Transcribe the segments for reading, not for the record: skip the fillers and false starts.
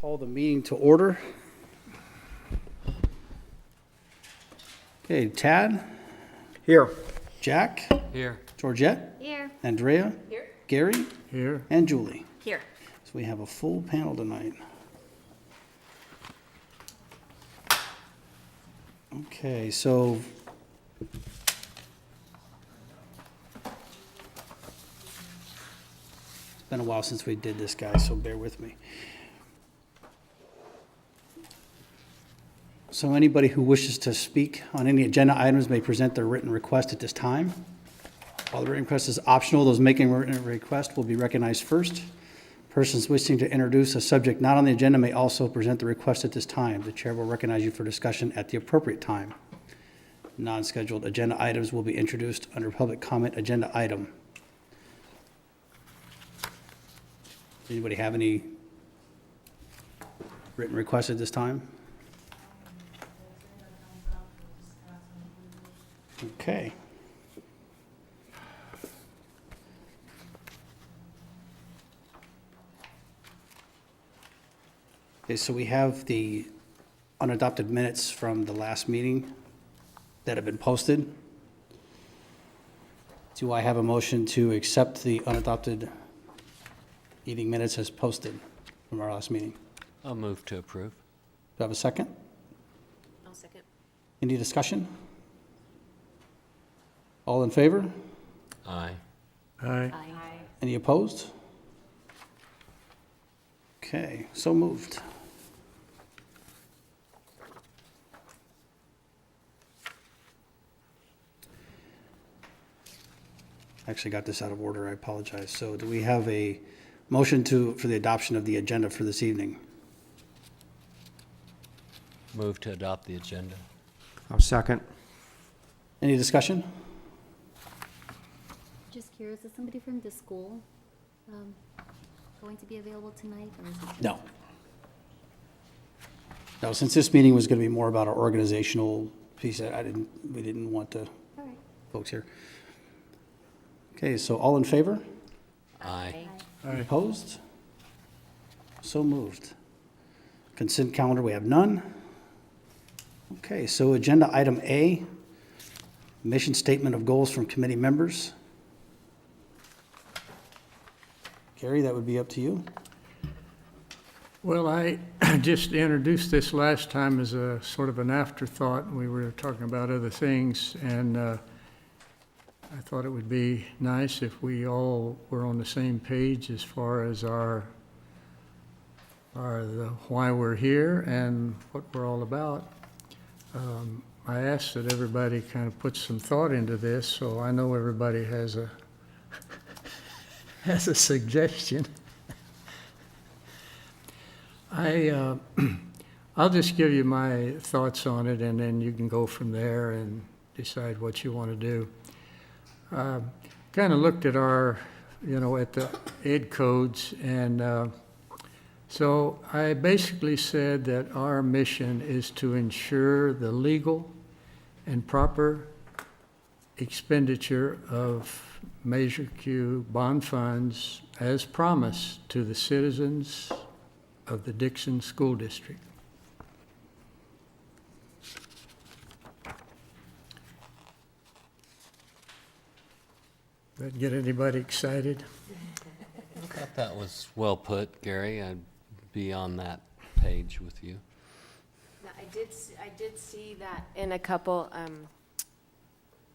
Call the meeting to order. Okay, Tad, Here. Jack, Here. Georgette, Here. Andrea, Here. Gary, Here. and Julie. Here. So we have a full panel tonight. Okay, so it's been a while since we did this, guys, so bear with me. So anybody who wishes to speak on any agenda items may present their written request at this time. While the written request is optional, those making a written request will be recognized first. Persons wishing to introduce a subject not on the agenda may also present the request at this time. The chair will recognize you for discussion at the appropriate time. Non-scheduled agenda items will be introduced under public comment agenda item. Anybody have any written requests at this time? Okay. Okay, so we have the unadopted minutes from the last meeting that have been posted. Do I have a motion to accept the unadopted meeting minutes as posted from our last meeting? I'll move to approve. Do I have a second? I'll second. Any discussion? All in favor? Aye. Aye. Aye. Any opposed? Okay, so moved. Actually got this out of order, I apologize. So do we have a motion for the adoption of the agenda for this evening? Move to adopt the agenda. I'll second. Any discussion? Just curious, is somebody from the school going to be available tonight? Or is it No. No, since this meeting was going to be more about our organizational piece, we didn't want the All right. folks here. Okay, so all in favor? Aye. Any opposed? So moved. Consent calendar, we have none. Okay, so agenda item A, mission statement of goals from committee members. Gary, that would be up to you. Well, I just introduced this last time as a sort of an afterthought. We were talking about other things, and I thought it would be nice if we all were on the same page as far as the why we're here and what we're all about. I asked that everybody kind of put some thought into this, so I know everybody has a has a suggestion. I'll just give you my thoughts on it, and then you can go from there and decide what you want to do. Kind of looked at our, at the ed codes, and so I basically said that our mission is to ensure the legal and proper expenditure of Measure Q bond funds as promised to the citizens of the Dixon School District. That get anybody excited? I thought that was well put, Gary. I'd be on that page with you. No, I did see that in a couple,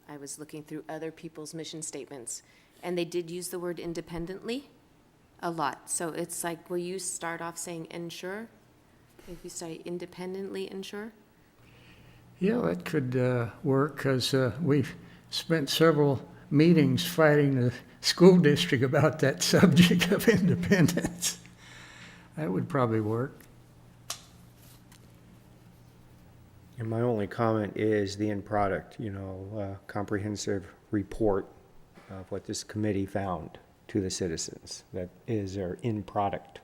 I was looking through other people's mission statements, and they did use the word independently a lot. So it's like, will you start off saying ensure? If you say independently ensure? Yeah, that could work, because we've spent several meetings fighting the school district about that subject of independence. That would probably work. And my only comment is the end product, comprehensive report of what this committee found to the citizens. That is our end product.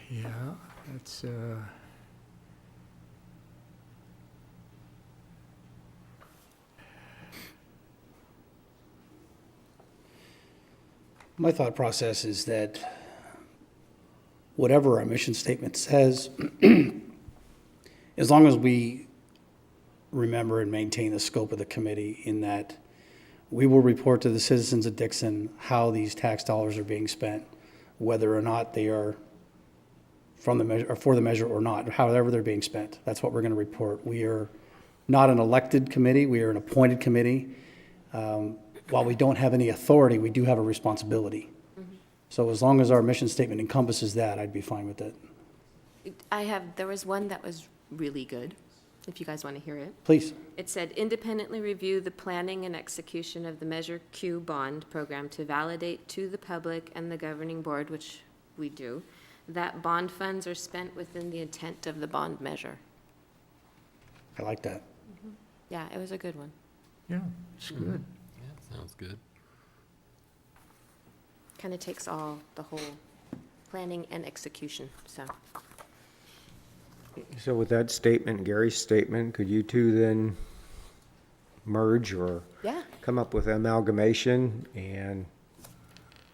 Yeah, that's, My thought process is that whatever our mission statement says, as long as we remember and maintain the scope of the committee in that we will report to the citizens of Dixon how these tax dollars are being spent, whether or not they are from the measure, or for the measure or not, however they're being spent. That's what we're going to report. We are not an elected committee, we are an appointed committee. While we don't have any authority, we do have a responsibility. So as long as our mission statement encompasses that, I'd be fine with it. There was one that was really good, if you guys want to hear it. Please. It said, independently review the planning and execution of the Measure Q bond program to validate to the public and the governing board, which we do, that bond funds are spent within the intent of the bond measure. I like that. Yeah, it was a good one. Yeah, it's good. Yeah, sounds good. Kind of takes all, the whole planning and execution, so. So with that statement, Gary's statement, could you two then merge or Yeah, come up with amalgamation and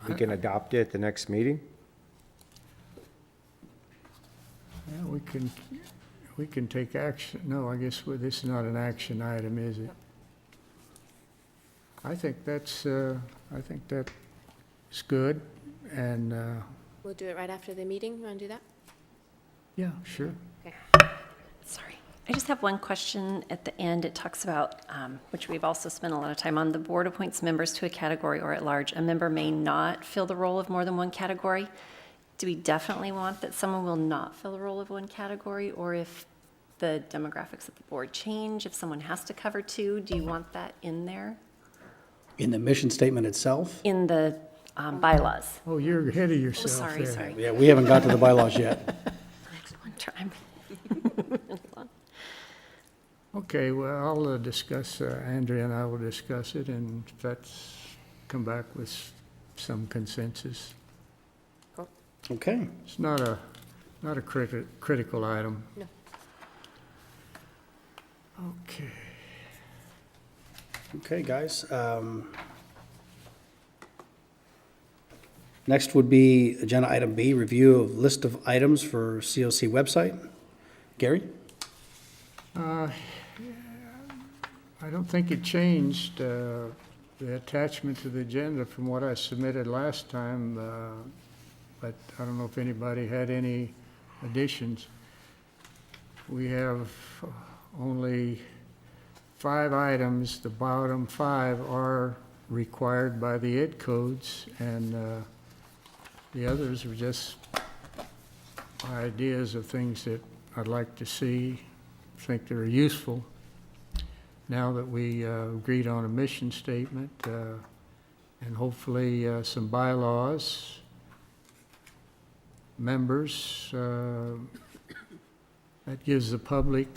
we can adopt it at the next meeting? Yeah, we can take action. No, I guess this is not an action item, is it? I think that's good, and, we'll do it right after the meeting. You want to do that? yeah, sure. Sorry. I just have one question at the end. It talks about, which we've also spent a lot of time on, the board appoints members to a category or at large. A member may not fill the role of more than one category. Do we definitely want that someone will not fill the role of one category? Or if the demographics of the board change, if someone has to cover two, do you want that in there? In the mission statement itself, In the bylaws? Oh, you're ahead of Oh, yourself sorry, there. sorry. yeah, we haven't got to the bylaws yet. Next one time. Okay, well, I'll discuss, Andrea and I will discuss it, and if that's, come back with some consensus. Okay. It's not a critical item. No. Okay. Okay, guys. Next would be agenda item B, review of list of items for COC website. Gary? I don't think it changed, the attachment to the agenda from what I submitted last time, but I don't know if anybody had any additions. We have only 5 items. The bottom 5 are required by the ed codes, and the others are just ideas of things that I'd like to see, think they're useful. Now that we agreed on a mission statement and hopefully some bylaws, members, that gives the public,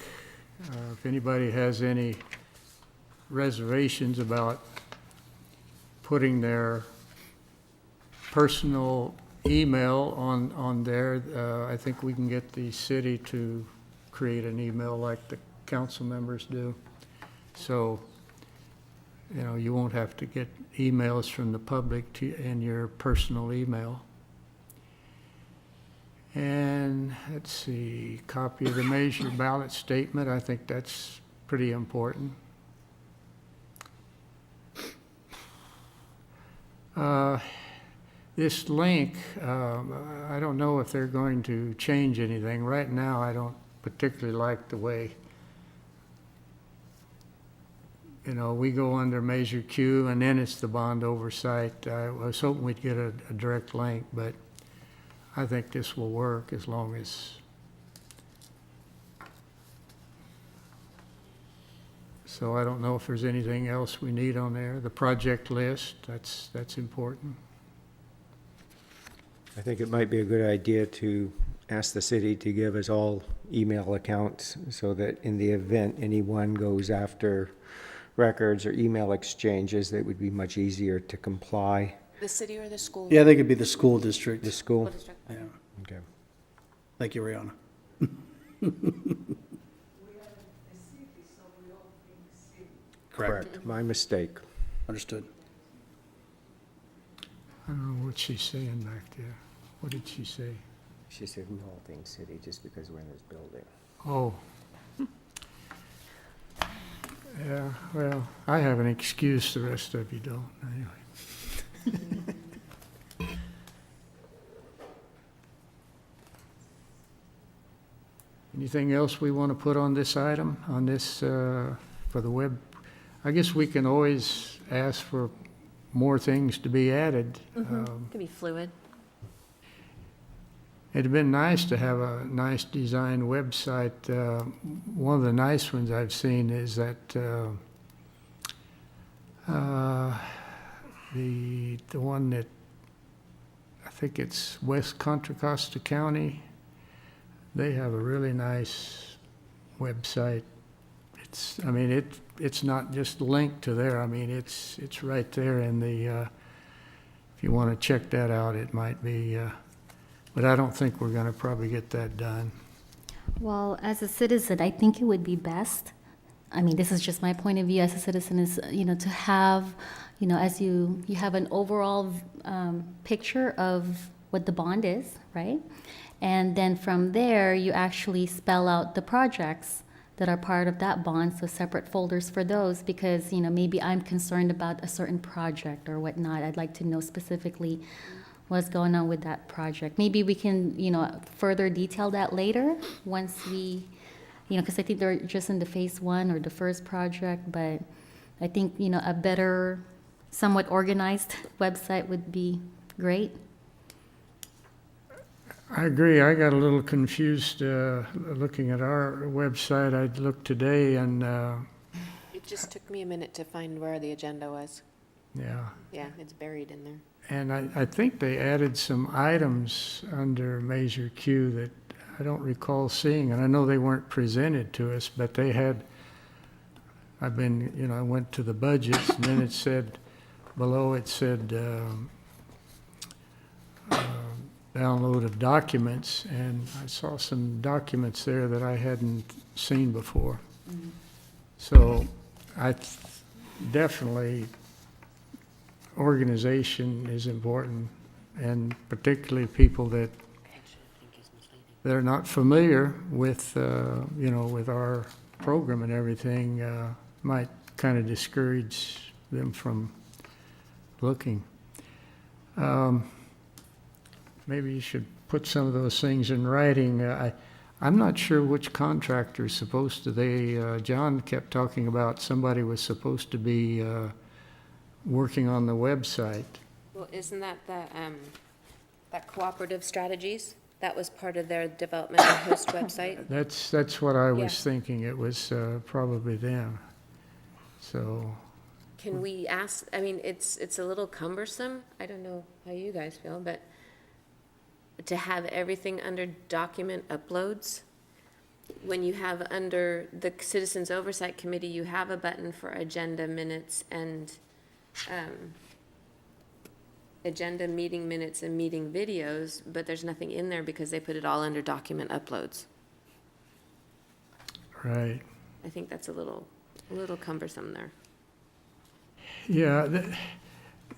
if anybody has any reservations about putting their personal email on there, I think we can get the city to create an email like the council members do. So, you know, you won't have to get emails from the public in your personal email. And let's see, copy of the measure ballot statement, I think that's pretty important. This link, I don't know if they're going to change anything. Right now, I don't particularly like the way, you know, we go under Measure Q and then it's the bond oversight. I was hoping we'd get a direct link, but I think this will work as long as. So I don't know if there's anything else we need on there. The project list, that's important. I think it might be a good idea to ask the city to give us all email accounts so that in the event anyone goes after records or email exchanges, that would be much easier to comply. The city or the school? Yeah, they could be the school district. The school? School district? Yeah. Okay. Thank you, Rihanna. Correct. My mistake. Understood. I don't know what she's saying back there. What did she say? She said, we all think city just because we're in this building. Oh. Yeah, well, I have an excuse, the rest of you don't, anyway. Anything else we want to put on this item, on this, for the web? I guess we can always ask for more things to be added. Could be fluid. It'd been nice to have a nice designed website. One of the nice ones I've seen is that the one that, I think it's West Contra Costa County. They have a really nice website. I mean, it's not just linked to there. I mean, it's right there in the, if you want to check that out, it might be, but I don't think we're going to probably get that done. Well, as a citizen, I think it would be best, I mean, this is just my point of view as a citizen, is, to have, as you have an overall picture of what the bond is, right? And then from there, you actually spell out the projects that are part of that bond, so separate folders for those, because, maybe I'm concerned about a certain project or whatnot. I'd like to know specifically what's going on with that project. Maybe we can, further detail that later once we, because I think they're just in the phase 1 or the first project, but I think, a better, somewhat organized website would be great. I agree. I got a little confused looking at our website. I looked today and, It just took me a minute to find where the agenda was. yeah. Yeah, it's buried in there. And I think they added some items under Measure Q that I don't recall seeing, and I know they weren't presented to us, but they had, I went to the budgets, and then it said, below it said, download of documents, and I saw some documents there that I hadn't seen before. So definitely, organization is important, and particularly people that they're not familiar with, with our program and everything, might kind of discourage them from looking. Maybe you should put some of those things in writing. I'm not sure which contractor is supposed to. John kept talking about somebody was supposed to be working on the website. Well, isn't that that cooperative strategies? That was part of their development and host website? That's what I was Yeah. thinking. It was probably them. So, Can we ask, I mean, it's a little cumbersome. I don't know how you guys feel, but to have everything under document uploads, when you have under the Citizens Oversight Committee, you have a button for agenda minutes and agenda meeting minutes and meeting videos, but there's nothing in there because they put it all under document uploads. right. I think that's a little cumbersome there. Yeah,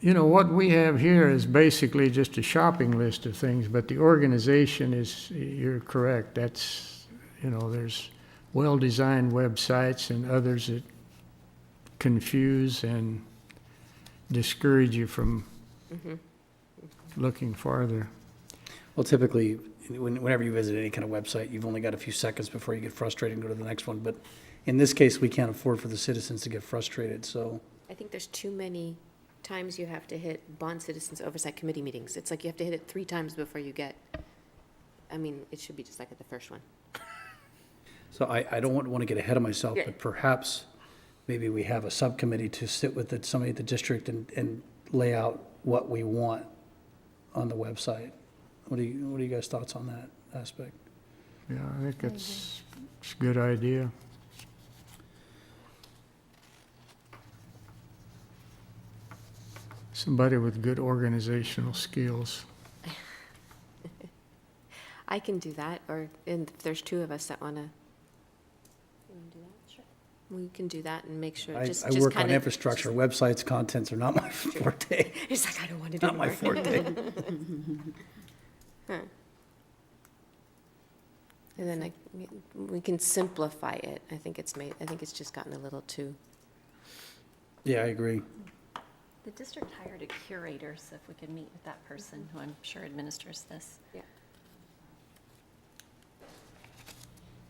what we have here is basically just a shopping list of things, but the organization is, you're correct, that's, there's well-designed websites and others that confuse and discourage you from looking farther. Well, typically, whenever you visit any kind of website, you've only got a few seconds before you get frustrated and go to the next one. But in this case, we can't afford for the citizens to get frustrated, so. I think there's too many times you have to hit Bond Citizens Oversight Committee meetings. It's like you have to hit it 3 times before you get, I mean, it should be just like at the first one. So I don't want to get ahead of myself, Yeah. but perhaps maybe we have a subcommittee to sit with somebody at the district and lay out what we want on the website. What are you guys' thoughts on that aspect? Yeah, I think it's a good idea. Somebody with good organizational skills. I can do that, or if there's 2 of us that want to. You want to do that? Sure. We can do that and make sure, I just work on kind of. infrastructure. Websites, contents are not my forte. It's like, I don't want to do Not my more. forte. And then we can simplify it. I think it's just gotten a little too. Yeah, I agree. The district hired a curator, so if we could meet with that person, who I'm sure administers this. Yeah.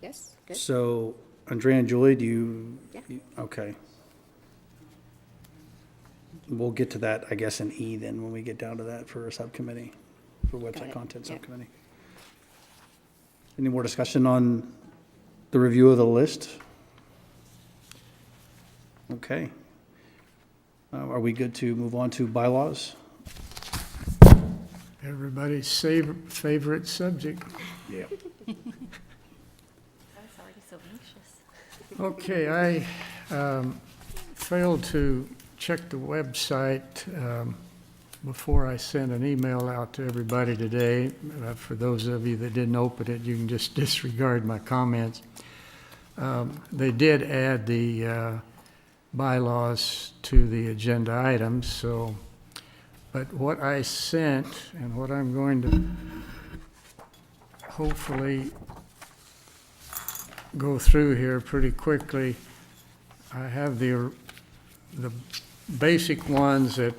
Yes, good. So, Andrea and Julie, do you? Yeah. Okay. We'll get to that, I guess, in E then, when we get down to that for a subcommittee, for website it. content Yeah. subcommittee. Any more discussion on the review of the list? Okay. Are we good to move on to bylaws? Everybody's favorite subject. Yeah. I was already so anxious. Okay, I failed to check the website before I sent an email out to everybody today. For those of you that didn't open it, you can just disregard my comments. They did add the bylaws to the agenda items, so, but what I sent and what I'm going to hopefully go through here pretty quickly, I have the basic ones that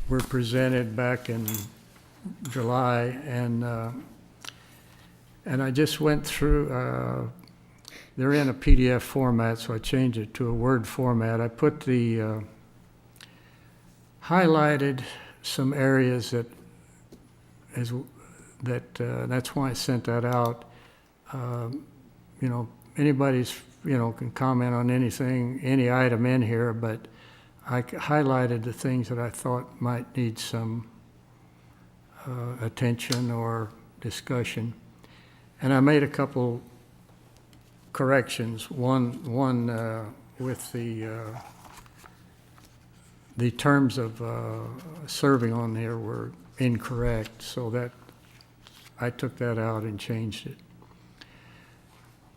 were presented back in July, and I just went through, they're in a PDF format, so I changed it to a Word format. I put the, highlighted some areas that's why I sent that out. You know, anybody's, can comment on anything, any item in here, but I highlighted the things that I thought might need some attention or discussion. And I made a couple corrections. One with the terms of serving on there were incorrect, so that I took that out and changed it.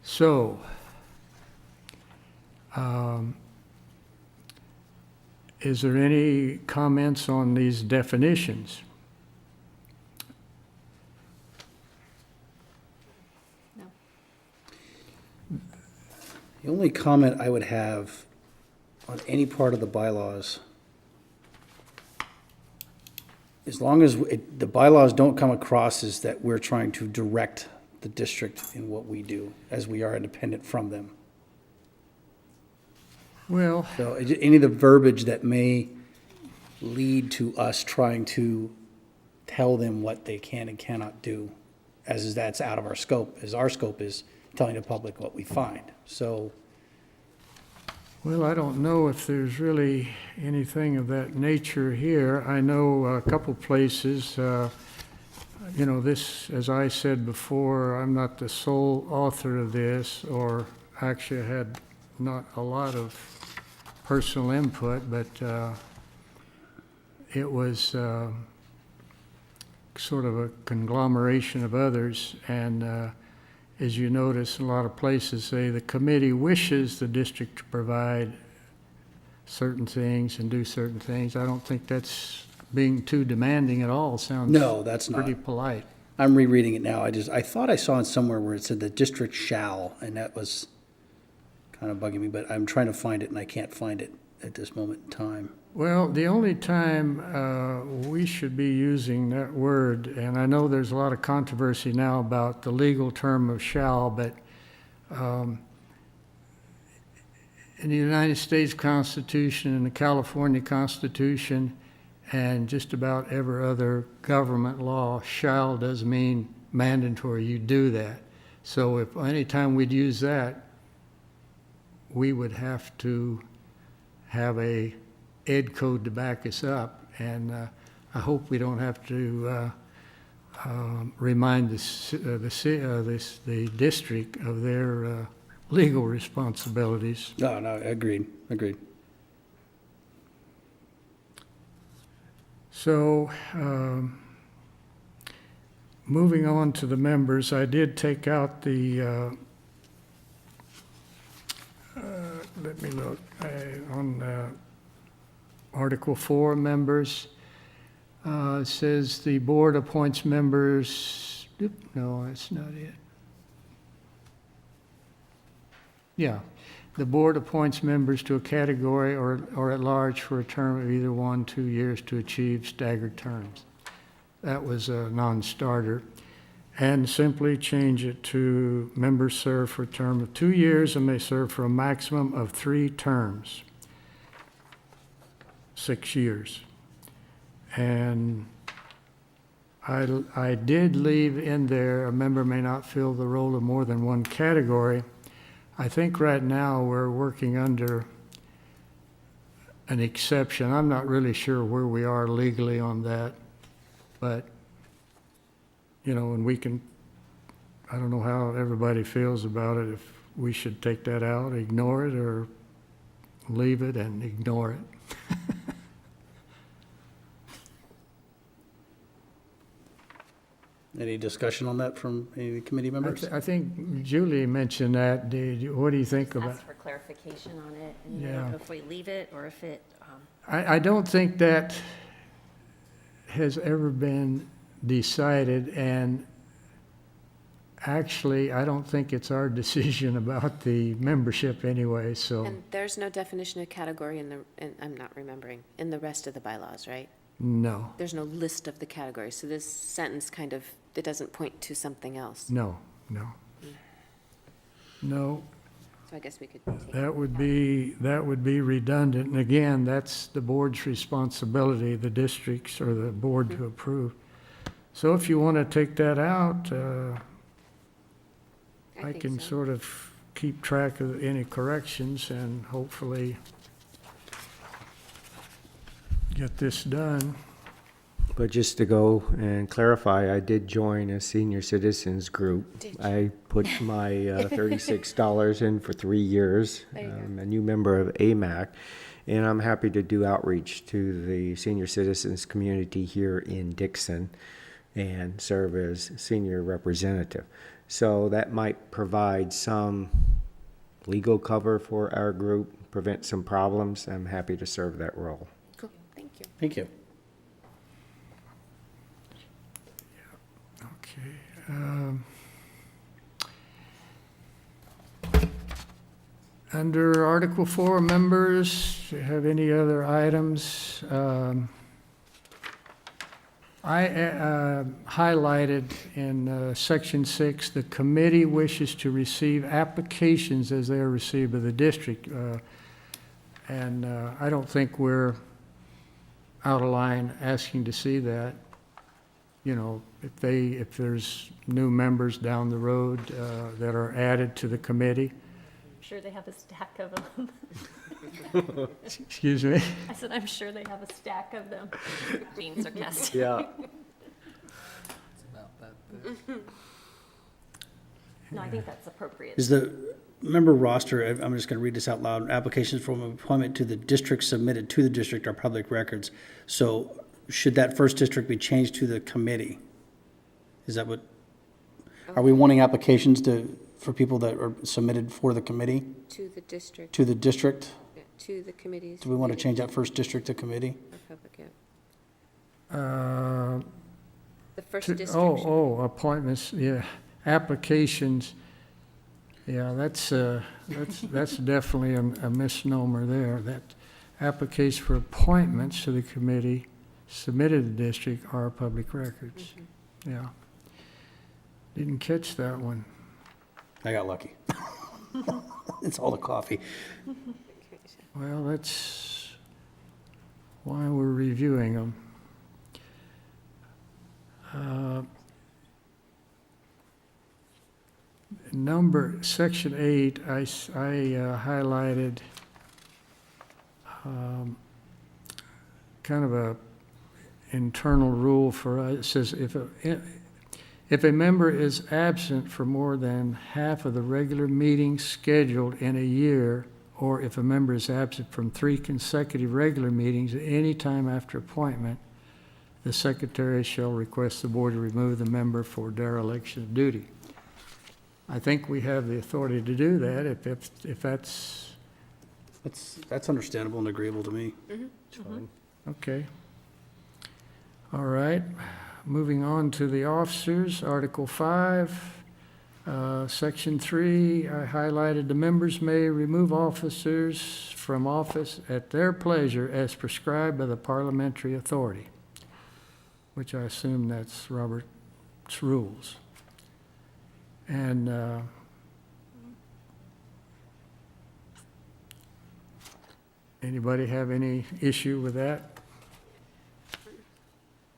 So, is there any comments on these definitions? No. The only comment I would have on any part of the bylaws, as long as the bylaws don't come across as that we're trying to direct the district in what we do, as we are independent from them. Well, So any of the verbiage that may lead to us trying to tell them what they can and cannot do, as is that's out of our scope, as our scope is telling the public what we find. So, well, I don't know if there's really anything of that nature here. I know a couple places, this, as I said before, I'm not the sole author of this, or actually I had not a lot of personal input, but it was sort of a conglomeration of others, and as you notice, a lot of places say the committee wishes the district to provide certain things and do certain things. I don't think that's being too demanding at all. Sounds no, that's not. pretty polite. I'm rereading it now. I thought I saw it somewhere where it said the district shall, and that was kind of bugging me, but I'm trying to find it and I can't find it at this moment in time. Well, the only time we should be using that word, and I know there's a lot of controversy now about the legal term of shall, but in the United States Constitution and the California Constitution and just about every other government law, shall does mean mandatory. You do that. So if anytime we'd use that, we would have to have a ed code to back us up, and I hope we don't have to remind the district of their legal responsibilities. No, agreed. So, moving on to the members, I did take out the, let me look, on Article 4, members. It says the board appoints members No, that's not it. Yeah, the board appoints members to a category or at large for a term of either 1, 2 years to achieve staggered terms. That was a non-starter. And simply change it to members serve for a term of 2 years and may serve for a maximum of 3 terms, 6 years. And I did leave in there, a member may not fill the role of more than one category. I think right now we're working under an exception. I'm not really sure where we are legally on that, but, you know, and we can, I don't know how everybody feels about it, if we should take that out, ignore it, or leave it and ignore it. Any discussion on that from any committee members? I think Julie mentioned that. What do you think about? Ask for clarification on it, and you Yeah. know, if we leave it or if it, I don't think that has ever been decided, and actually, I don't think it's our decision about the membership anyway, so, And there's no definition of category I'm not remembering, in the rest of the bylaws, right? no, There's no list of the categories, so this sentence kind of, it doesn't point to something else. no. No, So I guess we could take. that would be redundant, and again, that's the board's responsibility, the districts or the board to approve. So if you want to take that out, I think can so. sort of keep track of any corrections and hopefully get this done. But just to go and clarify, I did join a senior citizens group. Did you? I put my $36 in for 3 years. There you go. I'm a new member of AMAC, and I'm happy to do outreach to the senior citizens community here in Dixon and serve as senior representative. So that might provide some legal cover for our group, prevent some problems. I'm happy to serve that role. Cool, thank you. Thank you. Okay. Under Article 4, members, do you have any other items? I highlighted in Section 6, the committee wishes to receive applications as they are received by the district. And I don't think we're out of line asking to see that. You know, if there's new members down the road that are added to the committee. I'm sure they have a stack of them. Excuse me? I said, I'm sure they have a stack of them. Being sarcastic. Yeah. No, I think that's appropriate. Is the member roster, I'm just going to read this out loud, applications for appointment to the district submitted to the district are public records. So should that first district be changed to the committee? Is that what, are we wanting applications for people that are submitted for the committee, To the district, to the district? to the committees. Do we want to change that first district to committee? Or public, yeah. Uh, The first To- district. should- appointments, yeah, applications. Yeah, that's definitely a misnomer there. That application for appointments to the committee submitted to the district are public records. Yeah. Didn't catch that one. I got lucky. It's all the coffee. Well, that's why we're reviewing them. Section 8, I highlighted kind of a internal rule for us. It says if a member is absent for more than half of the regular meetings scheduled in a year, or if a member is absent from 3 consecutive regular meetings at any time after appointment, the secretary shall request the board to remove the member for dereliction of duty. I think we have the authority to do that if that's, That's understandable and agreeable to me. It's fine. okay. All right. Moving on to the officers, Article 5, Section 3, I highlighted, the members may remove officers from office at their pleasure as prescribed by the parliamentary authority, which I assume that's Robert's rules. And anybody have any issue with that?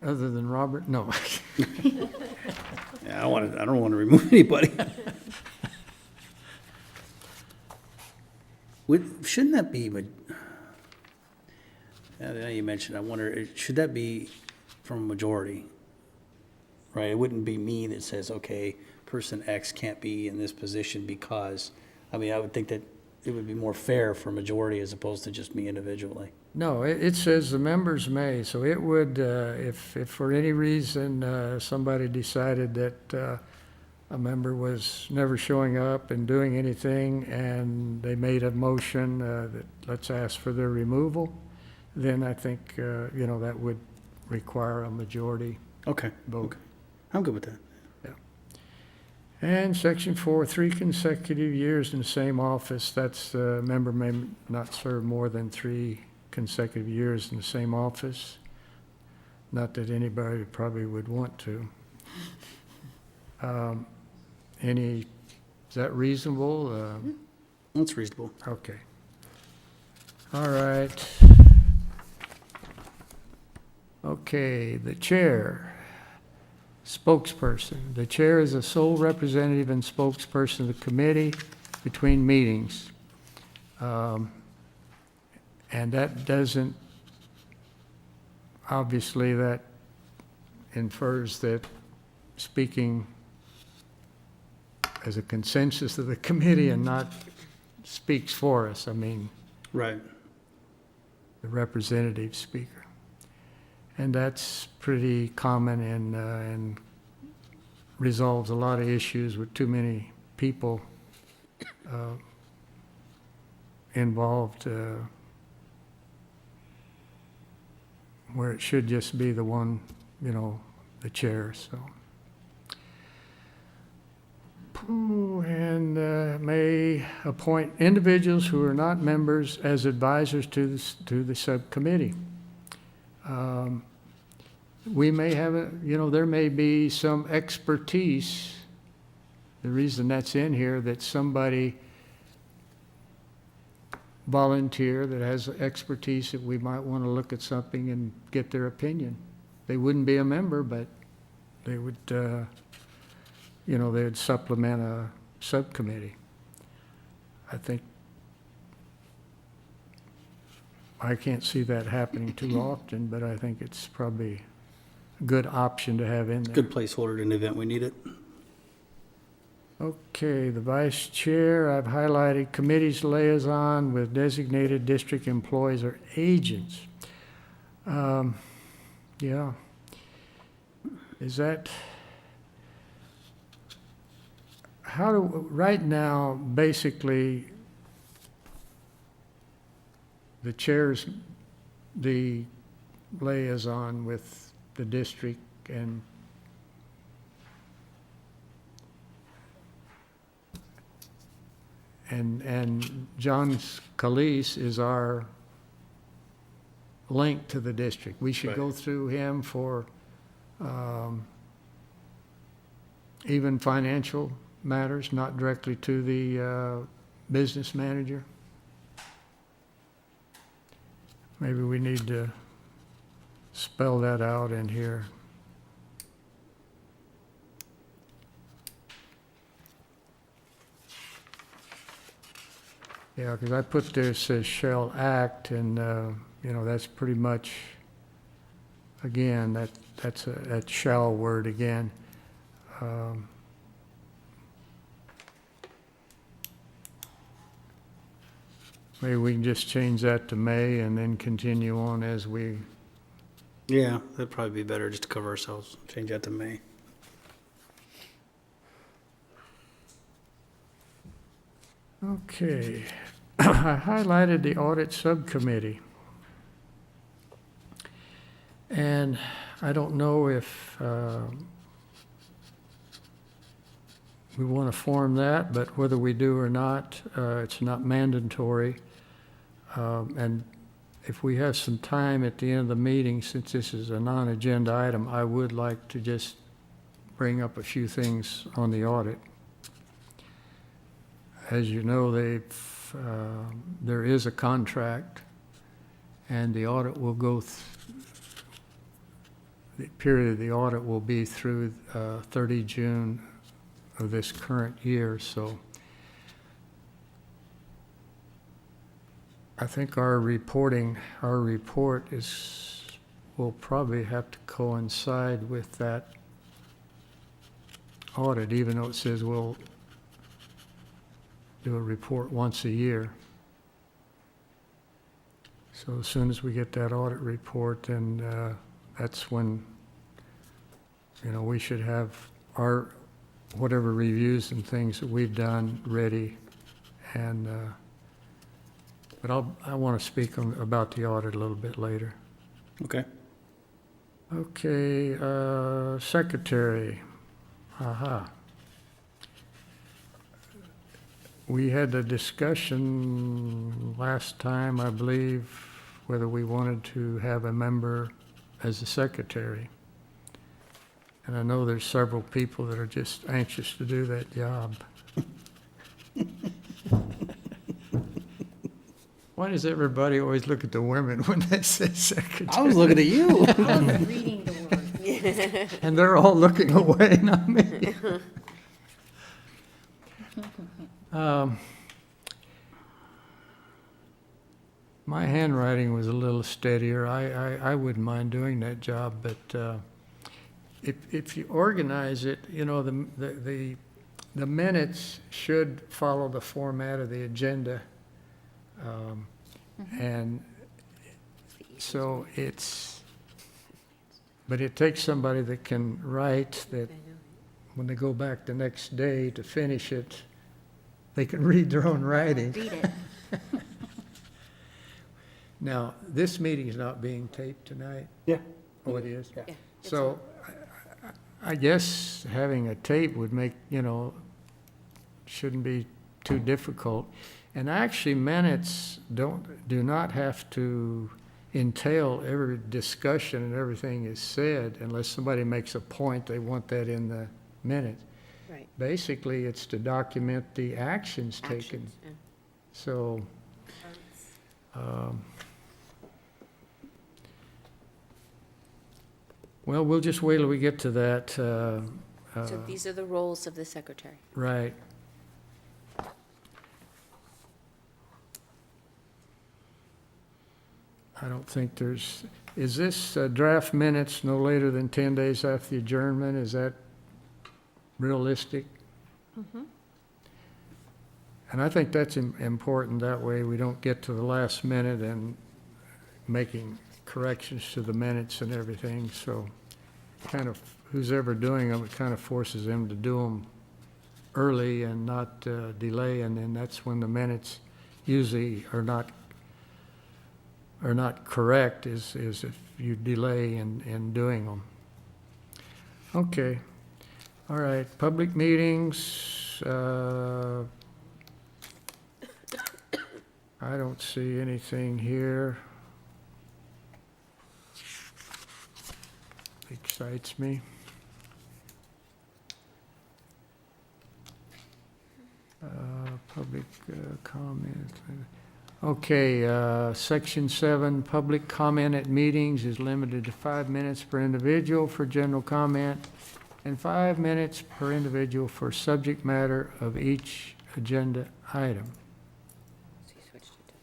Other than Robert? No. Yeah, I don't want to remove anybody. Shouldn't that be, now you mentioned, I wonder, should that be from a majority? Right, it wouldn't be me that says, okay, person X can't be in this position because, I mean, I would think that it would be more fair for majority as opposed to just me individually. No, it says the members may, so it would, if for any reason somebody decided that a member was never showing up and doing anything, and they made a motion that let's ask for their removal, then I think, that would require a majority Okay, vote. okay. I'm good with that. And Section 4, 3 consecutive years in the same office, that's the member may not serve more than 3 consecutive years in the same office. Not that anybody probably would want to. Is that reasonable? That's reasonable. Okay. All right. Okay, the chair. Spokesperson. The chair is the sole representative and spokesperson of the committee between meetings. And that doesn't, obviously that infers that speaking as a consensus of the committee and not speaks for us. I mean, Right. the representative speaker. And that's pretty common and resolves a lot of issues with too many people involved, where it should just be the one, the chair, so. And may appoint individuals who are not members as advisors to the subcommittee. We may have, there may be some expertise, the reason that's in here, that somebody volunteer that has expertise that we might want to look at something and get their opinion. They wouldn't be a member, but they would, they would supplement a subcommittee. I think I can't see that happening too often, but I think it's probably a good option to have in there. Good placeholder in the event we need it. Okay, the vice chair, I've highlighted committees liaison with designated district employees or agents. Yeah. Is that, right now, basically, the chair's the liaison with the district and John Scalise is our link to the district. We should go through him for even financial matters, not directly to the business manager. Maybe we need to spell that out in here. Yeah, because I put there, it says shall act, and, that's pretty much, again, that's that shall word again. Maybe we can just change that to may and then continue on as we, Yeah, that'd probably be better just to cover ourselves. Change that to May. okay. I highlighted the audit subcommittee. And I don't know if we want to form that, but whether we do or not, it's not mandatory. And if we have some time at the end of the meeting, since this is a non-agenda item, I would like to just bring up a few things on the audit. As you know, there is a contract, and the audit will go, the period of the audit will be through 30 June of this current year, so I think our report will probably have to coincide with that audit, even though it says we'll do a report once a year. So as soon as we get that audit report, then that's when, we should have our, whatever reviews and things that we've done ready. And, but I want to speak about the audit a little bit later. Okay. Okay, secretary. Aha. We had a discussion last time, I believe, whether we wanted to have a member as the secretary. And I know there's several people that are just anxious to do that job. Why does everybody always look at the women when that says secretary? I was looking at you. Reading the word. And they're all looking away, not me. My handwriting was a little steadier. I wouldn't mind doing that job, but if you organize it, the minutes should follow the format of the agenda. And so but it takes somebody that can write, that when they go back the next day to finish it, they can read their own writing. Read it. Now, this meeting is not being taped tonight? Yeah. Oh, it is? Yeah, it's So I guess having a tape would make, shouldn't be too difficult. And actually, minutes do not have to entail every discussion and everything is said unless somebody makes a point, they want that in the minute. Right. Basically, it's to document the actions taken. Actions, yeah. So, well, we'll just wait till we get to that. So these are the roles of the secretary. Right. I don't think is this draft minutes no later than 10 days after the adjournment? Is that realistic? Mm-hmm. And I think that's important. That way we don't get to the last minute and making corrections to the minutes and everything. So kind of, who's ever doing them, it kind of forces them to do them early and not delay. And then that's when the minutes usually are not correct, is if you delay in doing them. Okay. All right, public meetings, I don't see anything here. Excites me. Public comment. Okay, Section 7, public comment at meetings is limited to 5 minutes per individual for general comment and 5 minutes per individual for subject matter of each agenda item. So you switched it to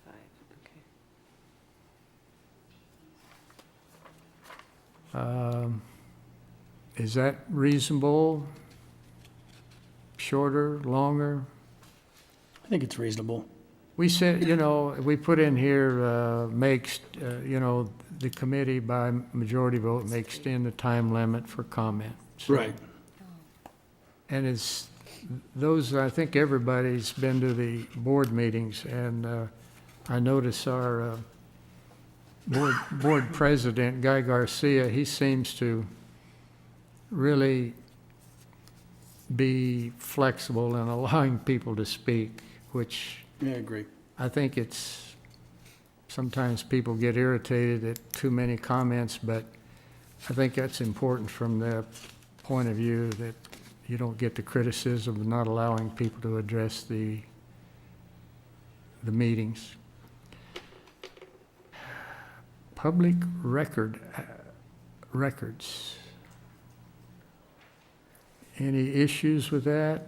5, okay. Is that reasonable? Shorter, longer? I think it's reasonable. We said, we put in here, the committee by majority vote may extend the time limit for comment. So- Right. And I think everybody's been to the board meetings, and I notice our board president, Guy Garcia, he seems to really be flexible in allowing people to speak, which Yeah, I agree. I think it's, sometimes people get irritated at too many comments, but I think that's important from the point of view that you don't get the criticism of not allowing people to address the meetings. Public records. Any issues with that?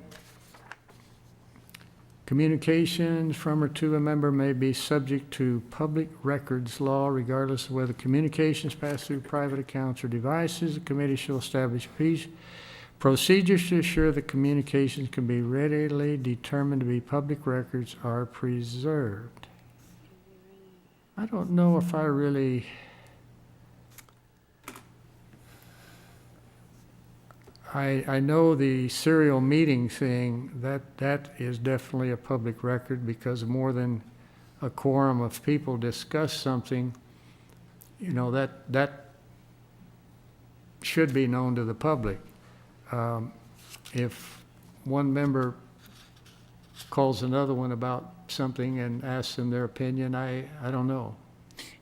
Communications from or to a member may be subject to public records law regardless of whether communications pass through private accounts or devices. The committee shall establish procedures to ensure that communications can be readily determined to be public records are preserved. I don't know if I really... I know the serial meeting thing, that is definitely a public record because more than a quorum of people discuss something, you know, that should be known to the public. If one member calls another one about something and asks them their opinion, I don't know.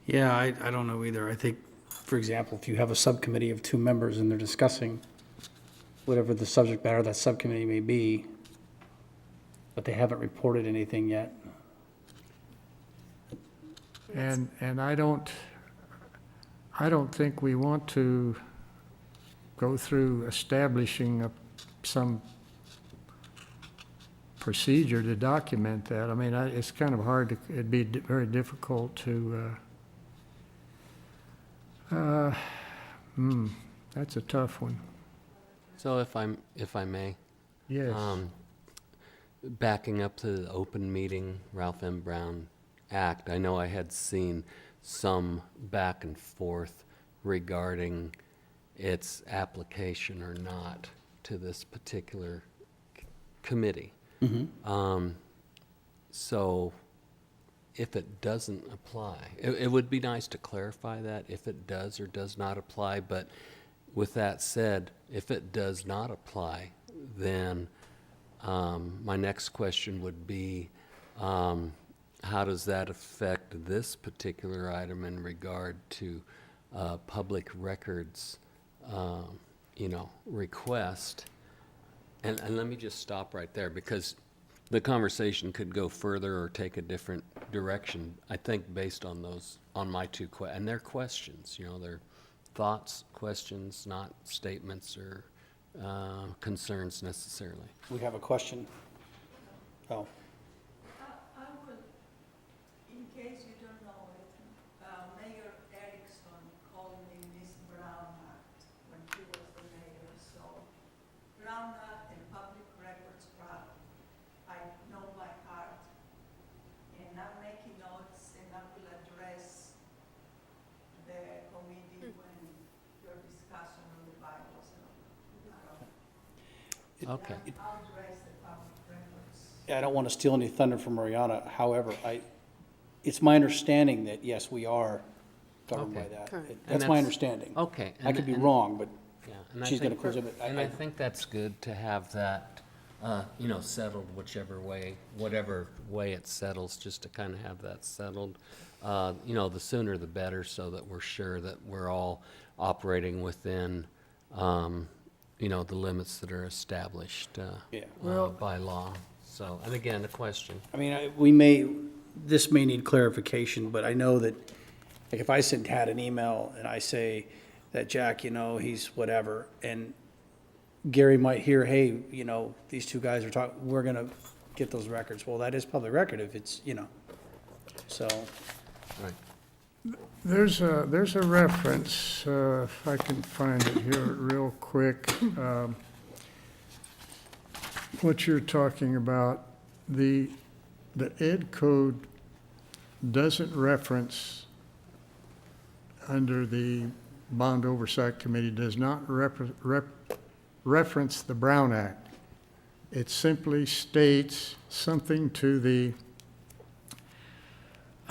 Yeah, I don't know either. I think, for example, if you have a subcommittee of 2 members and they're discussing whatever the subject matter of that subcommittee may be, but they haven't reported anything yet. And I don't think we want to go through establishing some procedure to document that. I mean, it's kind of hard to, it'd be very difficult to, that's a tough one. So if I may, Yes. backing up to the open meeting Ralph M. Brown Act, I know I had seen some back and forth regarding its application or not to this particular committee. So if it doesn't apply, it would be nice to clarify that, if it does or does not apply, but with that said, if it does not apply, then my next question would be, how does that affect this particular item in regard to public records, request? And let me just stop right there because the conversation could go further or take a different direction, I think, based on those, on my 2 and they're questions, they're thoughts, questions, not statements or concerns necessarily. We have a question. Oh, I will, in case you don't know it, Mayor Erickson called me Miss Brown Act when he was the mayor, so Brown Act and Public Records Proud, I know by heart. And I'm making notes and I will address the committee when your discussion on the bylaws and all. Okay. I'll address the public records. I don't want to steal any thunder from Mariana. However, it's my understanding that, yes, we are governed by Okay. that. Correct. That's my understanding. Okay. I could be wrong, but Yeah, and I she's going to think- close it. And I think that's good to have that, settled whatever way it settles, just to kind of have that settled. The sooner the better, so that we're sure that we're all operating within, the limits that are established Yeah. by law. So, and again, a question. I mean, this may need clarification, but I know that, like, if I had an email and I say that Jack, he's whatever, and Gary might hear, hey, these 2 guys are talking, we're gonna get those records. Well, that is public record if it's, so, Right. There's a reference, if I can find it here real quick. What you're talking about, the Ed code doesn't reference, under the Bond Oversight Committee, does not reference the Brown Act. It simply states something to the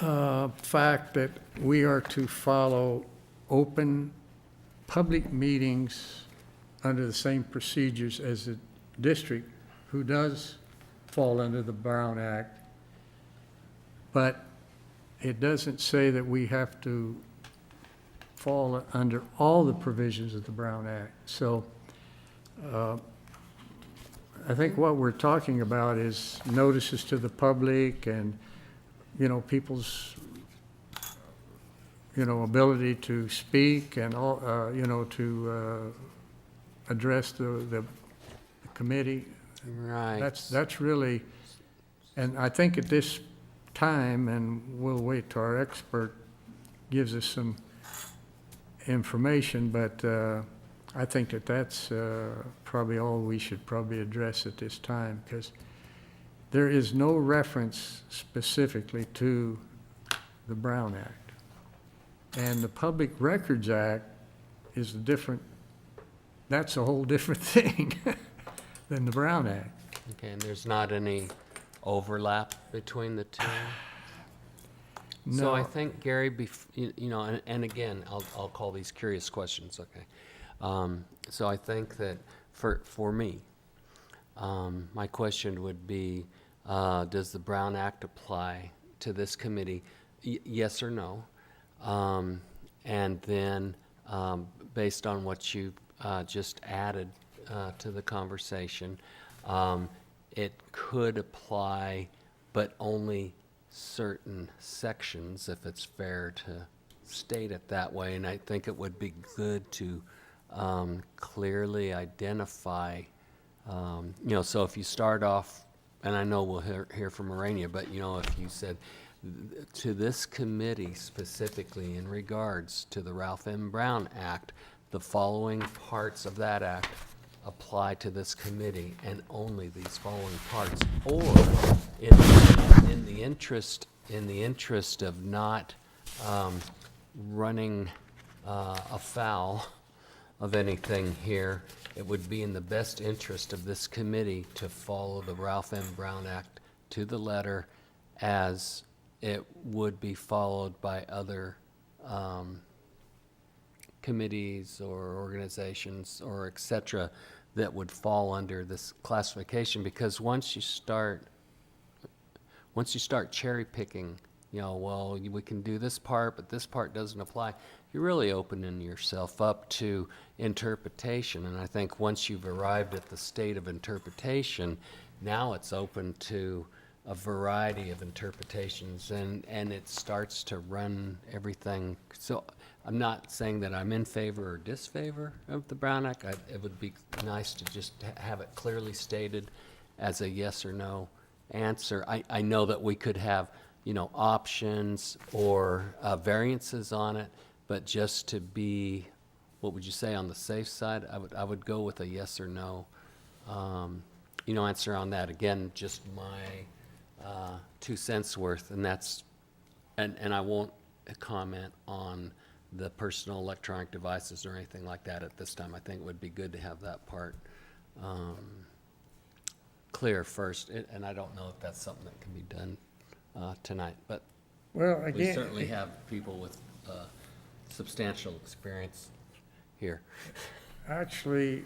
fact that we are to follow open public meetings under the same procedures as the district, who does fall under the Brown Act. But it doesn't say that we have to fall under all the provisions of the Brown Act. So I think what we're talking about is notices to the public and, people's, ability to speak and all, to address the committee. Right. That's really, and I think at this time, and we'll wait till our expert gives us some information, but I think that that's probably all we should probably address at this time, because there is no reference specifically to the Brown Act. And the Public Records Act is a different, that's a whole different thing than the Brown Act. Okay, and there's not any overlap between the two? So I No. think, Gary, and again, I'll call these curious questions, okay? So I think that for me, my question would be, does the Brown Act apply to this committee? Yes or no? And then, based on what you just added to the conversation, it could apply, but only certain sections, if it's fair to state it that way. And I think it would be good to clearly identify, so if you start off, and I know we'll hear from Morania, but, if you said, to this committee specifically in regards to the Ralph M. Brown Act, the following parts of that act apply to this committee, and only these following parts. Or in the interest of not running afoul of anything here, it would be in the best interest of this committee to follow the Ralph M. Brown Act to the letter, as it would be followed by other committees or organizations or et cetera that would fall under this classification. Because once you start cherry picking, well, we can do this part, but this part doesn't apply, you're really opening yourself up to interpretation. And I think once you've arrived at the state of interpretation, now it's open to a variety of interpretations, and it starts to run everything. So I'm not saying that I'm in favor or disfavor of the Brown Act. It would be nice to just have it clearly stated as a yes or no answer. I know that we could have, options or variances on it, but just to be, what would you say, on the safe side, I would go with a yes or no, answer on that. Again, just my 2 cents worth, and that's, and I won't comment on the personal electronic devices or anything like that at this time. I think it would be good to have that part clear first, and I don't know if that's something that can be done tonight, but Well, we again, certainly have people with substantial experience here. actually,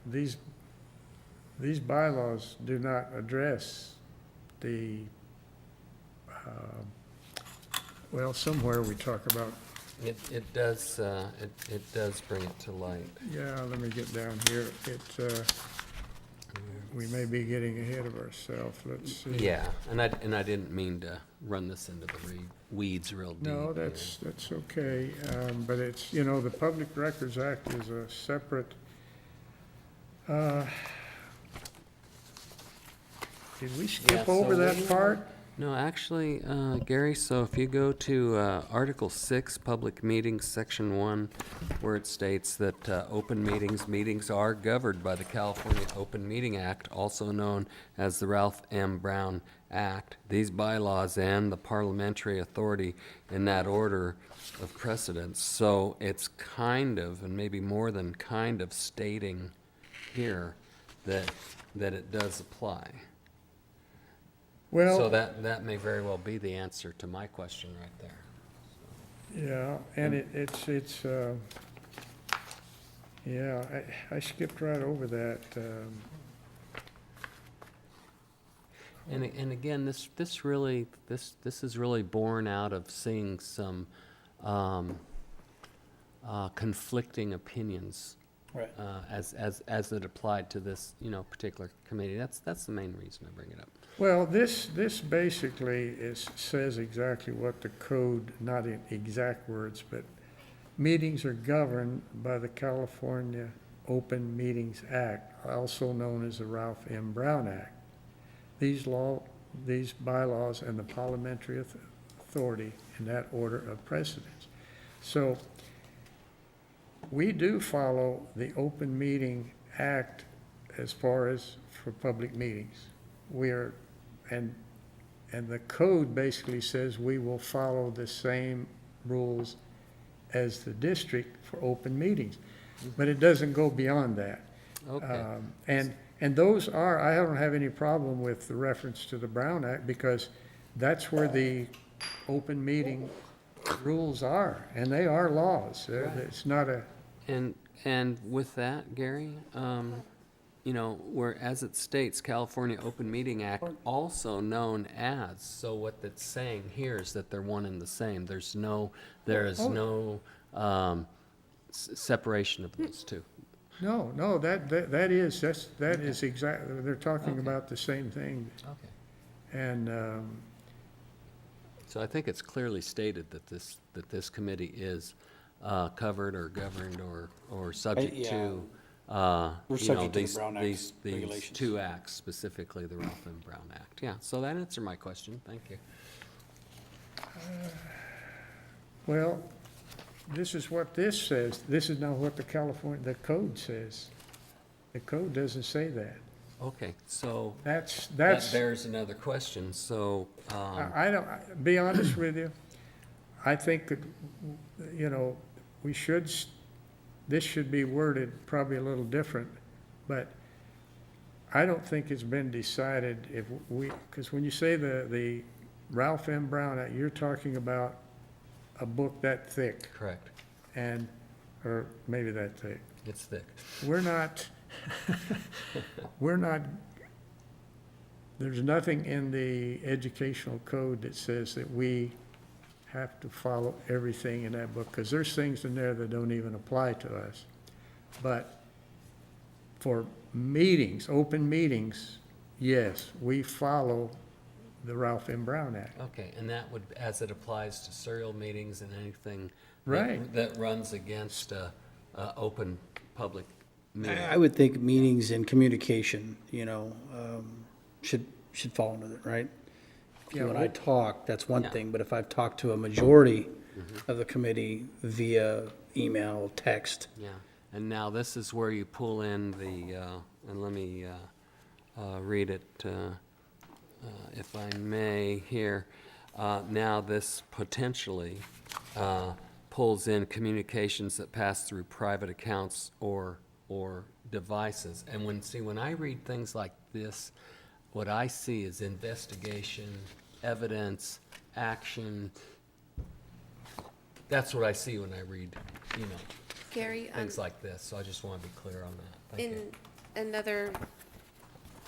these bylaws do not address the, somewhere we talk about, It does bring it to light. yeah, let me get down here. We may be getting ahead of ourselves, let's see. Yeah, and I didn't mean to run this into the weeds real deep. No, that's okay, but it's, the Public Records Act is a separate, did we Yeah, skip so over that part? No, actually, Gary, so if you go to Article 6, Public Meetings, Section 1, where it states that open meetings are governed by the California Open Meeting Act, also known as the Ralph M. Brown Act, these bylaws and the parliamentary authority in that order of precedence. So it's kind of, and maybe more than kind of, stating here that it does apply. Well. So that may very well be the answer to my question right there. Yeah, and yeah, I skipped right over that. And again, this is really born out of seeing some conflicting opinions Right. as it applied to this, particular committee. That's the main reason I bring it up. Well, this basically says exactly what the code, not in exact words, but meetings are governed by the California Open Meetings Act, also known as the Ralph M. Brown Act. These bylaws and the parliamentary authority in that order of precedence. So we do follow the Open Meeting Act as far as for public meetings. And the code basically says we will follow the same rules as the district for open meetings, but it doesn't go beyond that. Okay. And those are, I don't have any problem with the reference to the Brown Act, because that's where the open meeting rules are, and they are laws. It's not a, And with that, Gary, where as it states, California Open Meeting Act, also known as, so what it's saying here is that they're one and the same. There is no separation of those two. no, that is exactly, they're talking Okay. about the same thing. Okay. And, So I think it's clearly stated that this committee is covered or governed or subject yeah. to, We're subject to the these, Brown Act these regulations. two acts, specifically the Ralph M. Brown Act. Yeah, so that answered my question. Thank you. well, this is what this says. This is not what the code says. The code doesn't say that. Okay, so That that bears another question. So, I don't, be honest with you, I think that, we should, this should be worded probably a little different, but I don't think it's been decided if because when you say the Ralph M. Brown Act, you're talking about a book that thick, correct, or maybe that thick. it's thick. We're not, there's nothing in the educational code that says that we have to follow everything in that book, because there's things in there that don't even apply to us. But for meetings, open meetings, yes, we follow the Ralph M. Brown Act. Okay, and that would, as it applies to serial meetings and anything Right. that runs against open public meeting. I would think meetings and communication, should fall into it, right? If you Yeah, and I well- talk, that's one Yeah. thing, but if I've talked to a majority of the committee via email, text, Yeah, and now this is where you pull in the, and let me read it, if I may, here. Now this potentially pulls in communications that pass through private accounts or devices. And when I read things like this, what I see is investigation, evidence, action. That's what I see when I read, Gary, things like this, so I just want to be clear on that. Thank you. in another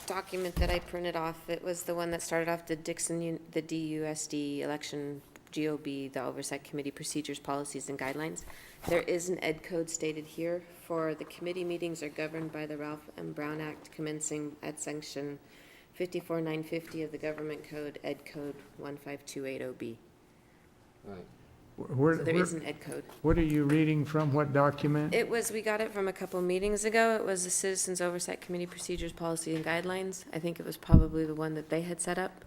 document that I printed off, it was the one that started off the the DUSD election, GOB, the Oversight Committee Procedures, Policies, and Guidelines. There is an ed code stated here for the committee meetings are governed by the Ralph M. Brown Act, commencing at section 54950 of the Government Code, Ed Code 15280B. Right. Where, So there is an ed code. what are you reading from? What document? We got it from a couple meetings ago. It was the Citizens Oversight Committee Procedures, Policy, and Guidelines. I think it was probably the one that they had set up.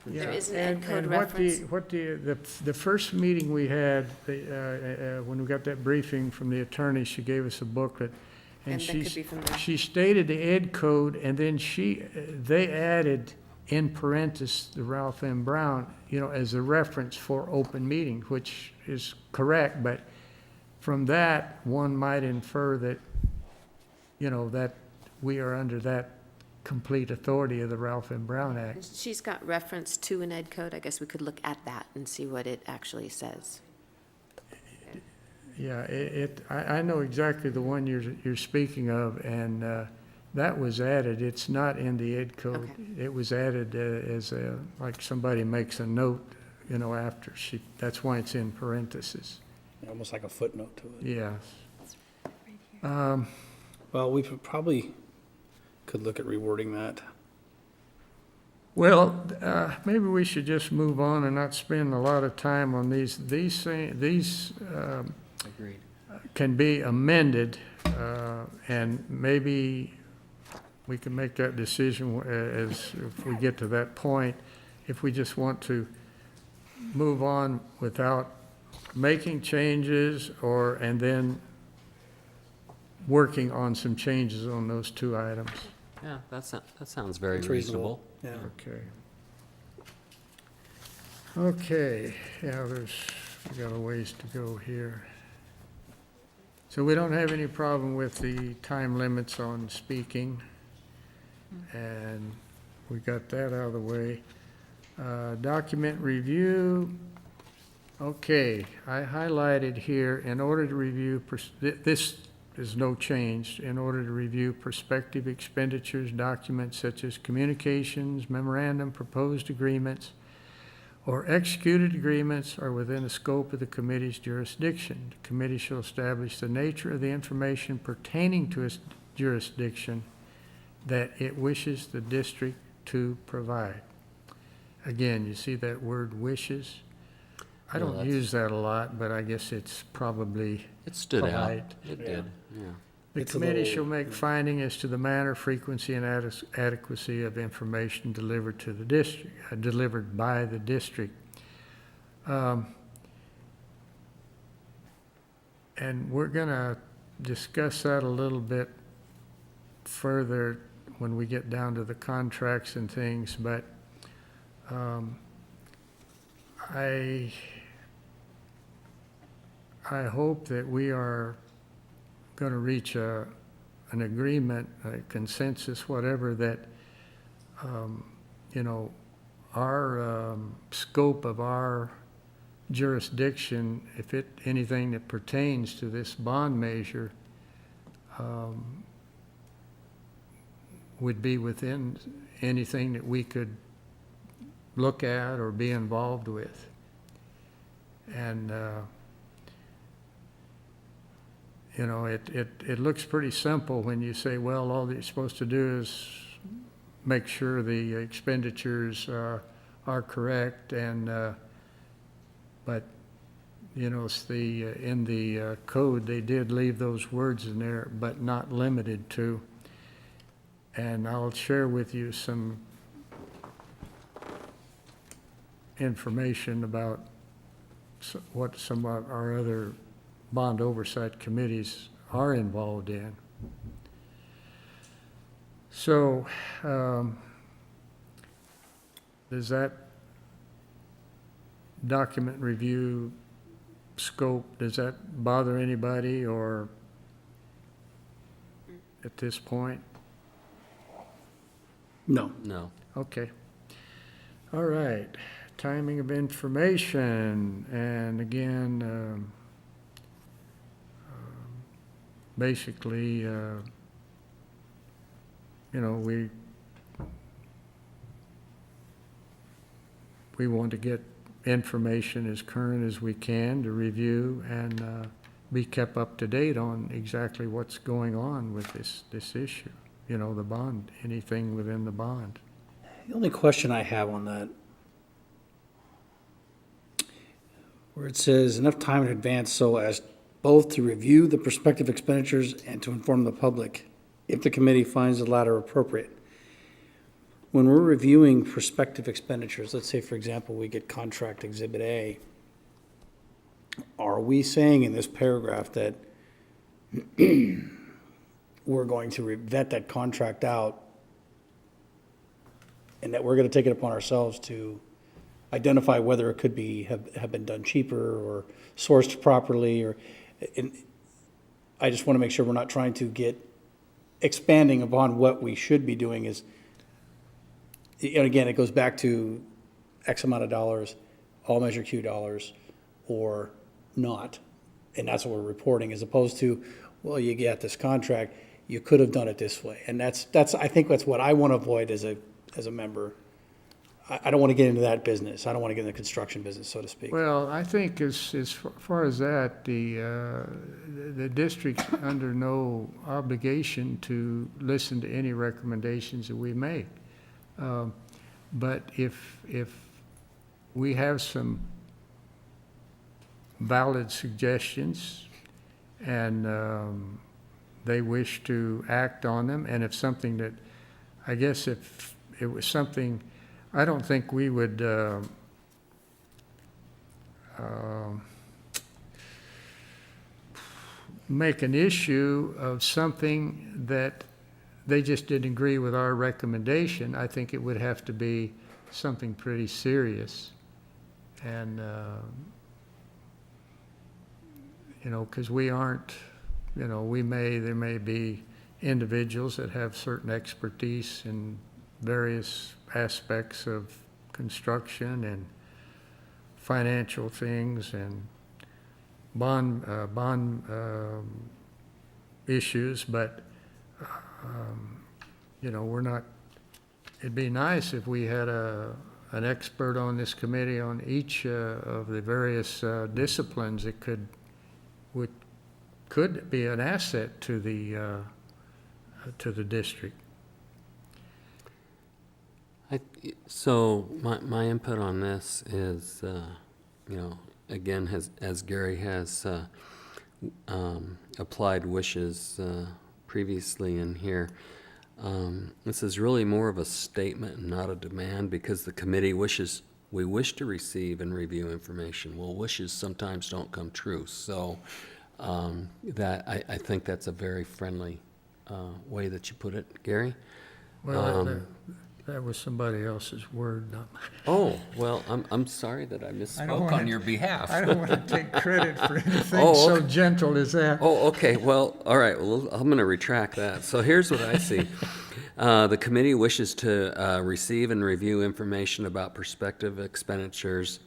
There is an ed And- code and reference. the first meeting we had, when we got that briefing from the attorney, she gave us a booklet. And that could be from there. She stated the ed code, and then they added in parentheses the Ralph M. Brown, as a reference for open meeting, which is correct, but from that, one might infer that, that we are under that complete authority of the Ralph M. Brown Act. She's got reference to an ed code. I guess we could look at that and see what it actually says. Yeah, I know exactly the one you're speaking of, and that was added. It's not in the ed code. Okay. It was added as a, like somebody makes a note, after that's why it's in parentheses. Almost like a footnote to it. Yeah. Well, we probably could look at rewording that. Well, maybe we should just move on and not spend a lot of time on these. These Agreed. can be amended, and maybe we can make that decision as if we get to that point, if we just want to move on without making changes and then working on some changes on those two items. Yeah, that sounds very It's reasonable. Yeah. Okay. Okay, yeah, we got a ways to go here. So we don't have any problem with the time limits on speaking, and we got that out of the way. Document review, okay, I highlighted here, in order to review, this is no change, in order to review prospective expenditures, documents such as communications, memorandum, proposed agreements, or executed agreements are within the scope of the committee's jurisdiction. The committee shall establish the nature of the information pertaining to its jurisdiction that it wishes the district to provide. Again, you see that word wishes? I Yeah, don't that's- use that a lot, but I guess it's probably It stood out. polite. It did, yeah. The It's a committee little- shall make finding as to the manner, frequency, and adequacy of information delivered to the district, delivered by the district. And we're gonna discuss that a little bit further when we get down to the contracts and things, but I hope that we are going to reach an agreement, a consensus, whatever, that, our scope of our jurisdiction, if anything that pertains to this bond measure, would be within anything that we could look at or be involved with. And, it looks pretty simple when you say, well, all that you're supposed to do is make sure the expenditures are correct, and, but, it's in the code, they did leave those words in there, but not limited to. And I'll share with you some information about what some of our other bond oversight committees are involved in. So, does that document review scope, does that bother anybody, or at this point? No. No. Okay. All right. Timing of information, and again, basically, we want to get information as current as we can to review and be kept up to date on exactly what's going on with this issue. The bond, anything within the bond. The only question I have on that, where it says enough time in advance so as both to review the prospective expenditures and to inform the public if the committee finds the latter appropriate. When we're reviewing prospective expenditures, let's say, for example, we get contract Exhibit A, are we saying in this paragraph that we're going to vet that contract out and that we're going to take it upon ourselves to identify whether it could have been done cheaper or sourced properly, and I just want to make sure we're not trying to get expanding upon what we should be doing is, and again, it goes back to X amount of dollars, all Measure Q dollars, or not. And that's what we're reporting, as opposed to, well, you get this contract, you could have done it this way. And that's, I think that's what I want to avoid as a member. I don't want to get into that business. I don't want to get in the construction business, so to speak. Well, I think as far as that, the district's under no obligation to listen to any recommendations that we make. But if we have some valid suggestions and they wish to act on them, and if something that, I guess if it was something, I don't think we would make an issue of something that they just didn't agree with our recommendation. I think it would have to be something pretty serious. And, you know, because we aren't, you know, there may be individuals that have certain expertise in various aspects of construction and financial things and bond issues, but you know, we're not. It'd be nice if we had an expert on this committee on each of the various disciplines that could be an asset to the district. So my input on this is, you know, again, as Gary has applied wishes previously in here, this is really more of a statement and not a demand, because the committee we wish to receive and review information. Well, wishes sometimes don't come true. So I think that's a very friendly way that you put it, Gary. Well, that was somebody else's word, not mine. Oh, well, I'm sorry that I misspoke on your behalf. I don't want to take credit for anything Oh, so okay. gentle as that. Oh, okay, well, all right, well, I'm going to retract that. So here's what I see. The committee wishes to receive and review information about prospective expenditures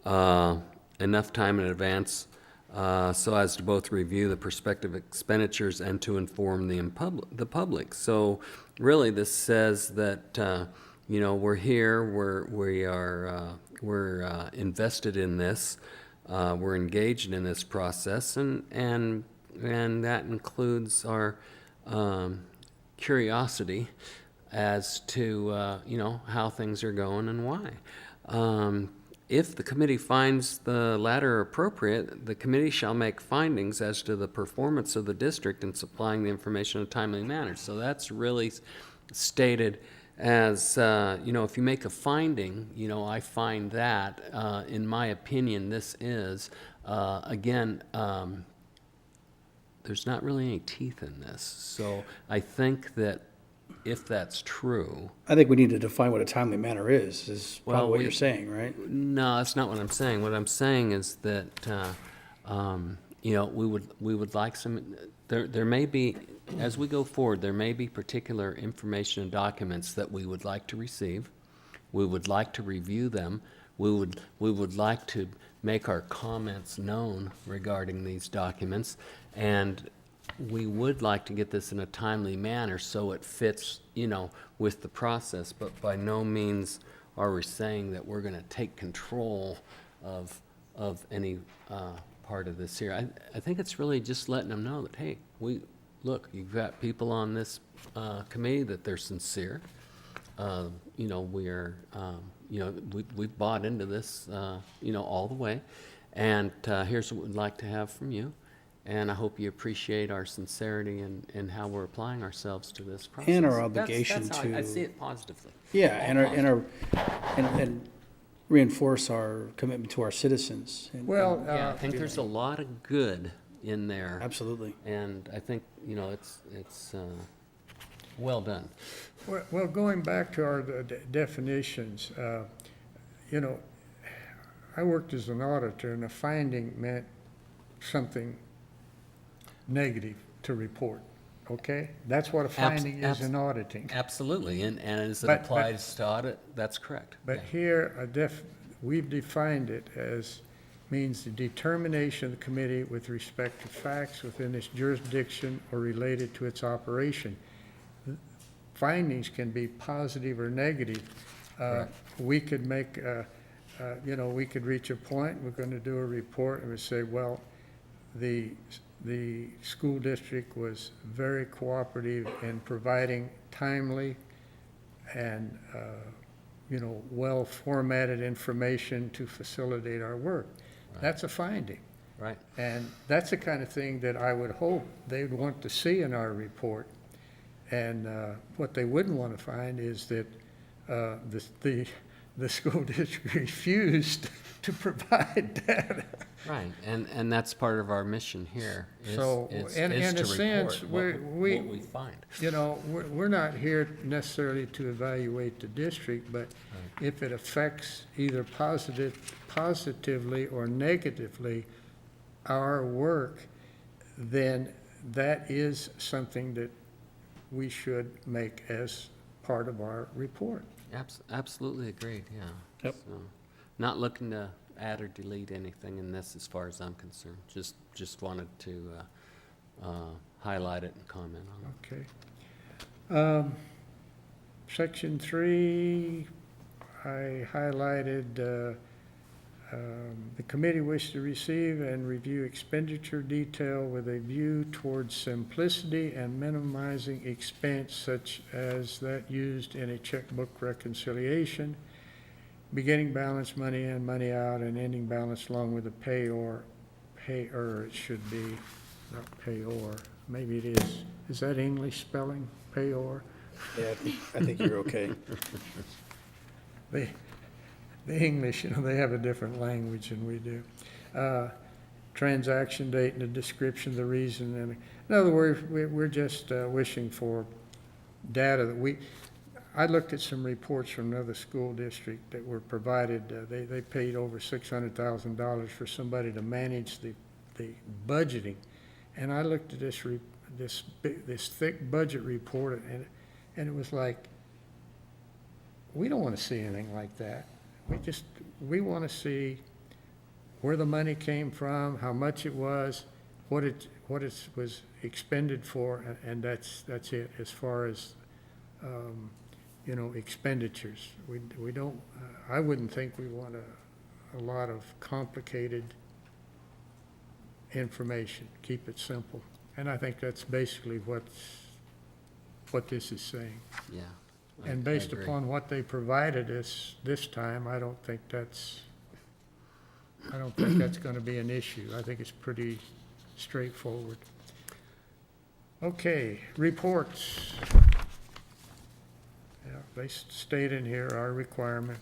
enough time in advance so as to both review the prospective expenditures and to inform the public. So really, this says that, you know, we're here, we're invested in this, we're engaged in this process, and that includes our curiosity as to, you know, how things are going and why. If the committee finds the latter appropriate, the committee shall make findings as to the performance of the district in supplying the information in a timely manner. So that's really stated as, you know, if you make a finding, you know, I find that, in my opinion, this is, again, there's not really any teeth in this. So I think that if that's true. I think we need to define what a timely manner is Well, probably what you're saying, right? No, that's not what I'm saying. What I'm saying is that, you know, we would like some, there may be, as we go forward, there may be particular information and documents that we would like to receive. We would like to review them. We would like to make our comments known regarding these documents, and we would like to get this in a timely manner so it fits, you know, with the process, but by no means are we saying that we're going to take control of any part of this here. I think it's really just letting them know that, hey, look, you've got people on this committee that they're sincere. You know, we're, you know, we've bought into this, you know, all the way, and here's what we'd like to have from you. And I hope you appreciate our sincerity and how we're applying ourselves to this process. And our obligation That's how I to- see it positively. Yeah, All and reinforce our commitment to our citizens. And- Well, Yeah, I think there's a lot of good in there. Absolutely. And I think, you know, it's well done. well, going back to our definitions, you know, I worked as an auditor, and a finding meant something negative to report. okay? That's what a finding is in auditing. Absolutely, and as it But- applies to audit, that's correct. But Yeah. here, we've defined it as means the determination of the committee with respect to facts within its jurisdiction or related to its operation. Findings can be positive or negative. We could make, we could reach a point, we're going to do a report, and we say, well, the school district was very cooperative in providing timely and, well-formatted information to facilitate our work. That's a finding. Right. And that's the kind of thing that I would hope they'd want to see in our report. And what they wouldn't want to find is that the school district refused to provide data. Right, and that's part of our mission here, So, in a to sense, report we- what we find. We're not here necessarily to evaluate the district, but if it affects either positively or negatively our work, then that is something that we should make as part of our report. Absolutely agreed, yeah. Yep. So, not looking to add or delete anything in this as far as I'm concerned, just wanted to highlight it and comment on it. Okay. Section 3, I highlighted, the committee wished to receive and review expenditure detail with a view towards simplicity and minimizing expense such as that used in a checkbook reconciliation, beginning balance, money in, money out, and ending balance along with a payer, it should be, not payor, maybe it is. Is that English spelling, payor? Yeah, I think you're okay. The English, they have a different language than we do. Transaction date and the description, the reason, and, in other words, we're just wishing for data that I looked at some reports from another school district that were provided, they paid over $600,000 for somebody to manage the budgeting. And I looked at this thick budget report, and it was like, we don't want to see anything like that. We want to see where the money came from, how much it was, what it was expended for, and that's it as far as, expenditures. We don't, I wouldn't think we want a lot of complicated information. Keep it simple. And I think that's basically what this is saying. Yeah. And I based agree. upon what they provided us this time, I don't think that's going to be an issue. I think it's pretty straightforward. Okay, reports. Yeah, they state in here our requirement,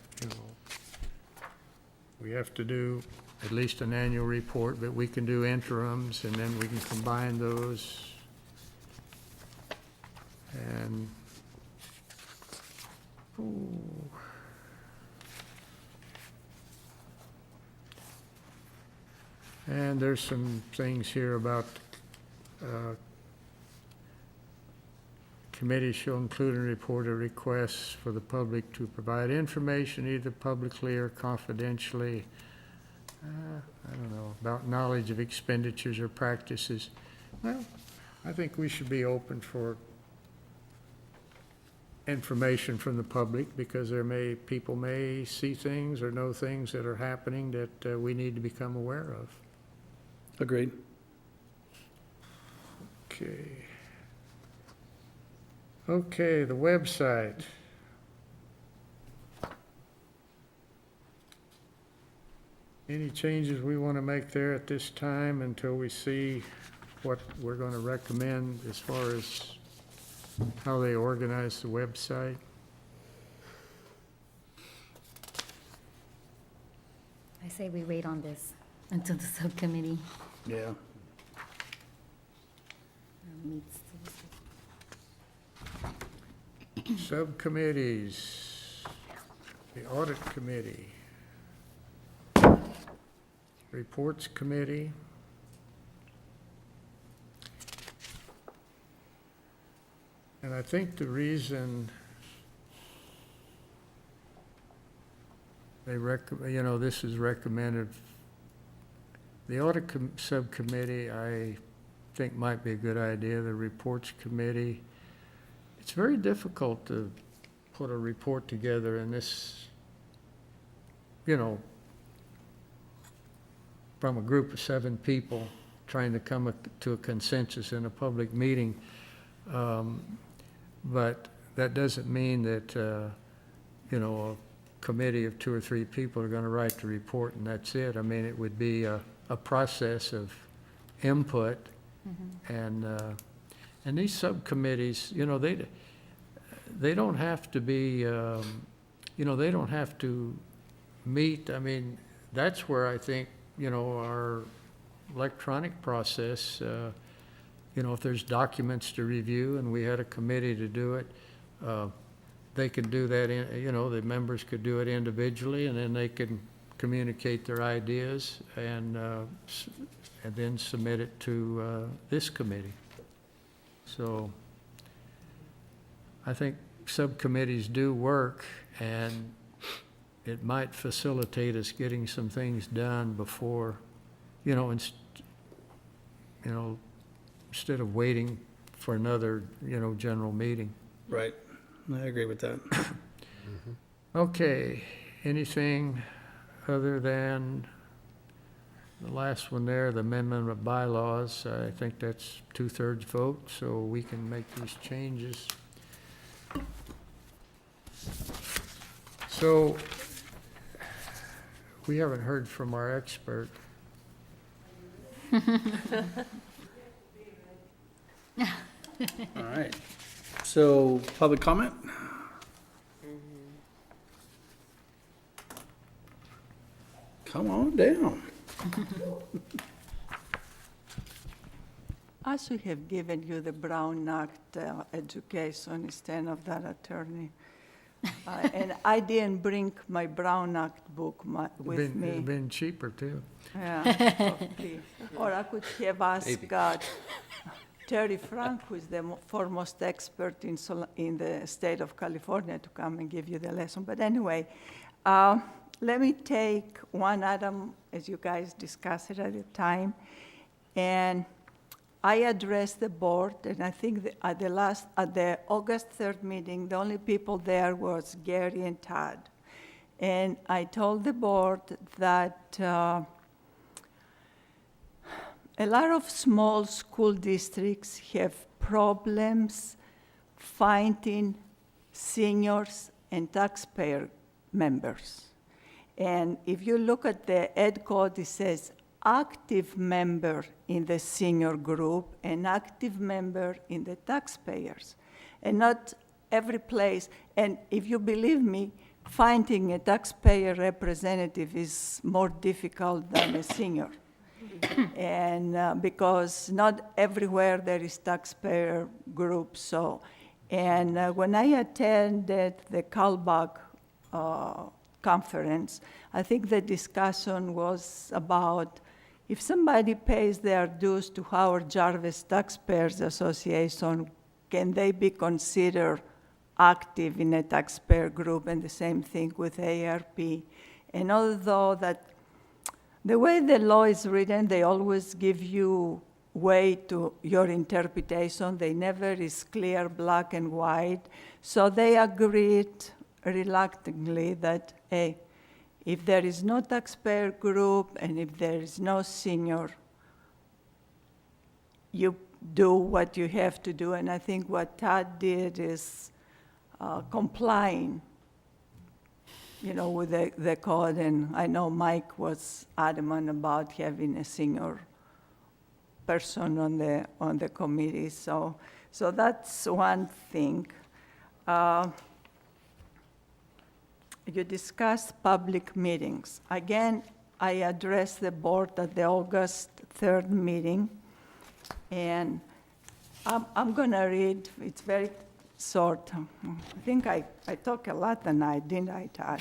we have to do at least an annual report, but we can do interims, and then we can combine those. And and there's some things here about committee shall include and report a request for the public to provide information either publicly or confidentially, I don't know, about knowledge of expenditures or practices. Well, I think we should be open for information from the public, because people may see things or know things that are happening that we need to become aware of. Agreed. Okay, the website. Any changes we want to make there at this time until we see what we're going to recommend as far as how they organize the website? I say we wait on this until the subcommittee Yeah. meets. Subcommittees, the audit committee, reports committee. And I think the reason they this is recommended, the audit subcommittee, I think might be a good idea, the reports committee. It's very difficult to put a report together in this, from a group of 7 people trying to come to a consensus in a public meeting. But that doesn't mean that, a committee of 2 or 3 people are going to write the report and that's it. I mean, it would be a process of input. And these subcommittees, they don't have to be, they don't have to meet. I mean, that's where I think, our electronic process, if there's documents to review and we had a committee to do it, they could do that, the members could do it individually and then they can communicate their ideas and then submit it to this committee. So I think subcommittees do work, and it might facilitate us getting some things done before, instead of waiting for another, general meeting. Right. I agree with that. Okay, anything other than the last one there, the amendment of bylaws? I think that's 2/3 vote, so we can make these changes. So, we haven't heard from our expert. All right. So, public comment? Come on down. I should have given you the Brown Act education instead of that attorney. And I didn't bring my Brown Act book with me. It'd been cheaper too. Yeah, please. Or I could have asked Terry Frank, who is the foremost expert in the state of California, to come and give you the lesson. But anyway, let me take one item, as you guys discuss it at a time. And I addressed the board, and I think at the August 3rd meeting, the only people there was Gary and Todd. And I told the board that a lot of small school districts have problems finding seniors and taxpayer members. And if you look at the ed code, it says active member in the senior group and active member in the taxpayers. And not every place, and if you believe me, finding a taxpayer representative is more difficult than a senior. And because not everywhere there is taxpayer group. So, and when I attended the Calbach conference, I think the discussion was about if somebody pays their dues to Howard Jarvis Taxpayers Association, can they be considered active in a taxpayer group? And the same thing with ARP. And although that the way the law is written, they always give you way to your interpretation. They never is clear, black and white. So they agreed reluctantly that, hey, if there is no taxpayer group and if there is no senior, you do what you have to do. And I think what Todd did is complying, with the code. And I know Mike was adamant about having a senior person on the committee. So that's one thing. You discussed public meetings. Again, I addressed the board at the August 3rd meeting, and I'm going to read. It's very short. I think I talk a lot tonight, didn't I, Todd?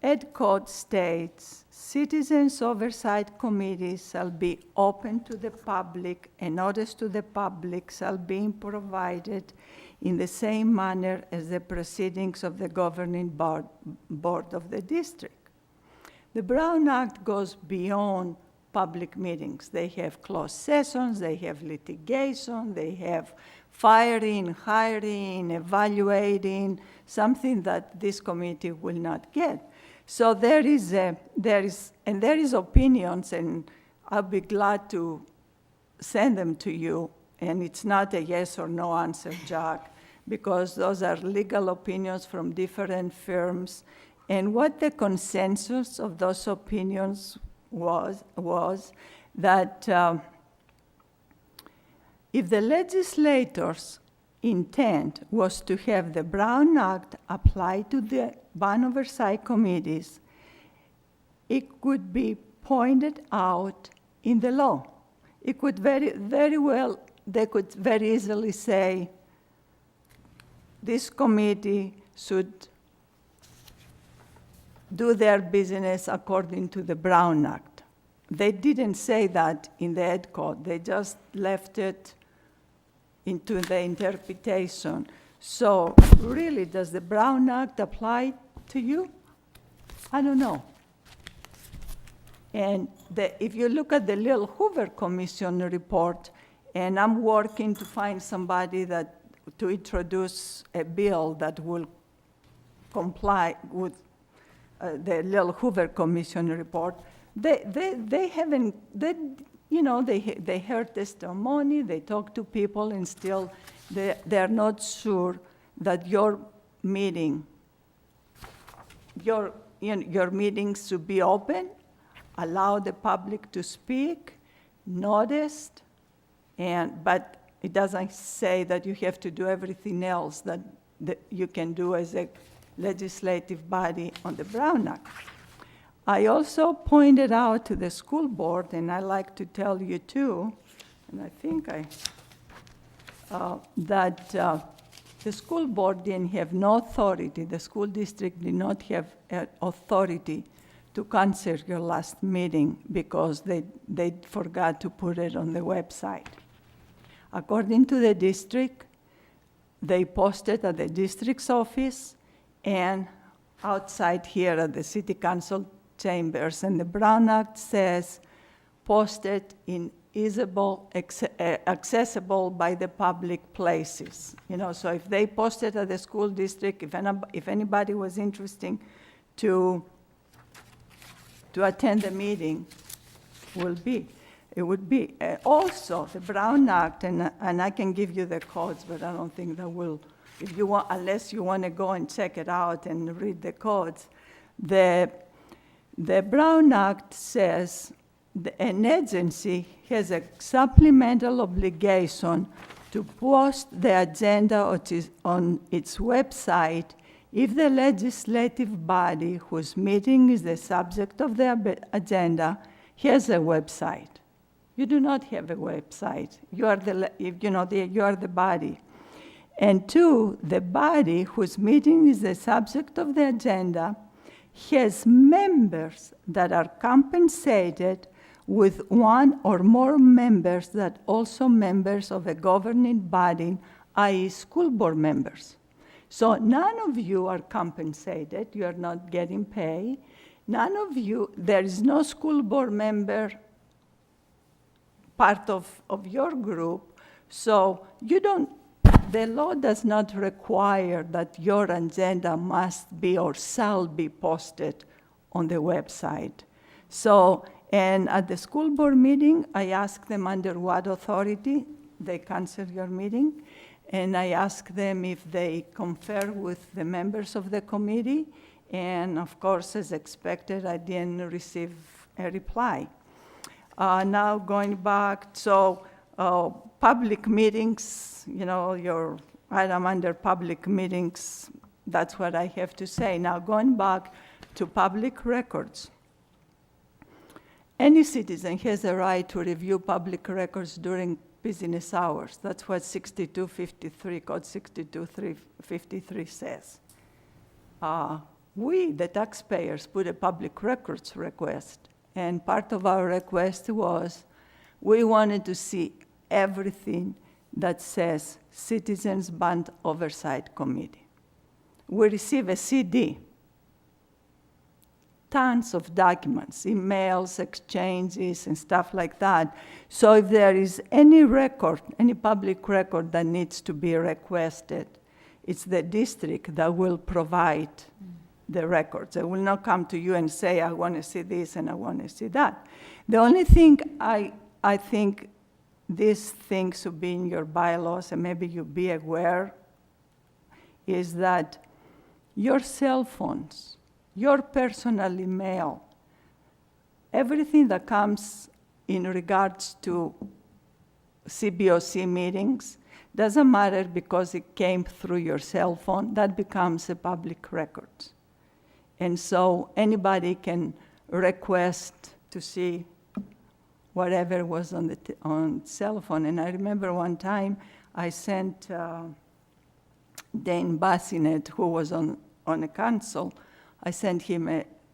Ed Code states, citizens oversight committees shall be open to the public and notice to the public shall be provided in the same manner as the proceedings of the governing board of the district. The Brown Act goes beyond public meetings. They have closed sessions, they have litigation, they have firing, hiring, evaluating, something that this committee will not get. So there is opinions, and I'll be glad to send them to you. And it's not a yes or no answer, Jack, because those are legal opinions from different firms. And what the consensus of those opinions was that if the legislators' intent was to have the Brown Act apply to the ban oversight committees, it could be pointed out in the law. It could very well, they could very easily say, this committee should do their business according to the Brown Act. They didn't say that in the Ed Code. They just left it into the interpretation. So really, does the Brown Act apply to you? I don't know. And if you look at the Little Hoover Commission report, and I'm working to find somebody to introduce a bill that will comply with the Little Hoover Commission report, they haven't, they heard testimony, they talk to people, and still they're not sure that your meetings should be open, allow the public to speak, noticed, but it doesn't say that you have to do everything else that you can do as a legislative body on the Brown Act. I also pointed out to the school board, and I like to tell you too, and I think that the school board didn't have no authority, the school district did not have authority to cancel your last meeting because they forgot to put it on the website. According to the district, they posted at the district's office and outside here at the city council chambers. And the Brown Act says posted in accessible by the public places. So if they posted at the school district, if anybody was interested to attend the meeting, it would be. Also, the Brown Act, and I can give you the codes, but I don't think that will, if you want, unless you want to go and check it out and read the codes. The Brown Act says an agency has a supplemental obligation to post the agenda on its website if the legislative body whose meeting is the subject of the agenda has a website. You do not have a website. You are the body. And two, the body whose meeting is the subject of the agenda has members that are compensated with one or more members that also members of a governing body, i.e. school board members. So none of you are compensated, you are not getting paid. None of you, there is no school board member part of your group, so the law does not require that your agenda must be or shall be posted on the website. So, and at the school board meeting, I asked them under what authority they cancel your meeting, and I asked them if they confer with the members of the committee, and of course, as expected, I didn't receive a reply. Now going back, so public meetings, your item under public meetings, that's what I have to say. Now going back to public records. Any citizen has a right to review public records during business hours. That's what 6253, Code 6253 says. we, the taxpayers, put a public records request. And part of our request was, we wanted to see everything that says Citizens Bond Oversight Committee. We receive a CD, tons of documents, emails, exchanges, and stuff like that. So if there is any record, any public record that needs to be requested, it's the district that will provide the records. I will not come to you and say, I want to see this and I want to see that. The only thing I think these things should be in your bylaws, and maybe you be aware, is that your cell phones, your personal email, everything that comes in regards to CBOC meetings, doesn't matter because it came through your cell phone, that becomes a public record. And so anybody can request to see whatever was on the on cell phone. And I remember one time I sent Dane Bassinet, who was on a council, I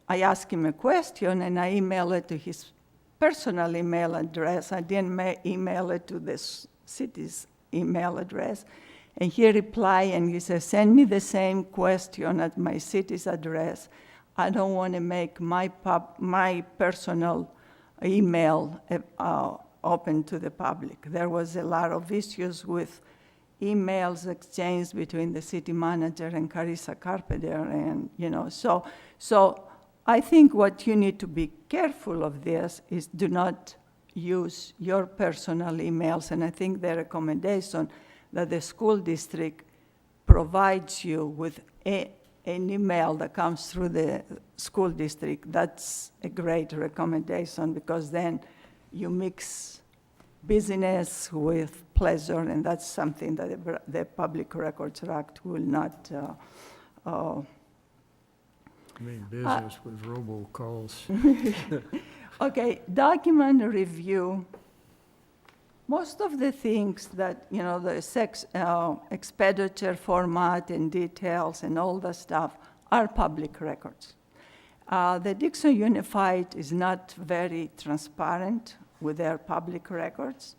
asked him a question and I emailed it to his personal email address. I didn't email it to the city's email address. And he replied and he said, send me the same question at my city's address. I don't want to make my personal email open to the public. There was a lot of issues with emails exchanged between the city manager and Carissa Carpenter, and so I think what you need to be careful of this is do not use your personal emails, and I think the recommendation that the school district provides you with an email that comes through the school district, that's a great recommendation, because then you mix business with pleasure, and that's something that the Public Records Act will not. I mean, business with robocalls. Okay, document review. Most of the things that, the expenditure format and details and all the stuff are public records. The Dixon Unified is not very transparent with their public records.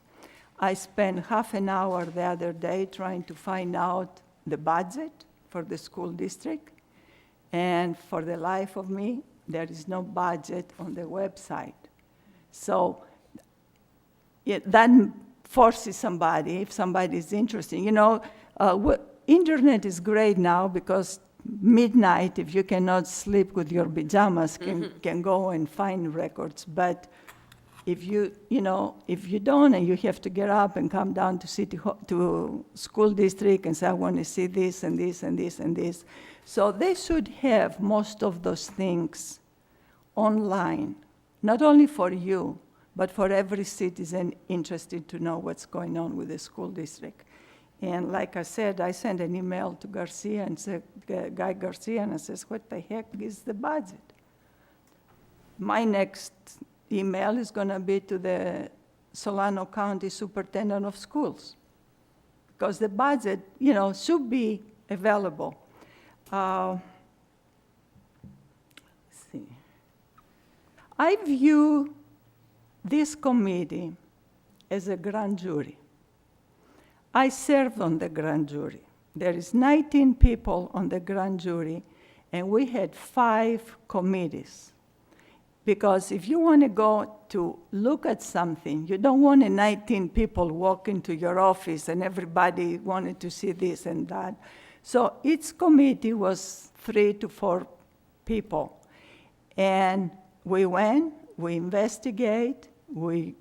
I spent half an hour the other day trying to find out the budget for the school district, and for the life of me, there is no budget on the website. So that forces somebody, if somebody is interested. Internet is great now because midnight, if you cannot sleep with your pajamas, can go and find records. But if you don't, and you have to get up and come down to school district and say, I want to see this and this and this and this. So they should have most of those things online, not only for you, but for every citizen interested to know what's going on with the school district. And like I said, I sent an email to Garcia and said, Guy Garcia, and I says, what the heck is the budget? My next email is going to be to the Solano County Superintendent of Schools, because the budget, should be available. Let's see. I view this committee as a grand jury. I served on the grand jury. There is 19 people on the grand jury, and we had 5 committees. Because if you want to go to look at something, you don't want 19 people walk into your office and everybody wanted to see this and that. So each committee was 3 to 4 people. And we went, we investigate, we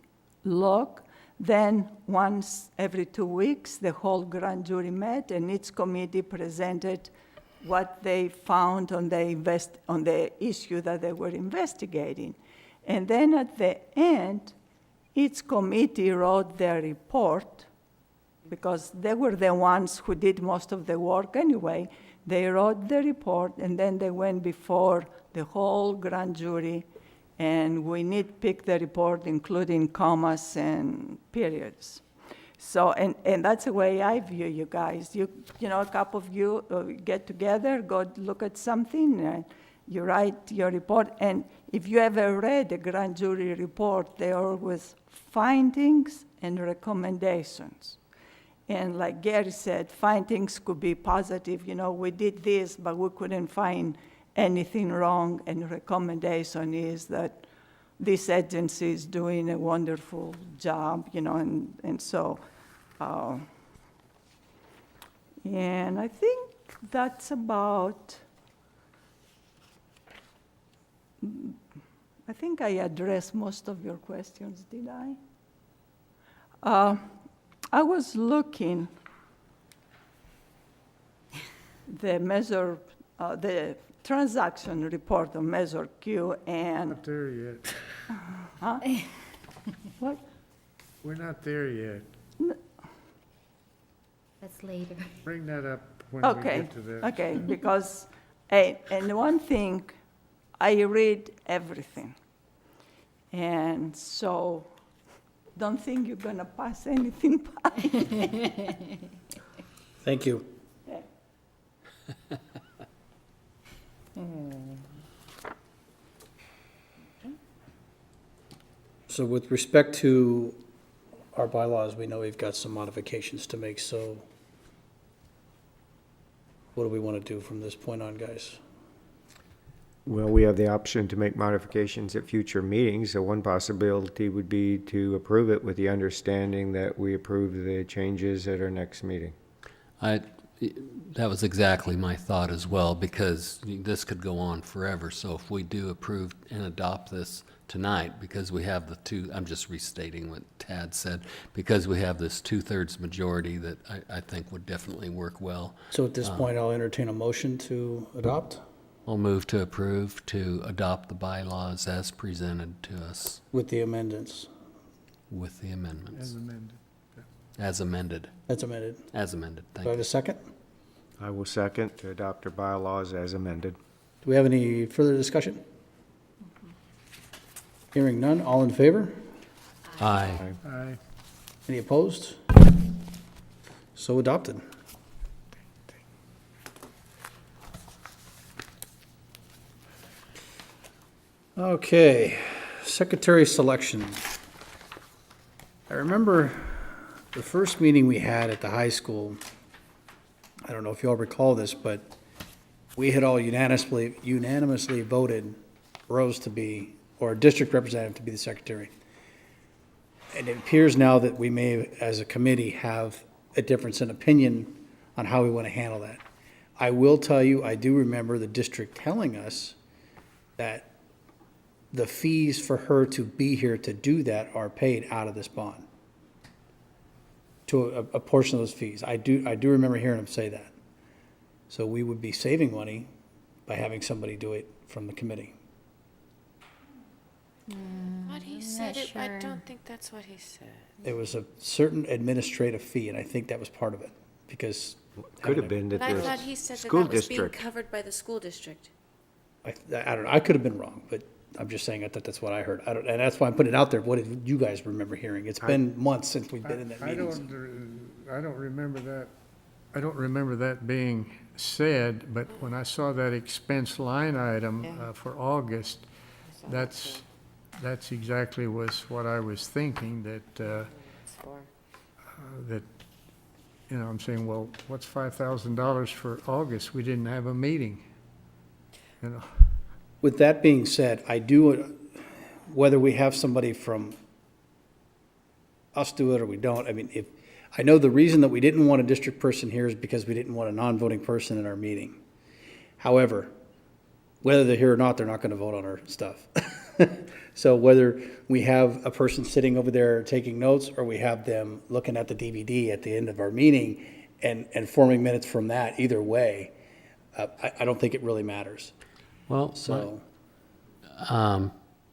look. Then once every 2 weeks, the whole grand jury met, and each committee presented what they found on the issue that they were investigating. And then at the end, each committee wrote their report, because they were the ones who did most of the work anyway. They wrote the report, and then they went before the whole grand jury, and we nitpicked the report, including commas and periods. So, and that's the way I view you guys. You know, a couple of you get together, go look at something, and you write your report. And if you ever read a grand jury report, they are always findings and recommendations. And like Gary said, findings could be positive, you know, we did this, but we couldn't find anything wrong. And recommendation is that this agency is doing a wonderful job, you know, and so, and I think that's about, I think I addressed most of your questions, did I? I was looking the transaction report on Measure Q and, Not there yet. huh? What? We're not there yet. That's later. Bring that up when we Okay, get to that. okay, because, and one thing, I read everything. And so, don't think you're gonna pass anything by. Thank you. So with respect to our bylaws, we know we've got some modifications to make, so what do we want to do from this point on, guys? Well, we have the option to make modifications at future meetings, so one possibility would be to approve it with the understanding that we approve the changes at our next meeting. That was exactly my thought as well, because this could go on forever. So if we do approve and adopt this tonight, because we have the two, I'm just restating what Tad said, because we have this 2/3 majority that I think would definitely work well. So at this point, I'll entertain a motion to adopt I'll move to approve to adopt the bylaws as presented to us with the amendments. with the amendments. As amended. As amended. That's amended. As amended. Do Thank I have you. a second? I will second to adopt our bylaws as amended. Do we have any further discussion? Hearing none, all in favor? Aye. Aye. Any opposed? So adopted. Okay, secretary selection. I remember the first meeting we had at the high school, I don't know if you all recall this, but we had all unanimously voted Rose to be, or a district representative to be the secretary. And it appears now that we may, as a committee, have a difference in opinion on how we want to handle that. I will tell you, I do remember the district telling us that the fees for her to be here to do that are paid out of this bond. To a portion of those fees. I do remember hearing them say that. So we would be saving money by having somebody do it from the committee. What he said, not I sure. don't think that's what he said. There was a certain administrative fee, and I think that was part of it, because. Could have been that But I thought the he said that school that was being district. covered by the school district. I don't know, I could have been wrong, but I'm just saying, I thought that's what I heard. And that's why I'm putting it out there. What did you guys remember hearing? It's been months since we've been in that I meeting. I don't remember that, I don't remember that being said, but when I saw that expense line item Yeah. for August, I saw that that's, too. that's exactly was what I was thinking, that, It's for- that, you know, I'm saying, well, what's $5,000 for August? We didn't have a meeting. You know, With that being said, I do, whether we have somebody from us do it or we don't, I mean, I know the reason that we didn't want a district person here is because we didn't want a non-voting person in our meeting. However, whether they're here or not, they're not going to vote on our stuff. So whether we have a person sitting over there taking notes, or we have them looking at the DVD at the end of our meeting and forming minutes from that, either way, I don't think it really matters. Well, So,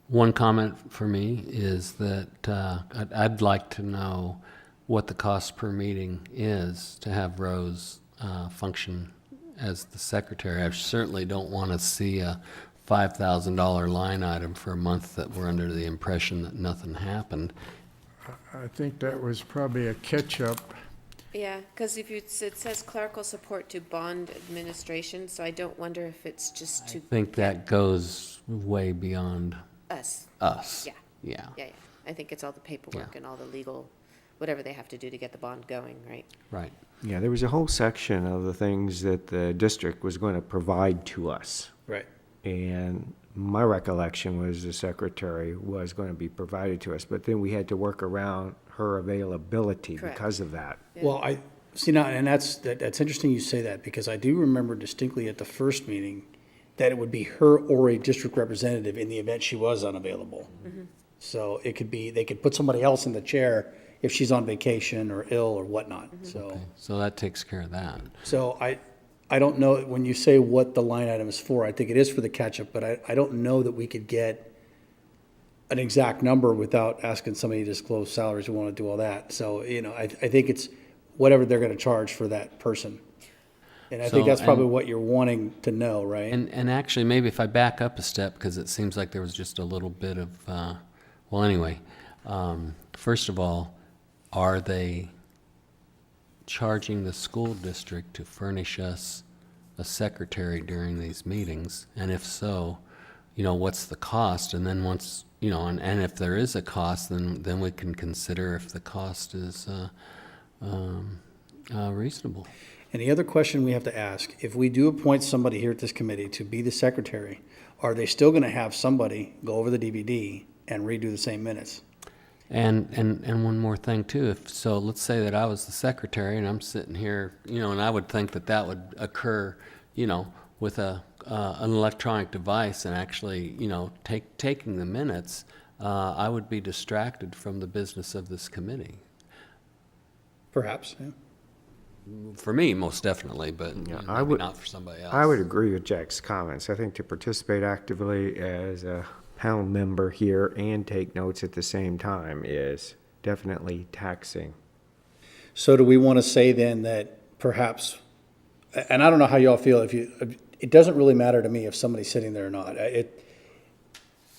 one comment for me is that I'd like to know what the cost per meeting is to have Rose function as the secretary. I certainly don't want to see a $5,000 line item for a month that we're under the impression that nothing happened. I think that was probably a catch-up. Yeah, because if you, it says clerical support to bond administration, so I don't wonder if it's just to I think that goes way beyond us. us. Yeah. Yeah, Yeah, yeah. I think it's all the paperwork Yeah. and all the legal, whatever they have to do to get the bond going, right? right. Yeah, there was a whole section of the things that the district was going to provide to us. Right. And my recollection was the secretary was going to be provided to us, but then we had to work around her availability Correct. because of that. Yeah. Well, I, see now, and that's interesting you say that, because I do remember distinctly at the first meeting that it would be her or a district representative in the event she was unavailable. So it could be, they could put somebody else in the chair if she's on vacation or ill or whatnot, so. Okay, so that takes care of that. So I don't know, when you say what the line item is for, I think it is for the catch-up, but I don't know that we could get an exact number without asking somebody to disclose salaries, we want to do all that. So, I think it's whatever they're going to charge for that person. And I think So, that's probably and- what you're wanting to know, right? And actually, maybe if I back up a step, because it seems like there was just a little bit of, well, anyway, first of all, are they charging the school district to furnish us a secretary during these meetings? And if so, what's the cost? And then once, and if there is a cost, then we can consider if the cost is reasonable. And the other question we have to ask, if we do appoint somebody here at this committee to be the secretary, are they still going to have somebody go over the DVD and redo the same minutes? And one more thing too, so let's say that I was the secretary and I'm sitting here, and I would think that that would occur, with an electronic device and actually, taking the minutes, I would be distracted from the business of this committee. Perhaps, yeah. For me, most definitely, but I maybe would- not for somebody else. I would agree with Jack's comments. I think to participate actively as a panel member here and take notes at the same time is definitely taxing. So do we want to say then that perhaps, and I don't know how y'all feel, it doesn't really matter to me if somebody's sitting there or not.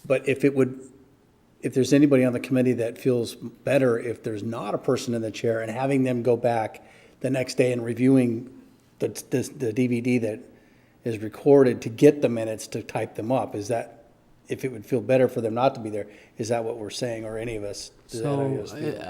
But if there's anybody on the committee that feels better if there's not a person in the chair and having them go back the next day and reviewing the DVD that is recorded to get the minutes to type them up, is that, if it would feel better for them not to be there, is that what we're saying, or any of us? Is that how you guys So feel?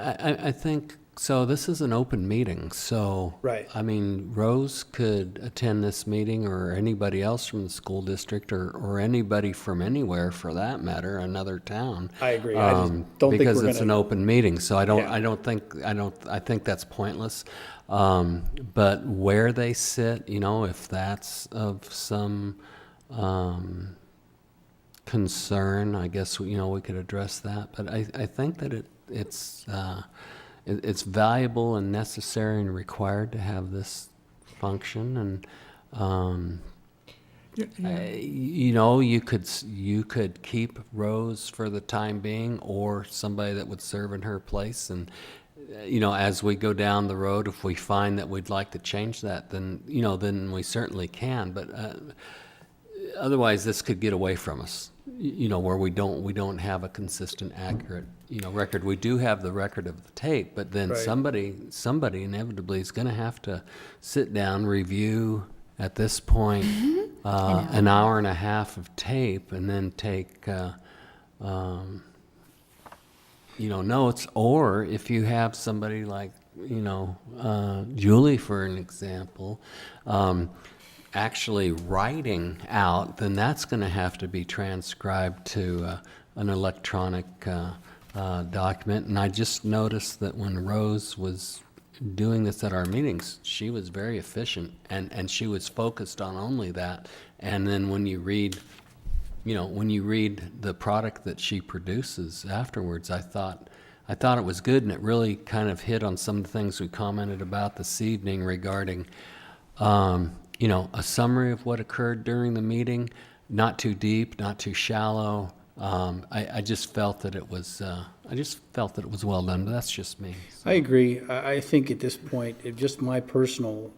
I think, so this is an open meeting, so. Right. I mean, Rose could attend this meeting, or anybody else from the school district, or anybody from anywhere for that matter, another town. I agree. I just don't think Because we're it's an gonna- open meeting, so Yeah. I think that's pointless. But where they sit, if that's of some, concern, I guess, we could address that. But I think that it's valuable and necessary and required to have this function. And, you could keep Rose for the time being, or somebody that would serve in her place. And, as we go down the road, if we find that we'd like to change that, then, then we certainly can. But otherwise, this could get away from us, where we don't have a consistent, accurate, record. We do have the record of the tape, but then Right. somebody inevitably is going to have to sit down, review at this point an hour and a half of tape, and then take notes. Or if you have somebody like Julie, for an example, actually writing out, then that's going to have to be transcribed to an electronic document. And I just noticed that when Rose was doing this at our meetings, she was very efficient, and she was focused on only that. And then when you read the product that she produces afterwards, I thought it was good, and it really kind of hit on some of the things we commented about this evening regarding a summary of what occurred during the meeting, not too deep, not too shallow. I just felt that it was well done, but that's just me. I agree. I think at this point, just my personal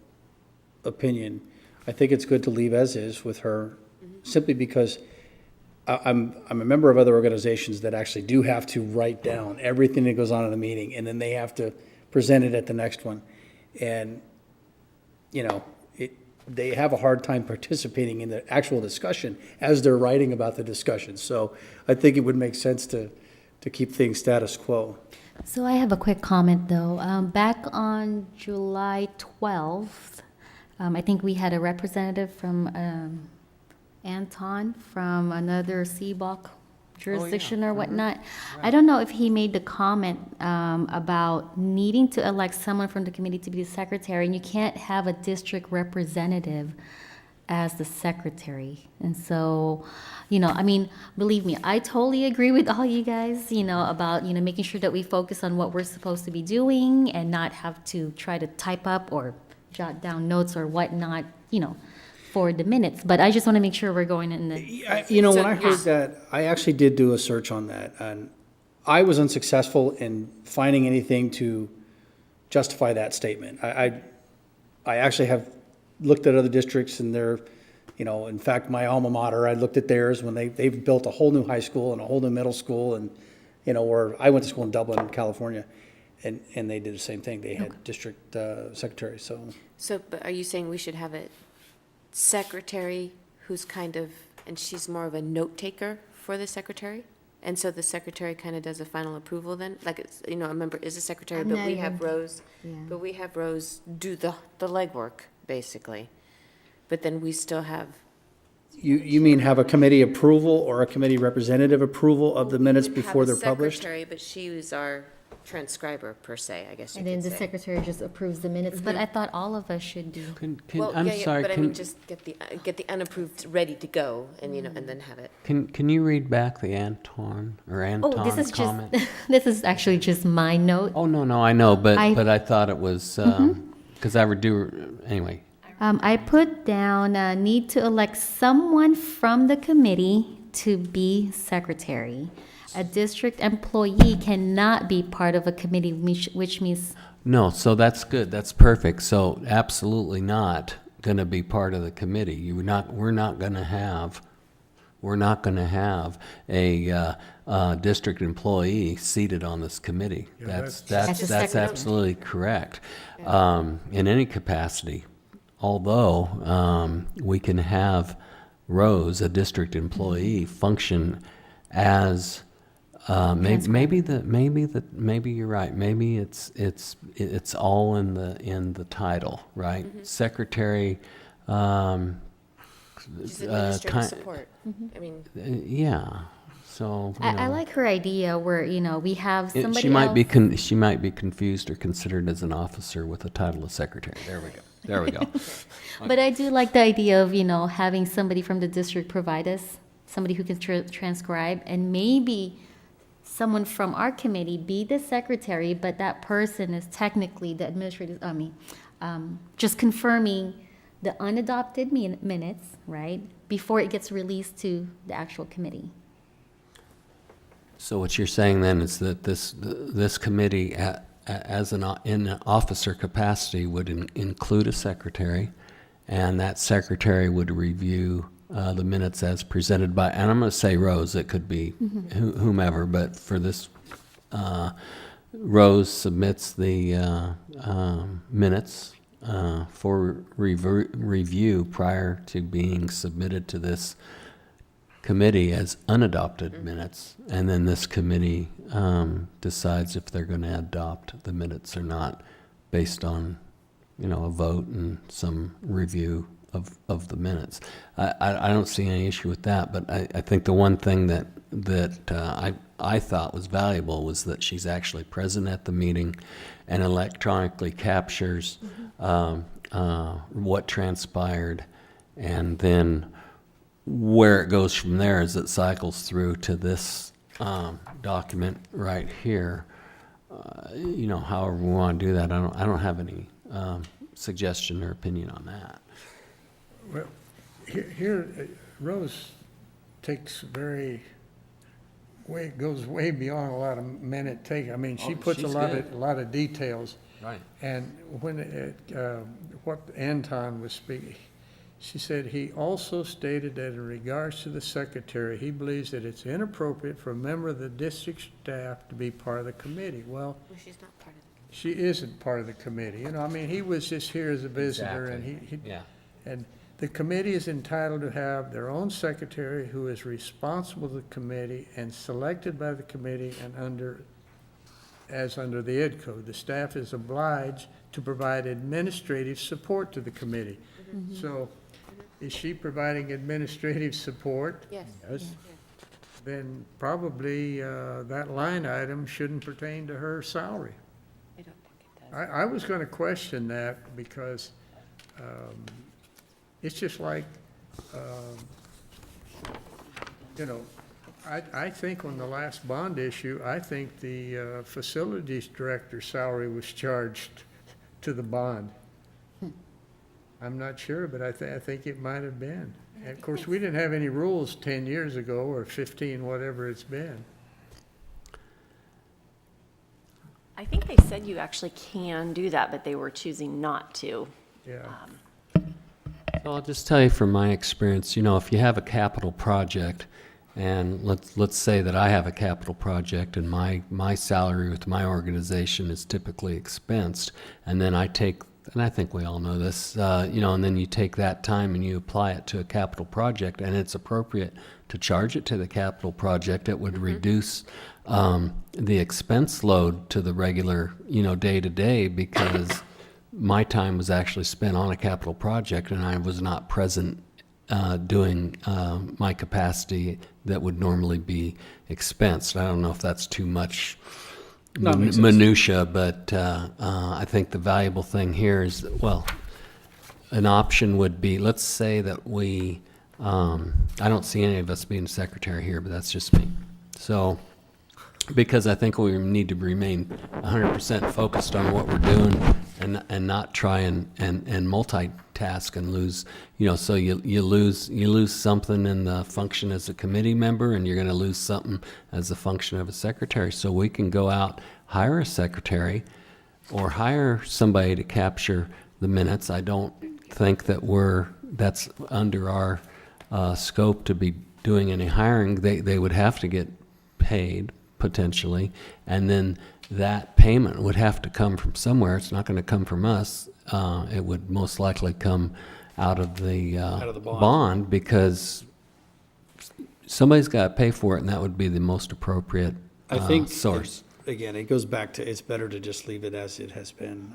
opinion, I think it's good to leave as is with her, simply because I'm a member of other organizations that actually do have to write down everything that goes on in the meeting, and then they have to present it at the next one. And, you know, they have a hard time participating in the actual discussion as they're writing about the discussion. So I think it would make sense to keep things status quo. So I have a quick comment, though. Back on July 12th, I think we had a representative from Anton from another CBOC jurisdiction or whatnot. I don't know if he made the comment about needing to elect someone from the committee to be the secretary, and you can't have a district representative as the secretary. And so, you know, I mean, believe me, I totally agree with all you guys, you know, about, you know, making sure that we focus on what we're supposed to be doing and not have to try to type up or jot down notes or whatnot, you know, for the minutes. But I just want to make sure we're going in the, You know, when I heard that, I actually did do a search on that, and I was unsuccessful in finding anything to justify that statement. I actually have looked at other districts and they're, you know, in fact, my alma mater, I looked at theirs when they've built a whole new high school and a whole new middle school, and, you know, where I went to school in Dublin, California, and they did the same thing. They had district secretaries, so. So, but are you saying we should have a secretary who's kind of, and she's more of a note taker for the secretary? And so the secretary kind of does a final approval then? Like, it's, you know, a member is a secretary, I'm but not we have even- Rose, yeah. but we have Rose do the legwork, basically. But then we still have. You mean have a committee approval or a committee representative approval of the minutes We would before they're have a published? secretary, but she was our transcriber, per se, I guess you and then could the say. secretary just approves the minutes. But I thought all of us should do. Well, I'm yeah, yeah, sorry, but I mean, just get the unapproved ready to go, and, you know, and then have it. can you read back the Anton Oh, Anton this is comment? just, this is actually just my note. Oh, no, I know, but I- I thought it was, because I would do, anyway. I put down, need to elect someone from the committee to be secretary. A district employee cannot be part of a committee, which means, No, so that's good, that's perfect. So absolutely not going to be part of the committee. We're not going to have a district employee seated on this committee. that's- That's As a secretary. absolutely correct. In any capacity, although we can have Rose, a district employee, function as maybe you're right. Maybe it's all in the title, right? Secretary. Just administrative kind- support. I mean, Yeah. So you I know, like her idea where, you know, we have somebody she might be else. she might be confused or considered as an officer with the title of secretary. There we go. But I do like the idea of, you know, having somebody from the district provide us, somebody who can transcribe, and maybe someone from our committee be the secretary, but that person is technically the administrative, just confirming the unadopted minutes, right, before it gets released to the actual committee. So what you're saying then is that this committee, in an officer capacity, would include a secretary, and that secretary would review the minutes as presented by, and I'm going to say Rose, it could be whomever, but for this, Rose submits the minutes for review prior to being submitted to this committee as unadopted minutes, and then this committee decides if they're going to adopt the minutes or not, based on, you know, a vote and some review of the minutes. I don't see any issue with that, but I think the one thing that I thought was valuable was that she's actually present at the meeting and electronically captures what transpired, and then where it goes from there is it cycles through to this document right here. You know, however we want to do that, I don't have any suggestion or opinion on that. Well, here, Rose takes goes way beyond a lot of minute taking. I mean, she puts a she's lot good. of details. Right. And when what Anton was speaking, She said, he also stated that in regards to the secretary, he believes that it's inappropriate for a member of the district staff to be part of the committee. Well, Well, she's not part of the. she isn't part of the committee. You know, I mean, he was just here as a visitor, and Yeah. and the committee is entitled to have their own secretary who is responsible to the committee and selected by the committee and under the Ed Code. The staff is obliged to provide administrative support to the committee. So, is she providing administrative support? Yes. Then probably that line item shouldn't pertain to her salary. I don't think it does. I was gonna question that because it's just like, you know, I think on the last bond issue, I think the facilities director's salary was charged to the bond. I'm not sure, but I think it might have been. And of course, we didn't have any rules 10 years ago or 15, whatever it's been. I think they said you actually can do that, but they were choosing not to. Yeah. So I'll just tell you from my experience, you know, if you have a capital project, and let's say that I have a capital project and my salary with my organization is typically expensed, and then I take, and I think we all know this, you know, and then you take that time and you apply it to a capital project, and it's appropriate to charge it to the capital project. It would reduce the expense load to the regular, you know, day to day, because my time was actually spent on a capital project and I was not present doing my capacity that would normally be expensed. I don't know if that's too much No, it makes sense. minutia, but I think the valuable thing here is, well, an option would be, let's say that we, I don't see any of us being secretary here, but that's just me. So, because I think we need to remain 100% focused on what we're doing and not try and multitask and lose, you know, so you lose something in the function as a committee member, and you're going to lose something as a function of a secretary. So we can go out, hire a secretary, or hire somebody to capture the minutes. I don't think that that's under our scope to be doing any hiring. They would have to get paid, potentially, and then that payment would have to come from somewhere. It's not going to come from us. It would most likely come out of the bond, because somebody's got to pay for it, and that would be the most appropriate I think, source. again, it goes back to, it's better to just leave it as it has been.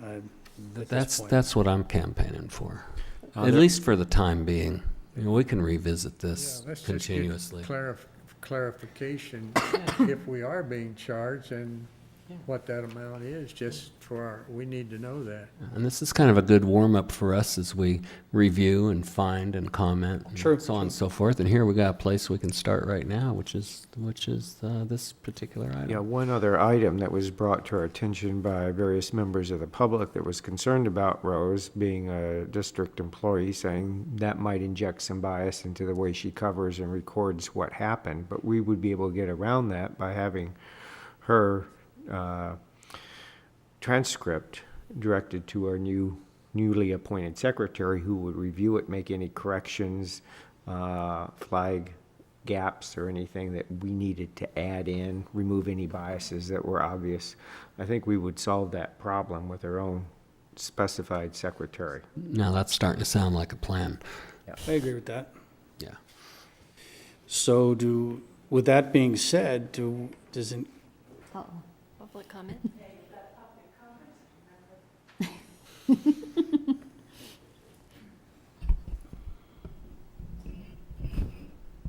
At this point. That's what I'm campaigning for, at least for the time being. You know, we can revisit this Yeah, let's just continuously. get clarification if we are being charged and what that amount is, just for we need to know that. And this is kind of a good warm-up for us as we review and find and comment, and True. so on and so forth. And here we got a place we can start right now, which is this particular item. Yeah, one other item that was brought to our attention by various members of the public that was concerned about Rose being a district employee, saying that might inject some bias into the way she covers and records what happened. But we would be able to get around that by having her transcript directed to our newly appointed secretary, who would review it, make any corrections, flag gaps or anything that we needed to add in, remove any biases that were obvious. I think we would solve that problem with our own specified secretary. Now that's starting to sound like a plan. I agree with that. Yeah. So with that being said, doesn't, Uh-oh. Public comment?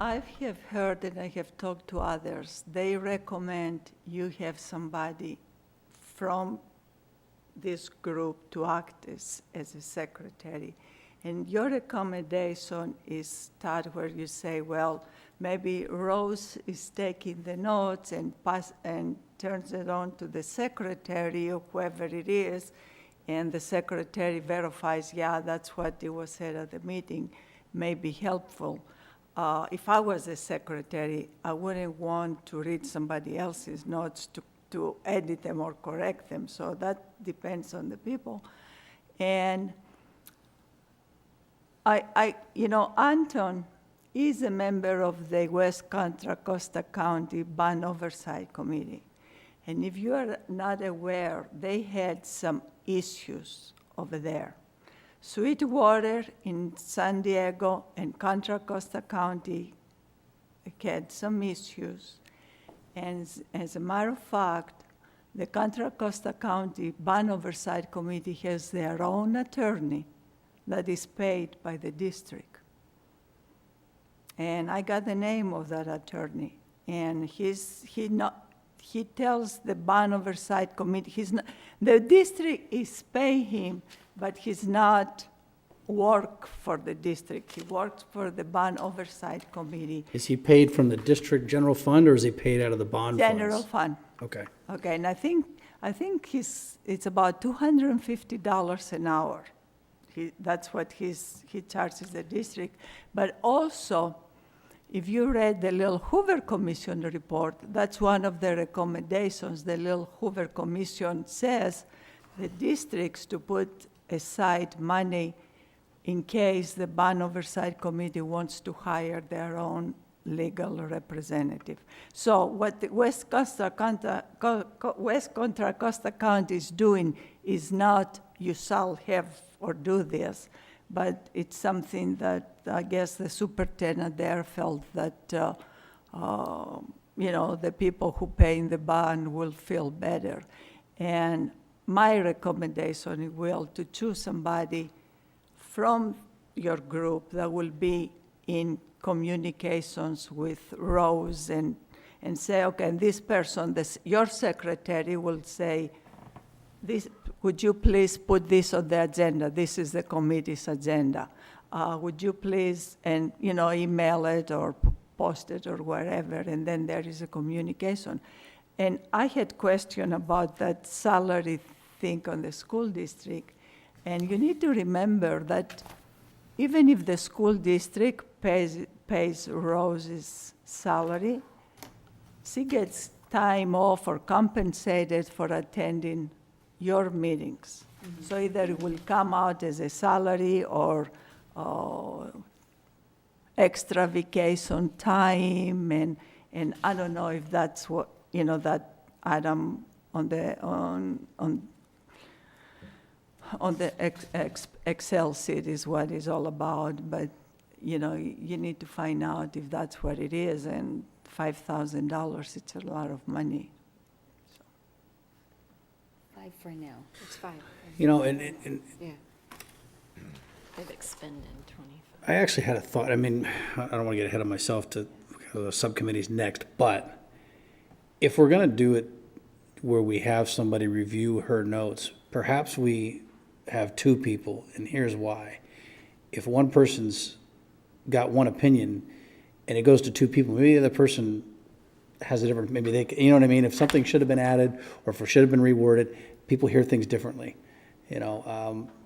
I have heard and I have talked to others, they recommend you have somebody from this group to act as a secretary. And your recommendation is that where you say, well, maybe Rose is taking the notes and turns it on to the secretary or whoever it is, and the secretary verifies, yeah, that's what it was said at the meeting, may be helpful. If I was a secretary, I wouldn't want to read somebody else's notes to edit them or correct them, so that depends on the people. And Anton is a member of the West Contra Costa County Bond Oversight Committee. And if you are not aware, they had some issues over there. Sweetwater in San Diego and Contra Costa County had some issues. And as a matter of fact, the Contra Costa County Bond Oversight Committee has their own attorney that is paid by the district. And I got the name of that attorney. And he tells the Bond Oversight Committee, the district is paying him, but he's not work for the district. He works for the Bond Oversight Committee. Is he paid from the district general fund, or is he paid out of the bond funds? General fund. Okay. Okay, and I think it's about $250 an hour. That's what he charges the district. But also, if you read the Little Hoover Commission report, that's one of the recommendations. The Little Hoover Commission says the districts to put aside money in case the Bond Oversight Committee wants to hire their own legal representative. So what the West Contra Costa County is doing is not you shall have or do this, but it's something that I guess the superintendent there felt that, the people who pay in the bond will feel better. And my recommendation will to choose somebody from your group that will be in communications with Rose and say, okay, and this person, your secretary will say, would you please put this on the agenda? This is the committee's agenda. Would you please, and email it or post it or wherever, and then there is a communication. And I had question about that salary thing on the school district, and you need to remember that even if the school district pays Rose's salary, she gets time off or compensated for attending your meetings. Mm-hmm. So either it will come out as a salary or extra vacation time, and I don't know if that's what, that item on the Excel sheet is what it's all about, but you need to find out if that's what it is, and $5,000, it's a lot of money. 5 for now. It's fine. And Yeah. They've expended 25. I actually had a thought. I mean, I don't want to get ahead of myself to the subcommittees next, but if we're going to do it where we have somebody review her notes, perhaps we have 2 people, and here's why. If one person's got one opinion and it goes to 2 people, maybe the other person has a different, maybe they, you know what I mean? If something should have been added or if it should have been reworded, people hear things differently.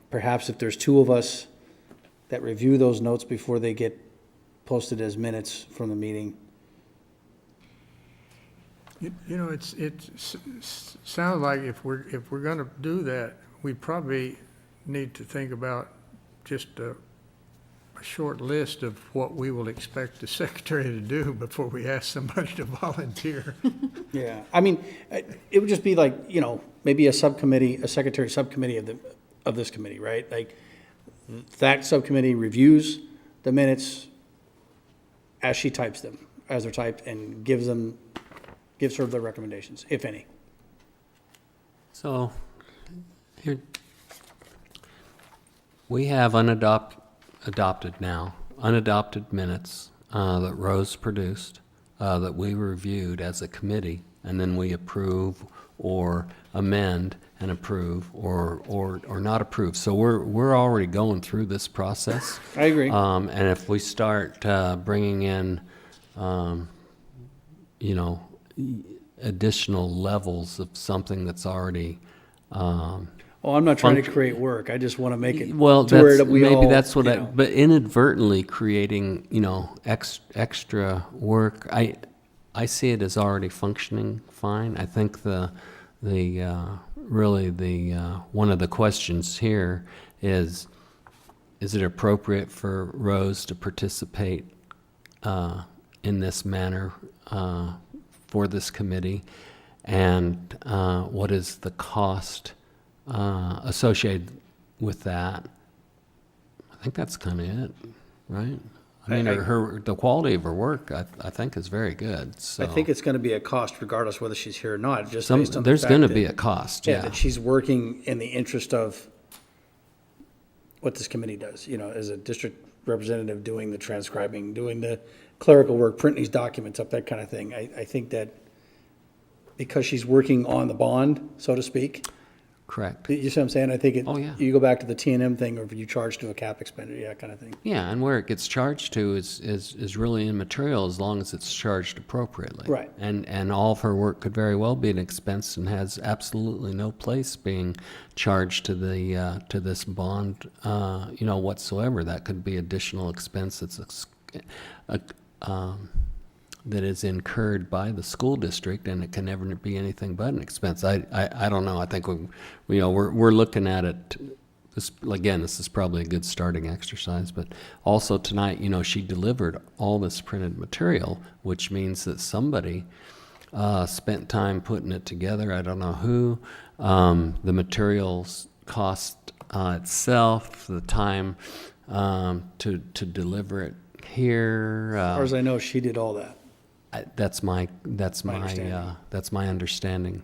Perhaps if there's 2 of us that review those notes before they get posted as minutes from the meeting. It sounds like if we're going to do that, we probably need to think about just a short list of what we will expect the secretary to do before we ask somebody to volunteer. Yeah, I mean, it would just be like, maybe a secretary subcommittee of this committee, right? Like, that subcommittee reviews the minutes as she types them, as they're typed, and gives her the recommendations, if any. So, here, we have adopted minutes that Rose produced, that we reviewed as a committee, and then we approve or amend and approve or not approve. So we're already going through this process. I agree. And if we start bringing in, additional levels of something that's already I'm not trying to create work. I just want to make it well. to where That's we maybe all, that's what but inadvertently creating extra work. I see it as already functioning fine. I think the one of the questions here is is it appropriate for Rose to participate in this manner for this committee? And what is the cost associated with that? I think that's kind of it, right? I mean, the quality of her work, I think, is very good. So I think it's going to be a cost regardless whether she's here or not, just based on the there's fact going to that- be a cost, Yeah, yeah. that she's working in the interest of what this committee does, as a district representative, doing the transcribing, doing the clerical work, printing these documents up, that kind of thing. I think that because she's working on the bond, so to speak, Correct. you see what I'm saying? I think Oh, yeah. you go back to the T&M thing, or if you charge to a cap expenditure, that kind of thing. Yeah, and where it gets charged to is really immaterial as long as it's charged appropriately. Right. And all of her work could very well be an expense and has absolutely no place being charged to the to this bond, whatsoever. That could be additional expense that is incurred by the school district, and it can never be anything but an expense. I don't know. I think we're looking at it. This is probably a good starting exercise, but also tonight, she delivered all this printed material, which means that somebody spent time putting it together. I don't know who. The materials cost itself, the time to deliver it here. As far as I know, she did all that. That's my understanding. that's my understanding,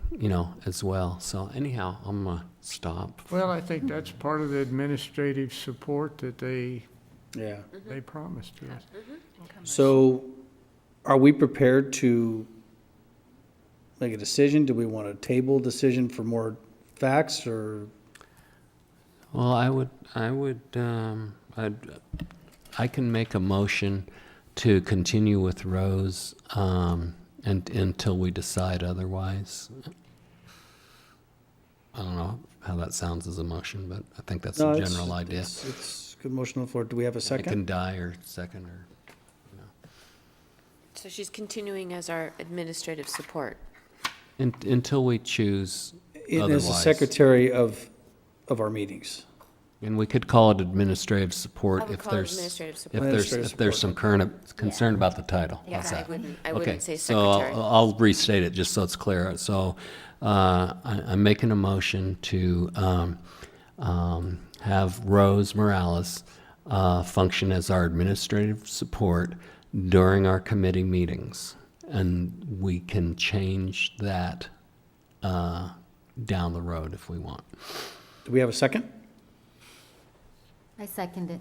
as well. So anyhow, I'm gonna stop. Well, I think that's part of the administrative support that Yeah. they promised to us. So are we prepared to make a decision? Do we want a table decision for more facts, or? Well, I can make a motion to continue with Rose until we decide otherwise. I don't know how that sounds as a motion, but I think that's No, the it's- general idea. It's a good motion on the floor. Do we have a It second? can die or second or, So she's continuing as our administrative support. until we choose As the otherwise. secretary of our meetings. And we could call it administrative support I would if call it there's, administrative if support. there's, Administrative if there's some support. current concern about the title. Yeah, How's that? I wouldn't say So secretary. I'll restate it just so it's clear. So I'm making a motion to have Rose Morales function as our administrative support during our committee meetings. And we can change that down the road if we want. Do we have a second? I second it.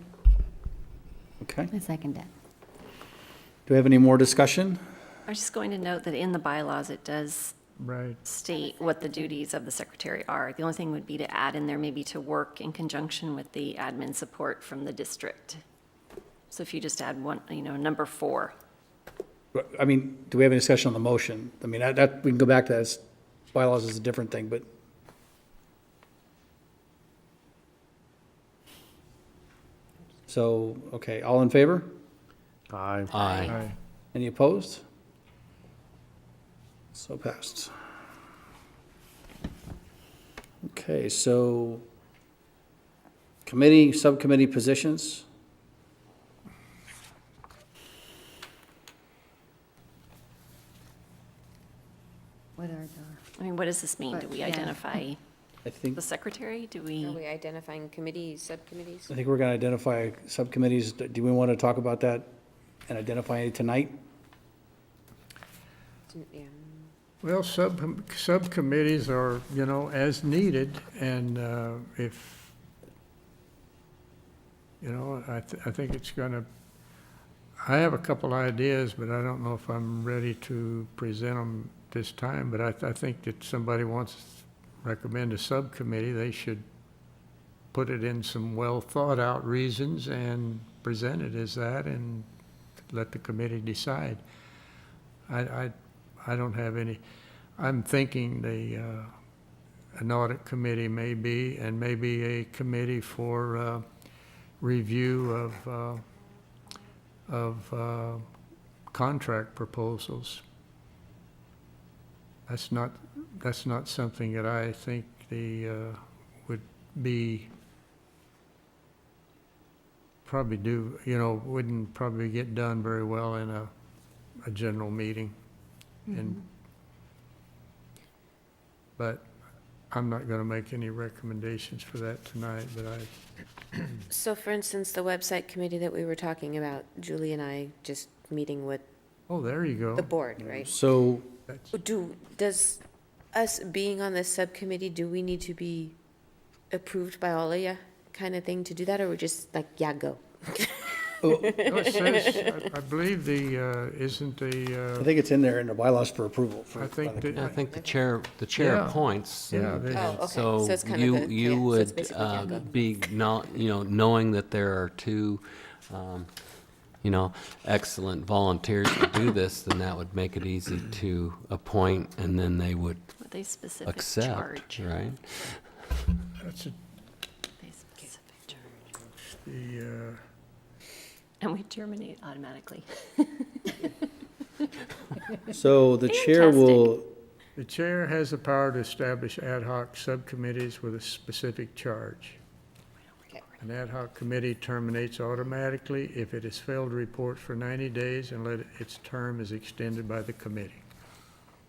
Okay. I second it. Do we have any more discussion? I was just going to note that in the bylaws, it does Right. state what the duties of the secretary are. The only thing would be to add in there maybe to work in conjunction with the admin support from the district. So if you just add one, number 4. I mean, do we have any discussion on the motion? I mean, that, we can go back to that. Bylaws is a different thing, but. So, okay, all in favor? Aye. Aye. Aye. Any opposed? So passed. Okay, so committee, subcommittee positions. What are the? I mean, what does this mean? Do But, we yeah. identify I think, the secretary? Do Are we? we identifying committees, subcommittees? I think we're going to identify subcommittees. Do we want to talk about that and identify it tonight? Yeah. Well, subcommittees are, as needed, and if, I think it's gonna, I have a couple ideas, but I don't know if I'm ready to present them this time, but I think that somebody wants to recommend a subcommittee, they should put it in some well-thought-out reasons and present it as that and let the committee decide. I don't have any, I'm thinking an audit committee may be, and maybe a committee for review of contract proposals. That's not something that I think would be probably do, wouldn't probably get done very well in a general meeting. And, but I'm not gonna make any recommendations for that tonight, but So for instance, the website committee that we were talking about, Julie and I just meeting with oh, there you go. the board, right? So That's- Does us being on this subcommittee, do we need to be approved by all of you kind of thing to do that, or we're just like, yeah, go? No, it says, I believe isn't I the, think it's in there in the bylaws for approval. I think that- I think the chair Yeah. appoints. Yeah, and- they- Oh, and okay. So So it's kind of you, the- you yeah, so it's would basically Django. be not, knowing that there are two, excellent volunteers to do this, then that would make it easy to appoint, and then they would With a specific accept, charge. right? that's A specific charge. the, And we terminate automatically. So the chair will, the chair has the power to establish ad hoc subcommittees with a specific charge. Okay. An ad hoc committee terminates automatically if it has failed to report for 90 days and its term is extended by the committee.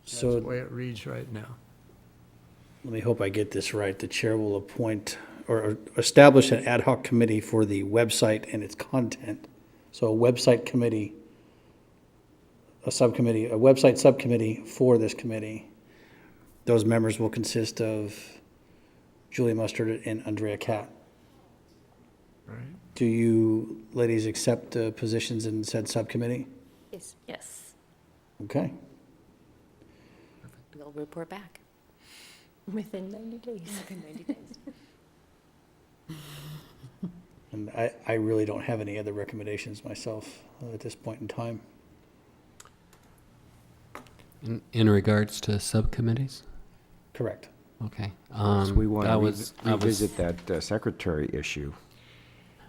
That's the so way it reads right now. let me hope I get this right. The chair will appoint or establish an ad hoc committee for the website and its content. So a website committee, a website subcommittee for this committee. Those members will consist of Julie Mustard and Andrea Cat. Right. Do you ladies accept positions in said subcommittee? Yes, Yes. Okay. we'll report back. Within 90 days. Within 90 days. And I really don't have any other recommendations myself at this point in time. In regards to subcommittees? Correct. Okay. So we want I to was- I was- revisit that secretary issue.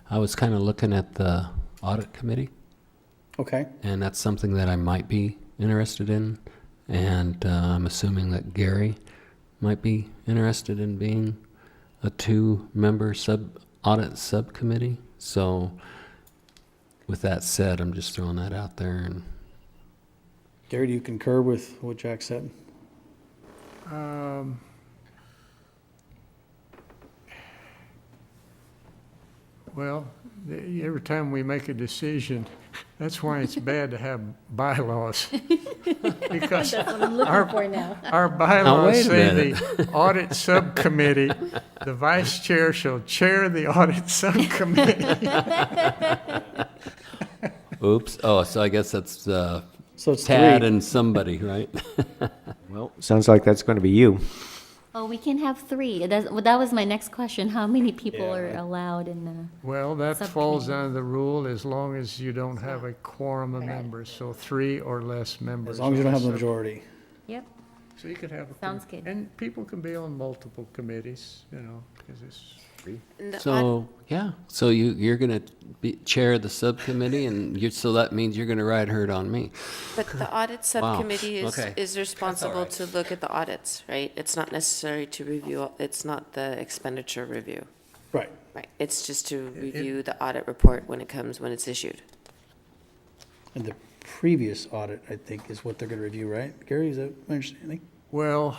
I was kind of looking at the audit committee, Okay. and that's something that I might be interested in. And I'm assuming that Gary might be interested in being a two-member audit subcommittee. So with that said, I'm just throwing that out there. And Gary, do you concur with what Jack said? Well, every time we make a decision, that's why it's bad to have bylaws. Because our bylaws wait a say the audit subcommittee, the vice chair shall chair the audit subcommittee. oops. Oh, so I guess that's So it's Tad three. and somebody, right? Well, sounds like that's going to be you. Oh, we can have three. That was my next question. How many people are Yeah. allowed in the? Well, that falls Subcommittee. under the rule as long as you don't have a quorum of members, so 3 or less members. As long as you don't have the on the sub- majority. Yep. So you could have. Sounds good. And people can be on multiple committees, because it's. And the aud- So, yeah, so you're going to chair the subcommittee, and so that means you're going to ride herd on me. But the audit subcommittee okay. is responsible right. to look at the audits, right? It's not necessary to review, it's not the expenditure review, Right. right? It's just to review the audit report when it's issued. And the previous audit, I think, is what they're going to review, right? Gary, is that my understanding? Well,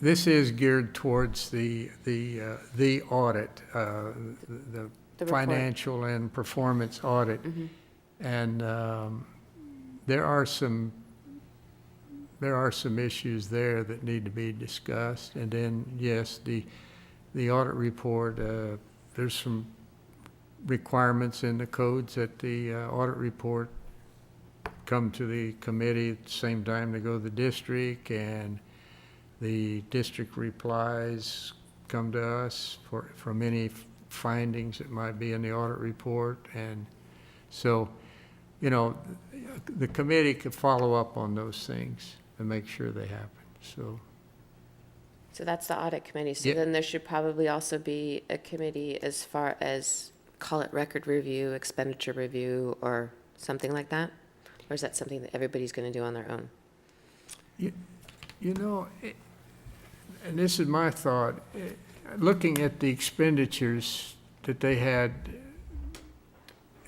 this is geared towards the audit, the The report. financial and performance audit. And there are some issues there that need to be discussed. And then, yes, the audit report, there's some requirements in the codes that the audit report come to the committee at the same time they go to the district, and the district replies come to us from any findings that might be in the audit report. And so, the committee could follow up on those things and make sure they happen, so. So that's the audit committee. So Yeah. then there should probably also be a committee as far as, call it record review, expenditure review, or something like that? Or is that something that everybody's going to do on their own? You know, and this is my thought, looking at the expenditures that they had,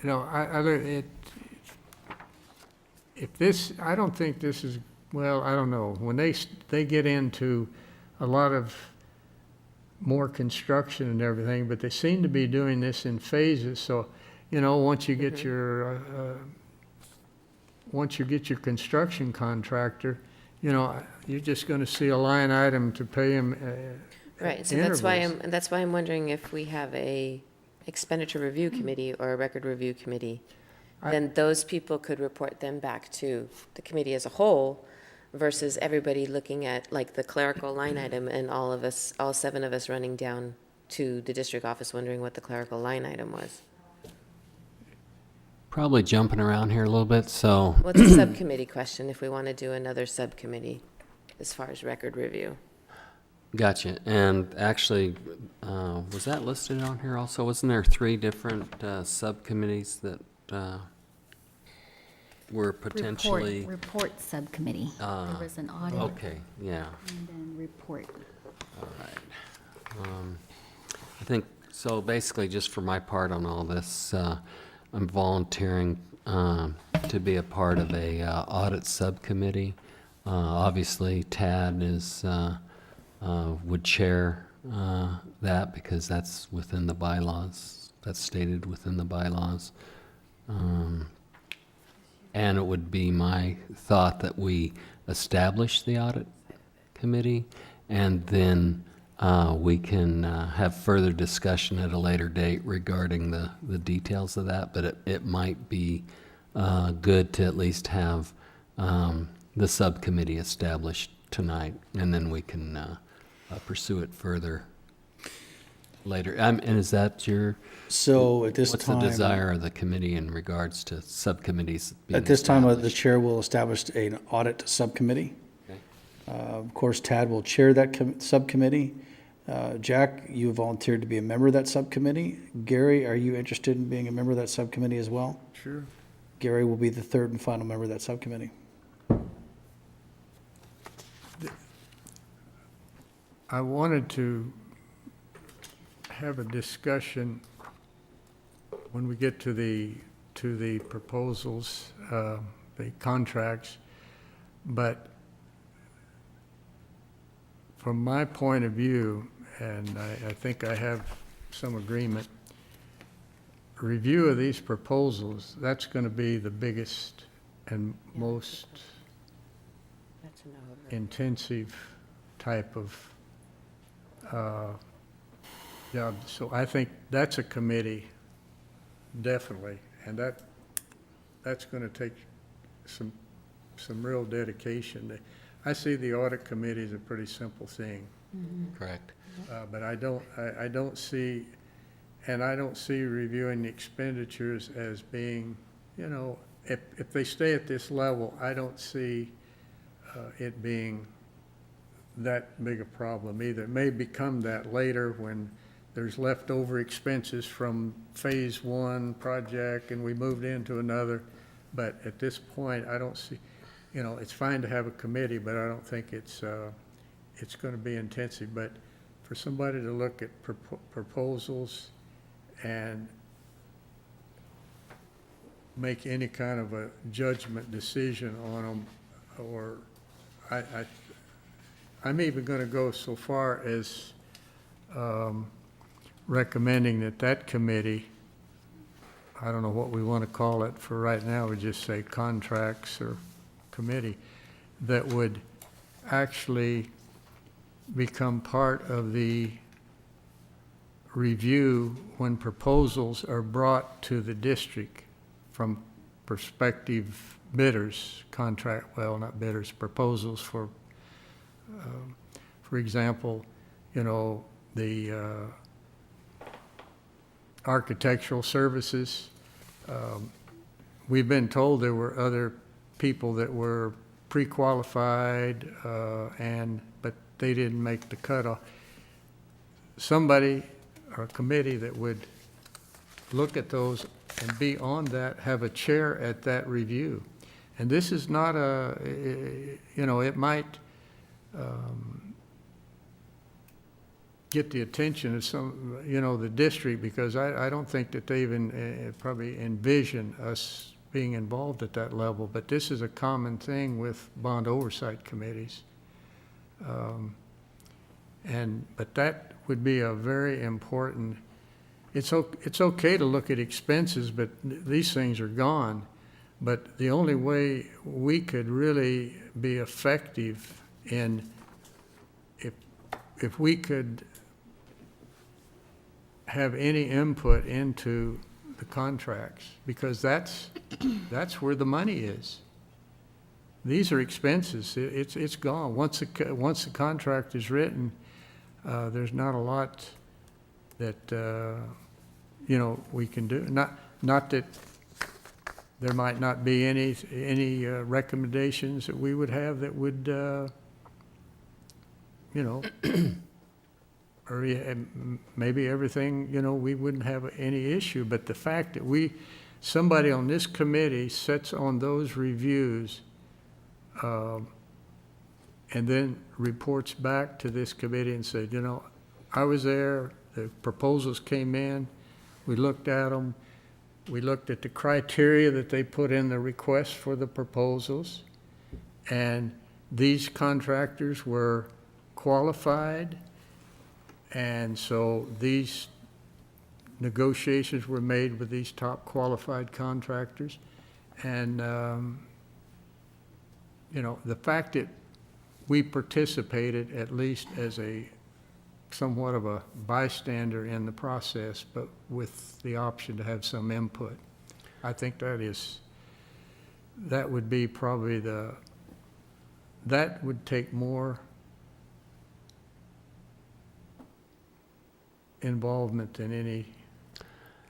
you know, if this, I don't think this is, well, I don't know. When they get into a lot of more construction and everything, but they seem to be doing this in phases. So, you know, once you get your construction contractor, you know, you're just going to see a line item to pay him. Right, so intervals. that's why I'm wondering if we have a expenditure review committee or a record review committee, then those people could report them back to the committee as a whole versus everybody looking at like the clerical line item and all of us, all 7 of us running down to the district office wondering what the clerical line item was. Probably jumping around here a little bit, so Well, it's a subcommittee question if we want to do another subcommittee as far as record review. gotcha. And actually, was that listed on here also? Wasn't there 3 different subcommittees that were potentially? Report subcommittee. There was an audit Okay, yeah. and then report. All right. I think, so basically, just for my part on all this, I'm volunteering to be a part of a audit subcommittee. Obviously, Tad would chair that because that's within the bylaws. That's stated within the bylaws. And it would be my thought that we establish the audit committee, and then we can have further discussion at a later date regarding the details of that, but it might be good to at least have the subcommittee established tonight, and then we can pursue it further later. And is that your, So at this what's the time, desire of the committee in regards to subcommittees being at this time, the established? chair will establish an audit subcommittee. Okay. Of course, Tad will chair that subcommittee. Jack, you volunteered to be a member of that subcommittee. Gary, are you interested in being a member of that subcommittee as well? Sure. Gary will be the 3rd and final member of that subcommittee. I wanted to have a discussion when we get to the proposals, the contracts, but from my point of view, and I think I have some agreement, review of these proposals, that's going to be the biggest and most That's an over. intensive type of job. So I think that's a committee, definitely, and that's going to take some real dedication. I see the audit committee as a pretty simple thing, Correct. but I don't see, and I don't see reviewing the expenditures as being, you know, if they stay at this level, I don't see it being that big a problem either. It may become that later when there's leftover expenses from phase 1 project and we moved into another. But at this point, I don't see, you know, it's fine to have a committee, but I don't think it's going to be intensive. But for somebody to look at proposals and make any kind of a judgment decision on them, or I'm even going to go so far as recommending that committee, I don't know what we want to call it for right now, we just say contracts or committee, that would actually become part of the review when proposals are brought to the district from prospective bidders, not bidders, proposals for example, you know, the architectural services. We've been told there were other people that were pre-qualified, but they didn't make the cutoff. Somebody or a committee that would look at those and be on that, have a chair at that review. And this is not you know, it might get the attention of some, the district, because I don't think that they even probably envision us being involved at that level, but this is a common thing with bond oversight committees. But that would be a very important, it's okay to look at expenses, but these things are gone. But the only way we could really be effective in, if we could have any input into the contracts, because that's where the money is. These are expenses. It's gone. Once the contract is written, there's not a lot that, we can do. Not that there might not be any recommendations that we would have that would, or maybe everything, we wouldn't have any issue. But the fact that somebody on this committee sits on those reviews, and then reports back to this committee and said, I was there, the proposals came in, we looked at them, we looked at the criteria that they put in the request for the proposals, and these contractors were qualified, and so these negotiations were made with these top qualified contractors. And, the fact that we participated at least as somewhat of a bystander in the process, but with the option to have some input, I think that would be probably that would take more involvement than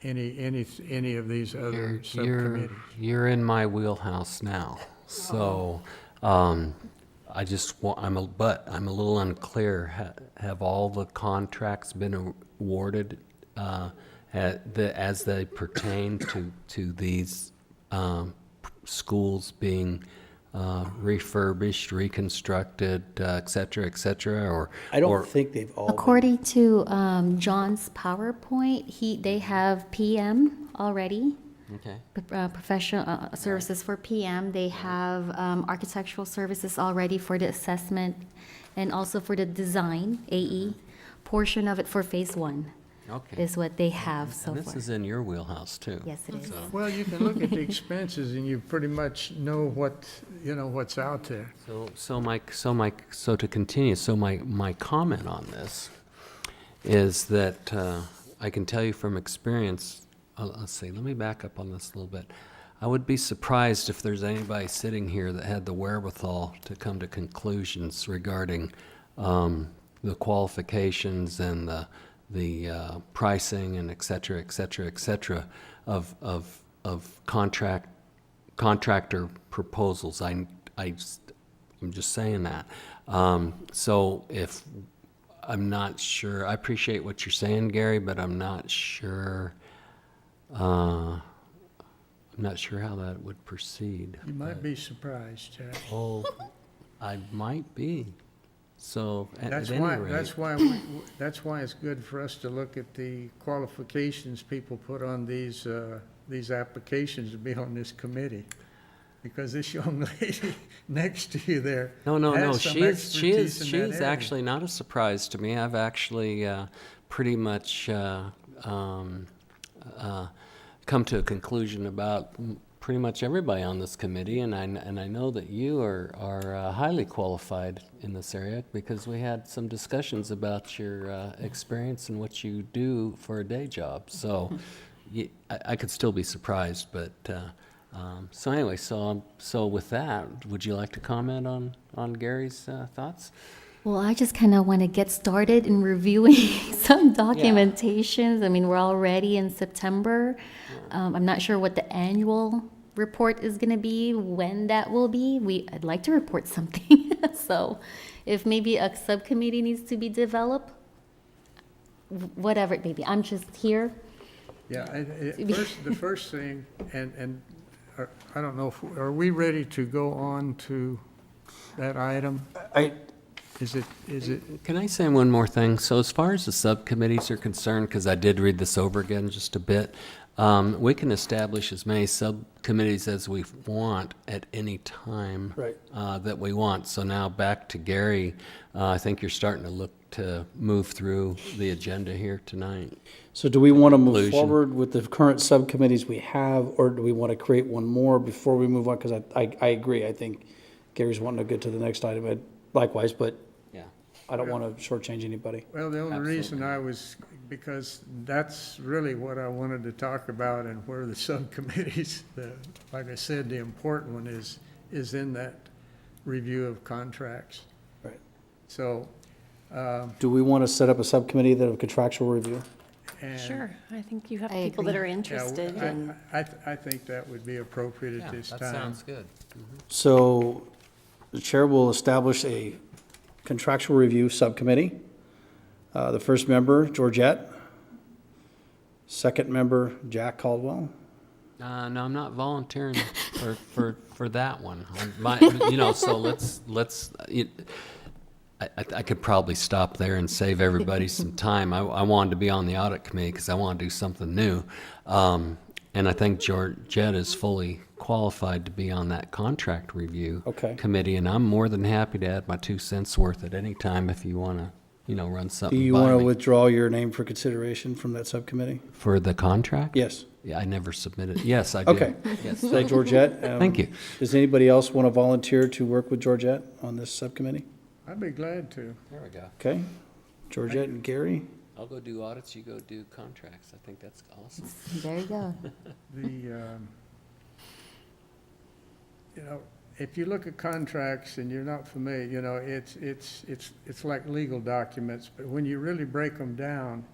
any of these other subcommittees. You're in my wheelhouse now, so I just want, but I'm a little unclear. Have all the contracts been awarded as they pertain to these schools being refurbished, reconstructed, et cetera, or? I don't think they've all been. According to John's PowerPoint, they have PM already. Okay. Professional services for PM. They have architectural services already for the assessment and also for the design, AE, portion of it for phase 1 Okay. is what they have so And this far. is in your wheelhouse too. Yes, it is. Well, you can look at the expenses and you pretty much know what's out there. So to continue, my comment on this is that I can tell you from experience. Let's see. Let me back up on this a little bit. I would be surprised if there's anybody sitting here that had the wherewithal to come to conclusions regarding the qualifications and the pricing and et cetera, of contractor proposals. I'm just saying that. So if I'm not sure, I appreciate what you're saying, Gary, but I'm not sure. I'm not sure how that would proceed. You might be surprised, Jack. Oh, I might be. So at That's any why, rate, that's why it's good for us to look at the qualifications people put on these applications to be on this committee. Because this young lady next to you there no. has some She expertise in that is area. actually not a surprise to me. I've actually pretty much come to a conclusion about pretty much everybody on this committee, and I know that you are highly qualified in this area because we had some discussions about your experience and what you do for a day job. So I could still be surprised, but so anyway, so with that, would you like to comment on Gary's thoughts? Well, I just kind of want to get started in reviewing some documentations. I mean, we're already in September. I'm not sure what the annual report is going to be, when that will be. I'd like to report something. So if maybe a subcommittee needs to be developed, whatever it may be, I'm just here. Yeah, the first thing, and I don't know, are we ready to go on to that item? Is it, Can I say one more thing? So as far as the subcommittees are concerned, because I did read this over again just a bit, we can establish as many subcommittees as we want at any time Right. that we want. So now back to Gary, I think you're starting to look to move through the agenda here tonight. So do we want to move Conclusion. forward with the current subcommittees we have, or do we want to create one more before we move on? Because I agree, I think Gary's wanting to get to the next item, and likewise, but Yeah. I don't want to shortchange anybody. well, the only reason Absolutely. I was, because that's really what I wanted to talk about and where the subcommittees, like I said, the important one is in that review of contracts. Right. So, Do we want to set up a subcommittee that of contractual review? and. Sure, I think you have I people that agree. are Yeah, interested and. I think that would be appropriate at this time. good. So the chair will establish a contractual review subcommittee. The first member, Georgette. Second member, Jack Caldwell. No, I'm not volunteering for that one. So I could probably stop there and save everybody some time. I wanted to be on the audit committee because I want to do something new. And I think Georgette is fully qualified to be on that contract review Okay. committee, and I'm more than happy to add my 2 cents worth at any time if you want to, run Do something you by want to me. withdraw your name for consideration from that subcommittee? For the contract? Yes. Yeah, I never submitted. Yes, I did. Okay. Yes. Say Georgette. Thank you. Does anybody else want to volunteer to work with Georgette on this subcommittee? I'd be glad to. There we go. Okay. Georgette and Gary. I'll go do audits, you go do contracts. I think that's awesome. There you go. If you look at contracts and you're not familiar, it's like legal documents, but when you really break them down,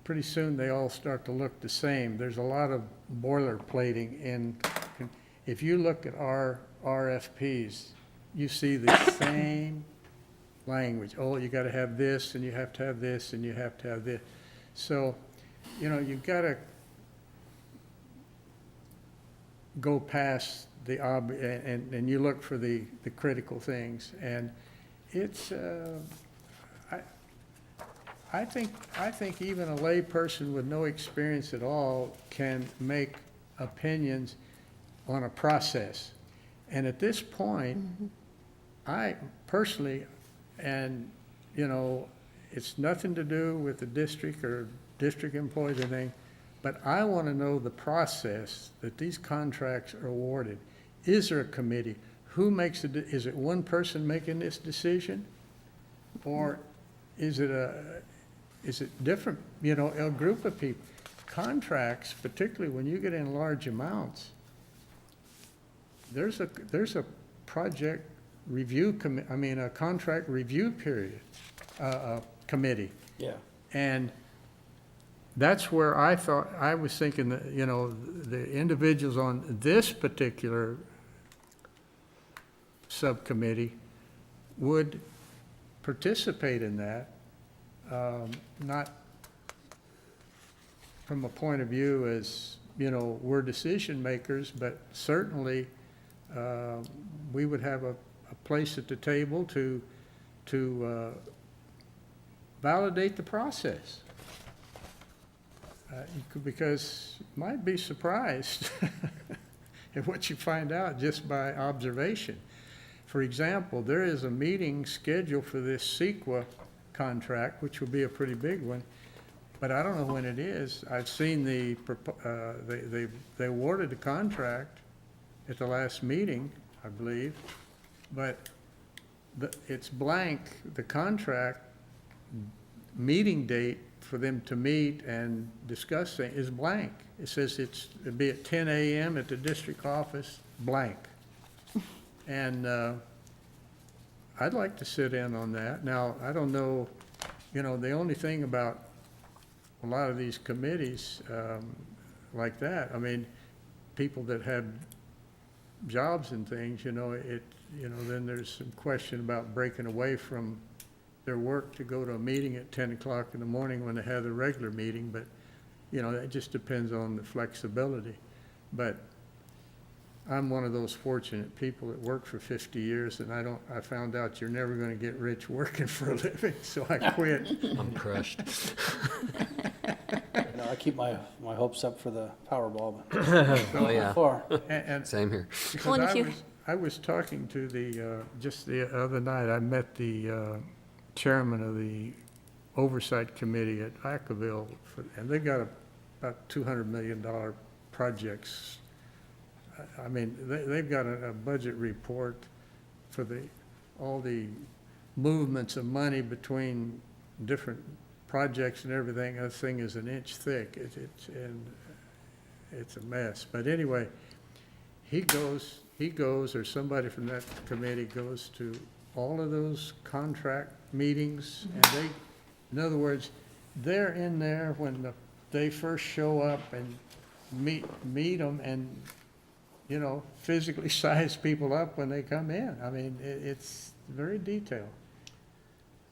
pretty soon they all start to look the same. There's a lot of boilerplating in, if you look at our RFPs, you see the same language. Oh, you gotta have this, and you have to have this, and you have to have this. So, you've gotta go past and you look for the critical things. And it's, I think even a lay person with no experience at all can make opinions on a process. And at this point, I personally, and, it's nothing to do with the district or district employees or anything, but I want to know the process that these contracts are awarded. Is there a committee? Who makes is it one person making this decision? Or is it different, a group of people? Contracts, particularly when you get in large amounts, there's a project review a contract review period, committee. Yeah. And that's where I was thinking that, the individuals on this particular subcommittee would participate in that, not from a point of view as, we're decision makers, but certainly we would have a place at the table to validate the process. Because you might be surprised at what you find out just by observation. For example, there is a meeting scheduled for this CEQA contract, which will be a pretty big one, but I don't know when it is. I've seen they awarded the contract at the last meeting, I believe, but it's blank. The contract meeting date for them to meet and discuss things is blank. It says it'd be at 10 a.m. at the district office, blank. And I'd like to sit in on that. Now, I don't know, the only thing about a lot of these committees like that, people that have jobs and things, then there's some question about breaking away from their work to go to a meeting at 10 o'clock in the morning when they have the regular meeting, but, that just depends on the flexibility. But I'm one of those fortunate people that worked for 50 years, and I found out you're never going to get rich working for a living, so I quit. I'm crushed. No, I keep my hopes up for the Powerball, but Oh, yeah, far. And same here. because Well, and if you- I was talking to just the other night, I met the chairman of the Oversight Committee at Vacaville, and they've got about $200 million projects. I mean, they've got a budget report for all the movements of money between different projects and everything. That thing is an inch thick. It's a mess. But anyway, he goes, or somebody from that committee goes to all of those contract meetings, and in other words, they're in there when they first show up and meet them and, physically size people up when they come in. I mean, it's very detailed.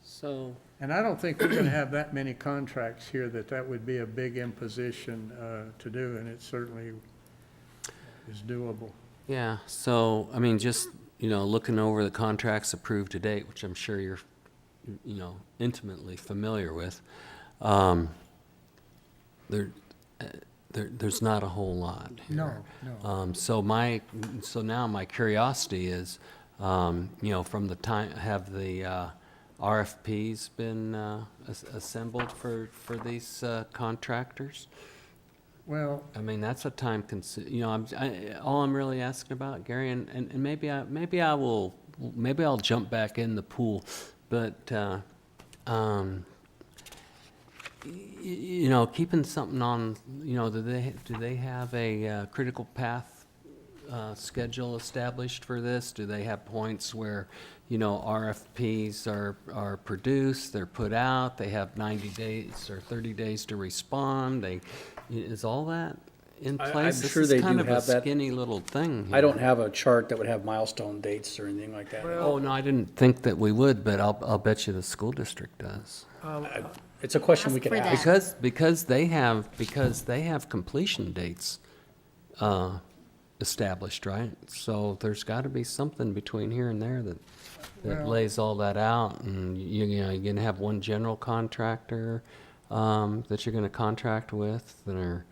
So, And I don't think we're going to have that many contracts here that would be a big imposition to do, and it certainly is doable. yeah, so, I mean, just, looking over the contracts approved to date, which I'm sure you're, intimately familiar with, there's not a whole lot here. No. So now my curiosity is, from the time, have the RFPs been assembled for these contractors? Well, I mean, that's a time all I'm really asking about, Gary, and maybe I'll jump back in the pool, but, keeping something on, do they have a critical path schedule established for this? Do they have points where, RFPs are produced, they're put out, they have 90 days or 30 days to respond? Is all that in I'm place? sure they This is kind do of have a that. skinny little thing I here. don't have a chart that would have milestone dates or anything like that. Oh, no, I didn't think that we would, but I'll bet you the school district does. It's a question we Ask could for that. ask. Because they have completion dates established, right? So there's got to be something between here and there that Well- lays all that out, and you're gonna have one general contractor that you're gonna contract with that are.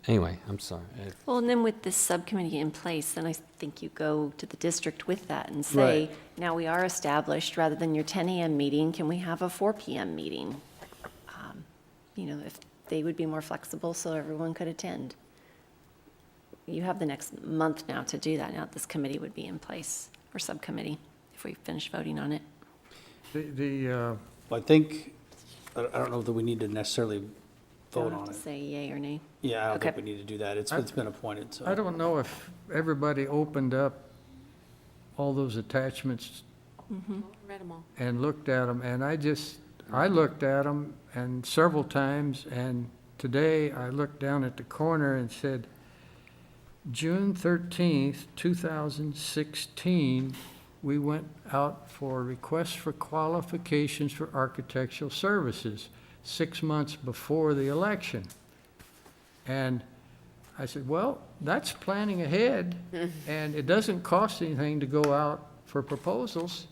Anyway, I'm sorry. Well, and then with this subcommittee in place, then I think you go to the district with that and say, Right. now we are established, rather than your 10 a.m. meeting, can we have a 4 p.m. meeting? If they would be more flexible so everyone could attend. You have the next month now to do that. Now this committee would be in place, or subcommittee, if we finish voting on it. I think, I don't know that we need to necessarily vote Don't have on to it. say yay or nay. Yeah, I don't think Okay. we need to do that. It's been appointed, so. I don't know if everybody opened up all those attachments Read them all. and looked at them, and I looked at them and several times, and today I looked down at the corner and said, June 13th, 2016, we went out for requests for qualifications for architectural services, 6 months before the election. And I said, well, that's planning ahead, and it doesn't cost anything to go out for proposals,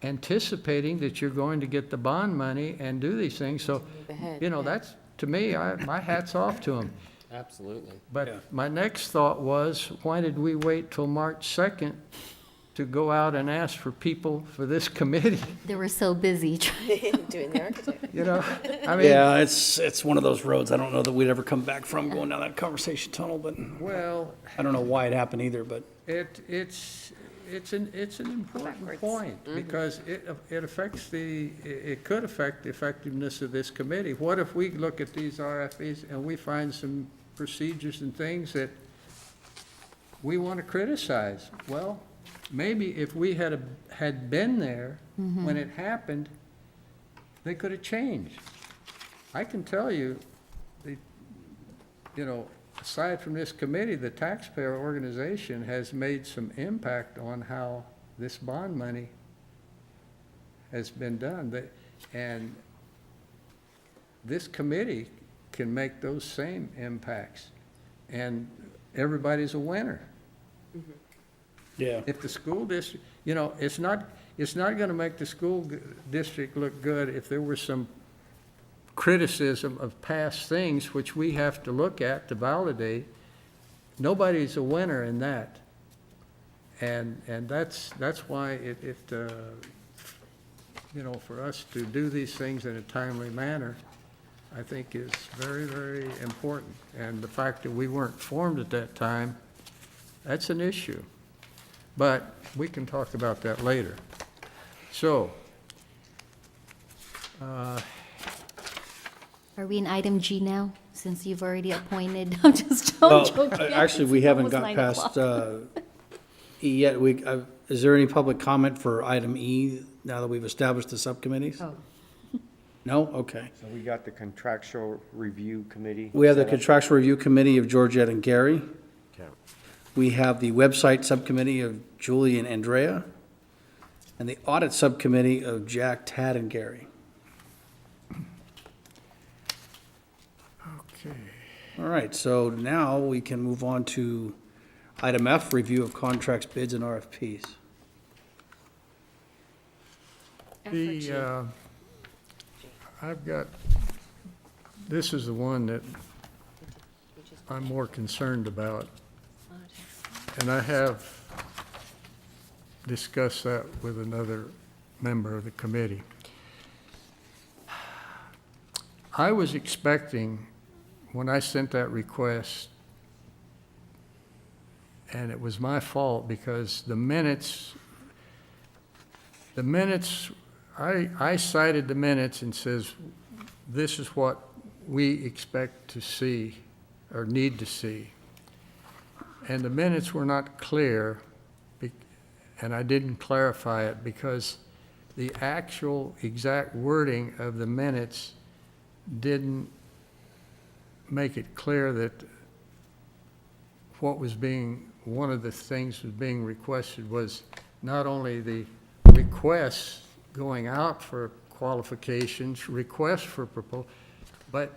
anticipating that you're going to get the bond money and do these things. So, ahead, that's, to me, my hat's off to them. Absolutely. Yeah. But my next thought was, why did we wait till March 2nd to go out and ask for people for this committee? They were so busy. Doing the architect. I mean, Yeah, it's one of those roads I don't know that we'd ever come back from going down that conversation tunnel, but well, I don't know why it happened either, but. it's an important Backwards. point, because it could affect the effectiveness of this committee. What if we look at these RFPs and we find some procedures and things that we want to criticize? Well, maybe if we had been there when it happened, they could have changed. I can tell you, aside from this committee, the taxpayer organization has made some impact on how this bond money has been done. And this committee can make those same impacts. And, everybody's a winner. Yeah. If the school district, it's not gonna make the school district look good if there was some criticism of past things, which we have to look at to validate. Nobody's a winner in that. And that's why for us to do these things in a timely manner, I think is very, very important. And the fact that we weren't formed at that time, that's an issue. But we can talk about that later. So, Are we in item G now, since you've already appointed? I'm joking. Actually, we It's haven't almost got 9 past o'clock. E yet. Is there any public comment for item E now that we've established the subcommittees? Oh. No? Okay. So we got the contractual review committee. We have the set up. contractual review committee of Georgette and Gary. Okay. We have the website subcommittee of Julie and Andrea, and the audit subcommittee of Jack, Tad, and Gary. okay. All right, so now we can move on to item F, review of contracts, bids, and RFPs. This is the one that I'm more concerned about. And I have discussed that with another member of the committee. I was expecting, when I sent that request, and it was my fault because the minutes, I cited the minutes and says, this is what we expect to see or need to see. And the minutes were not clear, and I didn't clarify it because the actual exact wording of the minutes didn't make it clear that one of the things was being requested was not only the requests going out for qualifications, requests for proposal, but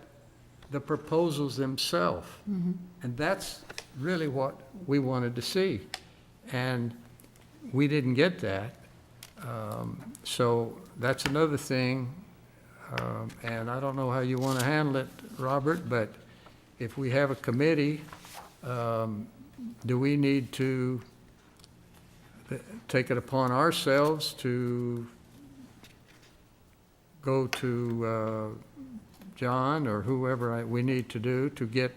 the proposals themselves. And that's really what we wanted to see. And we didn't get that. So that's another thing. And I don't know how you want to handle it, Robert, but if we have a committee, do we need to take it upon ourselves to go to John or whoever we need to do to get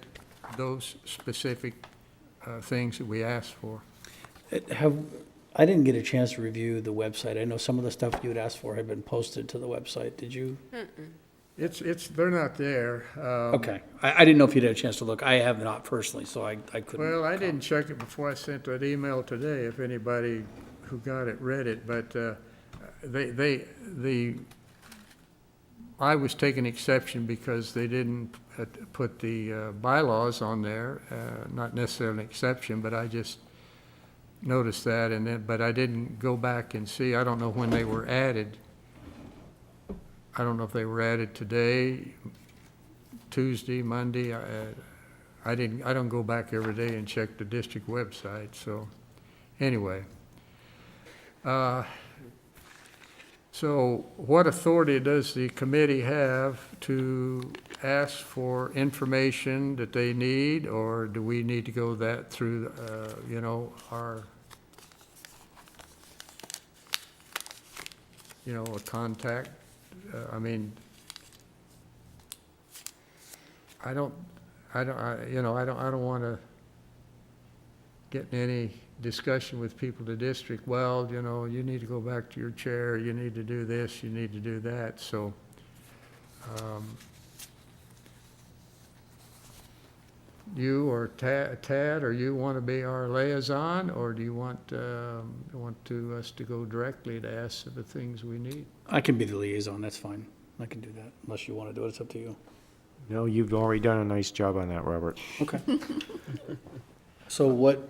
those specific things that we asked for? I didn't get a chance to review the website. I know some of the stuff you had asked for had been posted to the website. Did you? They're not there. Okay. I didn't know if you'd had a chance to look. I have not personally, so I couldn't. Well, I didn't check it before I sent that email today, if anybody who got it read it, but I was taking exception because they didn't put the bylaws on there, not necessarily an exception, but I just noticed that, but I didn't go back and see. I don't know when they were added. I don't know if they were added today, Tuesday, Monday. I don't go back every day and check the district website, so anyway. So what authority does the committee have to ask for information that they need, or do we need to go that through, our, a contact? I mean, I don't want to get in any discussion with people in the district. Well, you need to go back to your chair. You need to do this. You need to do that. So, you or Tad, or you want to be our liaison, or do you want us to go directly to ask for the things we need? I can be the liaison. That's fine. I can do that unless you want to do it. It's up to you. No, you've already done a nice job on that, Robert. Okay. So what,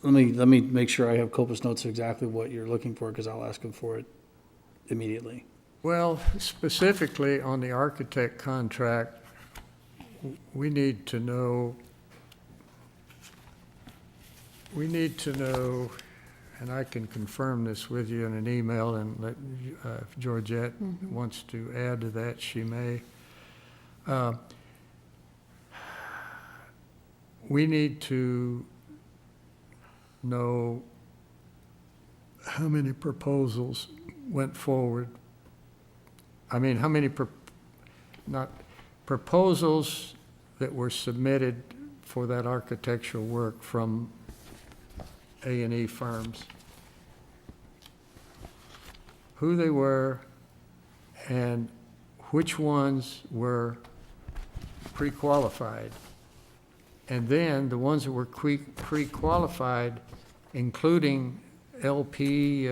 let me make sure I have Copa's notes exactly what you're looking for, because I'll ask him for it immediately. Well, specifically on the architect contract, we need to know We need to know, and I can confirm this with you in an email, and let, if Georgette wants to add to that, she may. We need to know how many proposals went forward. I mean, how many, not proposals that were submitted for that architectural work from A&E firms. Who they were and which ones were pre-qualified. And then the ones that were pre-qualified, including LP,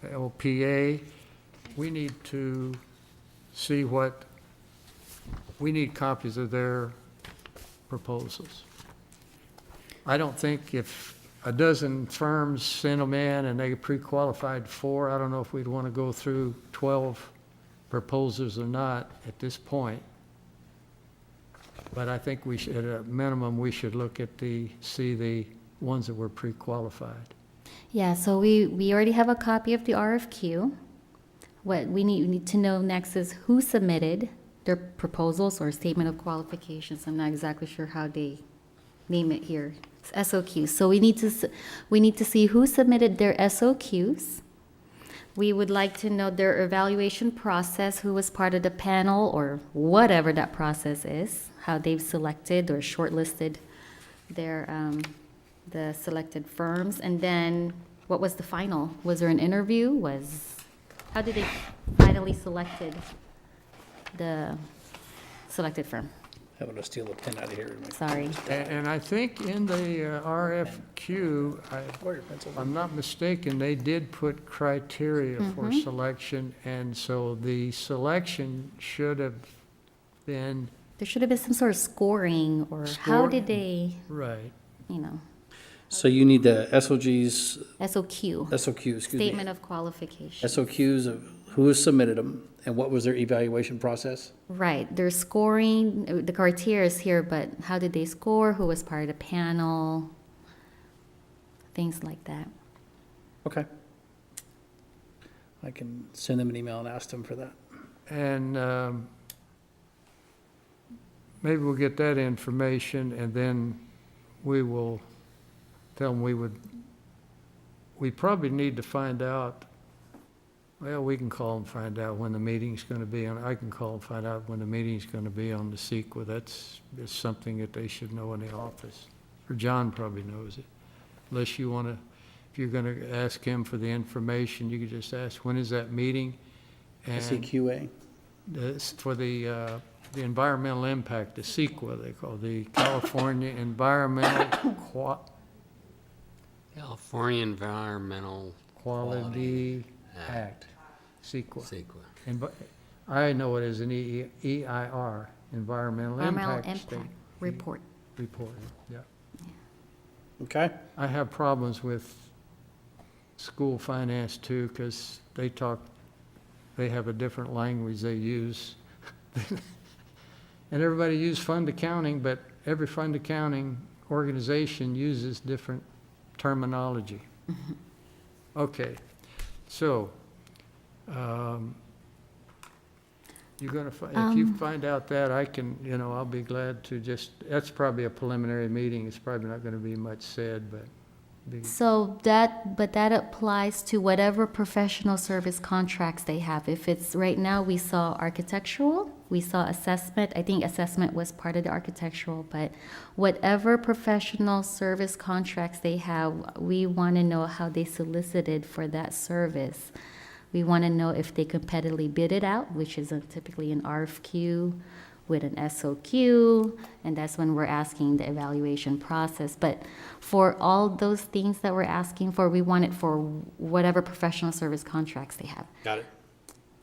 LPA, we need to see what, we need copies of their proposals. I don't think if a dozen firms sent them in and they pre-qualified 4, I don't know if we'd want to go through 12 proposals or not at this point. But I think we should, at a minimum, we should look at see the ones that were pre-qualified. Yeah, so we already have a copy of the RFQ. What we need to know next is who submitted their proposals or statement of qualifications. I'm not exactly sure how they name it here. It's SOQs. So we need to see who submitted their SOQs. We would like to know their evaluation process, who was part of the panel or whatever that process is, how they've selected or shortlisted their the selected firms, and then what was the final? Was there an interview? How did they finally selected the selected firm? Having to steal a pen out of here. Sorry. And I think in the RFQ, Where your pencil? I'm not mistaken, they did put criteria for selection, and so the selection should have been, There should have been some sort of scoring, or how did they, right. So you need the SOGs, SOQ, SOQs, excuse me. Statement of Qualification. SOQs of who has submitted them and what was their evaluation process? Right, they're scoring, the criteria is here, but how did they score? Who was part of the panel? Things like that. Okay. I can send them an email and ask them for that. And maybe we'll get that information, and then we will tell them we probably need to find out, well, we can call and find out when the meeting's going to be, and I can call and find out when the meeting's going to be on the CEQA. That's something that they should know in the office. Or John probably knows it. Unless you want to, if you're going to ask him for the information, you could just ask, when is that meeting? And SEQA. for the environmental impact, the CEQA, they call it, the California Environmental California Environmental Quality Act, CEQA. CEQA. And I know it as an EIR, Environmental Impact Statement. Report. Report, yeah. Okay. I have problems with school finance too, because they have a different language they use. And everybody uses fund accounting, but every fund accounting organization uses different terminology. Okay, so, you're gonna, if you find out that, I can, I'll be glad to that's probably a preliminary meeting, it's probably not gonna be much said, but. So that applies to whatever professional service contracts they have. If it's, right now, we saw architectural, we saw assessment. I think assessment was part of the architectural, but whatever professional service contracts they have, we want to know how they solicited for that service. We want to know if they competitively bid it out, which is typically an RFQ with an SOQ, and that's when we're asking the evaluation process. But for all those things that we're asking for, we want it for whatever professional service contracts they have. Got it.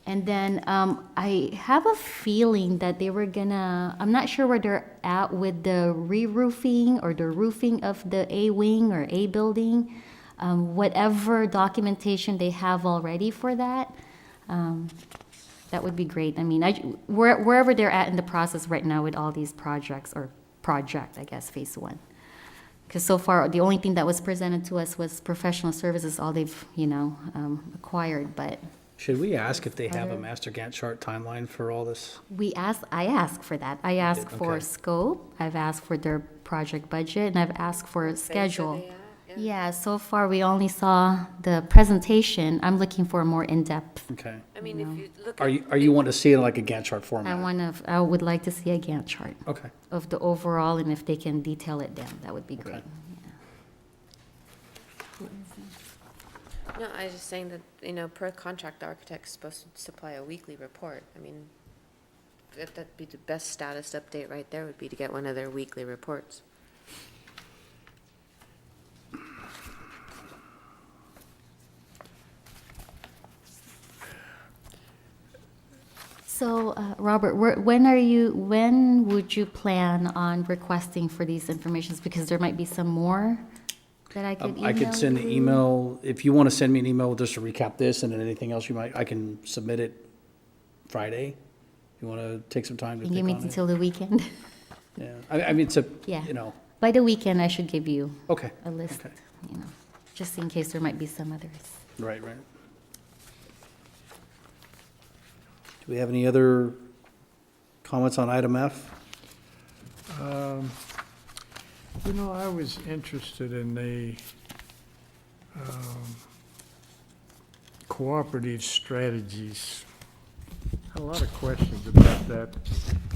And then I have a feeling that they were gonna, I'm not sure where they're at with the re-roofing or the roofing of the A wing or A building. Whatever documentation they have already for that, that would be great. I mean, wherever they're at in the process right now with all these projects, or project, I guess, phase 1. Because so far, the only thing that was presented to us was professional services, all they've, acquired, but Should we ask if they have a Other- master Gantt chart timeline for all this? I asked for that. I asked for okay. scope, I've asked for their project budget, and I've asked for a schedule. Yeah, so far, we only saw the presentation. I'm looking for a more in-depth. Okay. I mean, if you look Are at. you wanting to see it in like a Gantt chart format? I would like to see a Gantt chart Okay. of the overall, and if they can detail it down, that would be great. No, I was just saying that, per contract, the architect's supposed to supply a weekly report. I mean, that'd be the best status update right there, would be to get one of their weekly reports. So, Robert, when would you plan on requesting for these informations? Because there might be some more that I could email I could send an you. email, if you want to send me an email just to recap this and then anything else I can submit it Friday. You want to take some time to Can you think give on me it? until the weekend? Yeah, I mean, it's a, Yeah. By the weekend, I should give you okay, a list, okay. just in case there might be some others. Right. Do we have any other comments on item F? I was interested in the cooperative strategies. Had a lot of questions about that.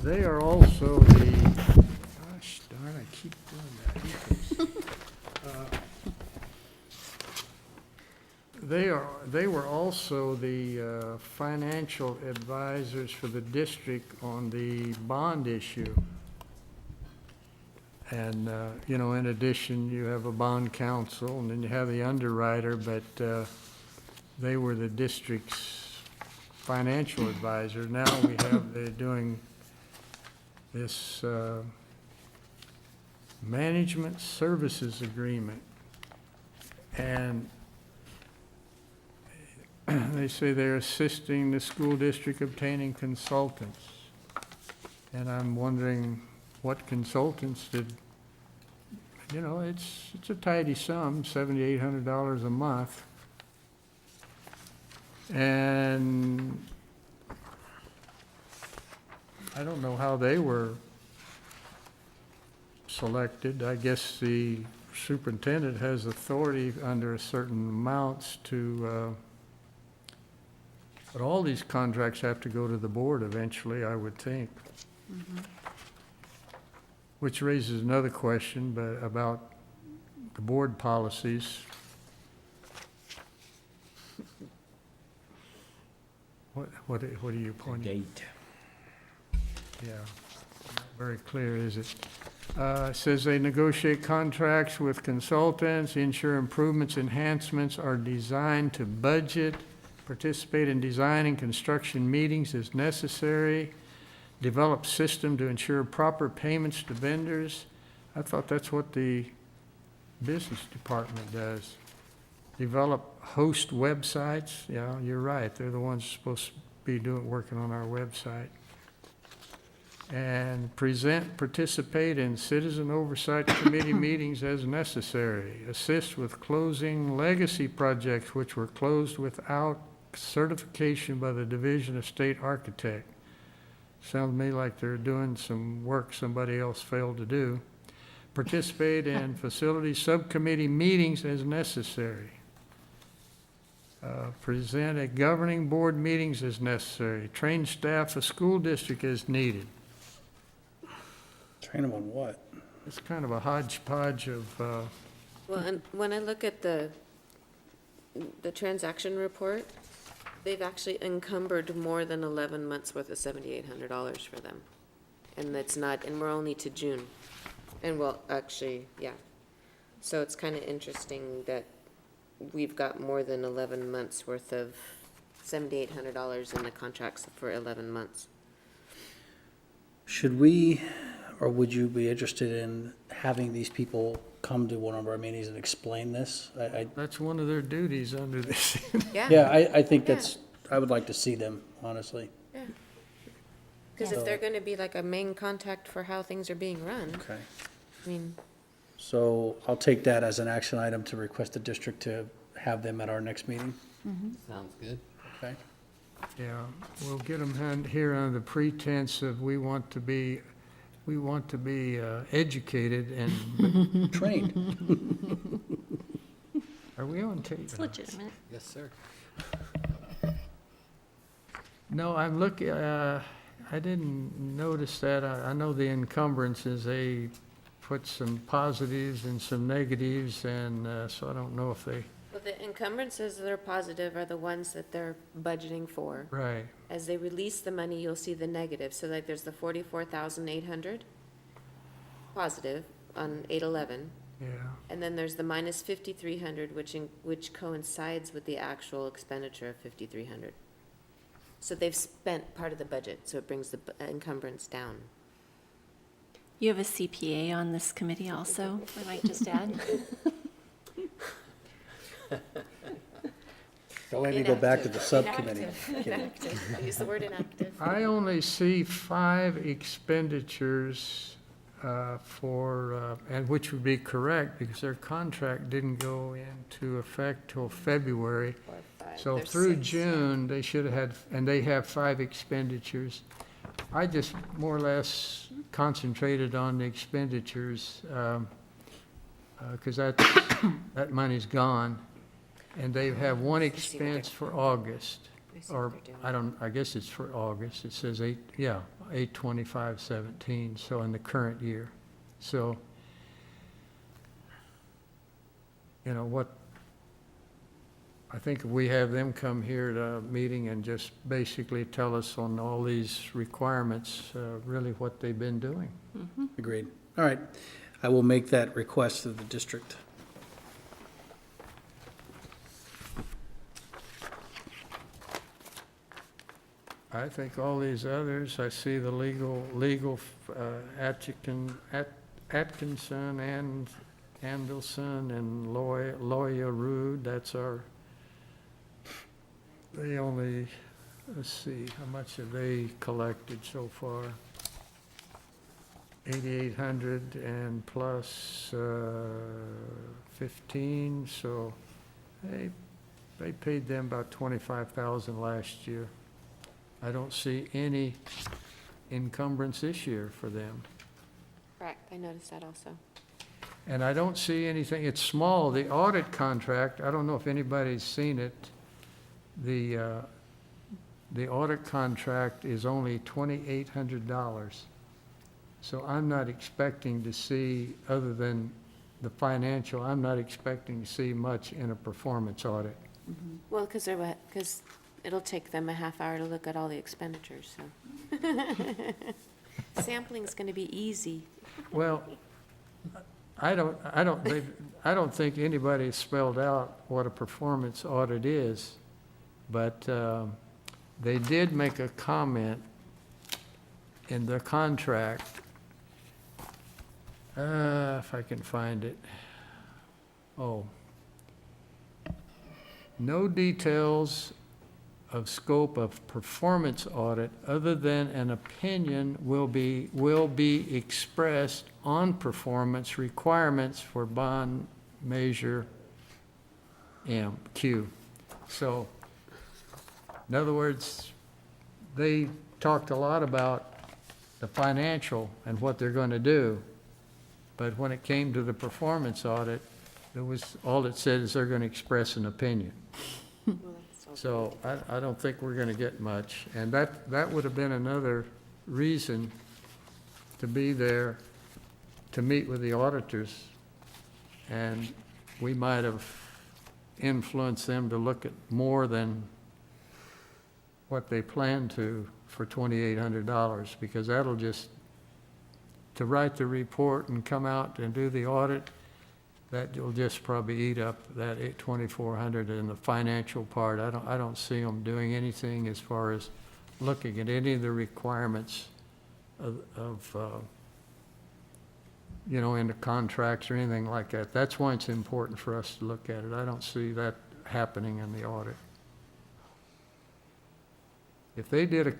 They are also gosh darn, I keep doing that. They were also the financial advisors for the district on the bond issue. And, in addition, you have a bond counsel, and then you have the underwriter, but they were the district's financial advisor. Now they're doing this management services agreement. And they say they're assisting the school district obtaining consultants. And I'm wondering what consultants did, it's a tidy sum, $7,800 a month. And I don't know how they were selected. I guess the superintendent has authority under certain amounts to, but all these contracts have to go to the board eventually, I would think. Which raises another question, but about the board policies. What are you pointing? Date. Yeah, not very clear, is it? It says they negotiate contracts with consultants, ensure improvements, enhancements are designed to budget, participate in design and construction meetings as necessary, develop system to ensure proper payments to vendors. I thought that's what the business department does. Develop host websites. Yeah, you're right. They're the ones supposed to be working on our website. And participate in citizen oversight committee meetings as necessary. Assist with closing legacy projects which were closed without certification by the Division of State Architect. Sounds to me like they're doing some work somebody else failed to do. Participate in facility subcommittee meetings as necessary. Present at governing board meetings as necessary. Train staff of school district as needed. Train them on what? It's kind of a hodgepodge of, Well, and when I look at the transaction report, they've actually encumbered more than 11 months worth of $7,800 for them. And that's not, and we're only to June. And well, actually, yeah. So it's kind of interesting that we've got more than 11 months worth of $7,800 in the contracts for 11 months. Should we, or would you be interested in having these people come to one of our meetings and explain this? that's one of their duties under this. Yeah, I think I would like to see them, honestly. Because if they're going to be like a main contact for how things are being run, Okay. I mean, So I'll take that as an action item to request the district to have them at our next meeting, Sounds good. okay? Yeah, we'll get them here under the pretense of we want to be educated and, Trained. are we on tape? It's legitimate. Yes, sir. No, I'm looking, I didn't notice that. I know the encumbrances, they put some positives and some negatives, and so I don't know if they, Well, the encumbrances that are positive are the ones that they're budgeting for. right. As they release the money, you'll see the negative. So like there's the 44,800 positive on 8/11. Yeah, And then there's the minus 5,300, which coincides with the actual expenditure of 5,300. So they've spent part of the budget, so it brings the encumbrance down. You have a CPA on this committee also, I might just add. Don't let me go back to the subcommittee. Inactive. I use the word inactive. I only see 5 expenditures and which would be correct because their contract didn't go into effect till February. Or five. So There's through 6. June, they should have had, and they have 5 expenditures. I just more or less concentrated on the expenditures because that money's gone. And they have one Let's see what they're expense for August. Let me see what Or, they're doing. I guess it's for August. It says 8/25/17, so in the current year. So, you know, I think if we have them come here to a meeting and just basically tell us on all these requirements, really what they've been doing. Agreed. All right, I will make that request to the district. I think all these others, I see the legal Atkinson and Andelson and Loya Rude, they only, let's see, how much have they collected so far? 8,800 and plus 15, so they paid them about 25,000 last year. I don't see any encumbrance this year for them. Correct, I noticed that also. And I don't see anything, it's small, the audit contract, I don't know if anybody's seen it. The audit contract is only $2,800. So I'm not expecting to see, other than the financial, I'm not expecting to see much in a performance audit. Well, because it'll take them a half hour to look at all the expenditures, so. Sampling's gonna be easy. Well, I don't think anybody spelled out what a performance audit is, but they did make a comment in the contract. If I can find it. Oh. No details of scope of performance audit other than an opinion will be expressed on performance requirements for bond measure MQ. So, in other words, they talked a lot about the financial and what they're going to do, but when it came to the performance audit, all it said is they're going to express an opinion. So I don't think we're going to get much. And that would have been another reason to be there, to meet with the auditors. And we might have influenced them to look at more than what they plan to for $2,800, because that'll just, to write the report and come out and do the audit, that will just probably eat up that $2,400 in the financial part. I don't see them doing anything as far as looking at any of the requirements of in the contracts or anything like that. That's why it's important for us to look at it. I don't see that happening in the audit. If they did a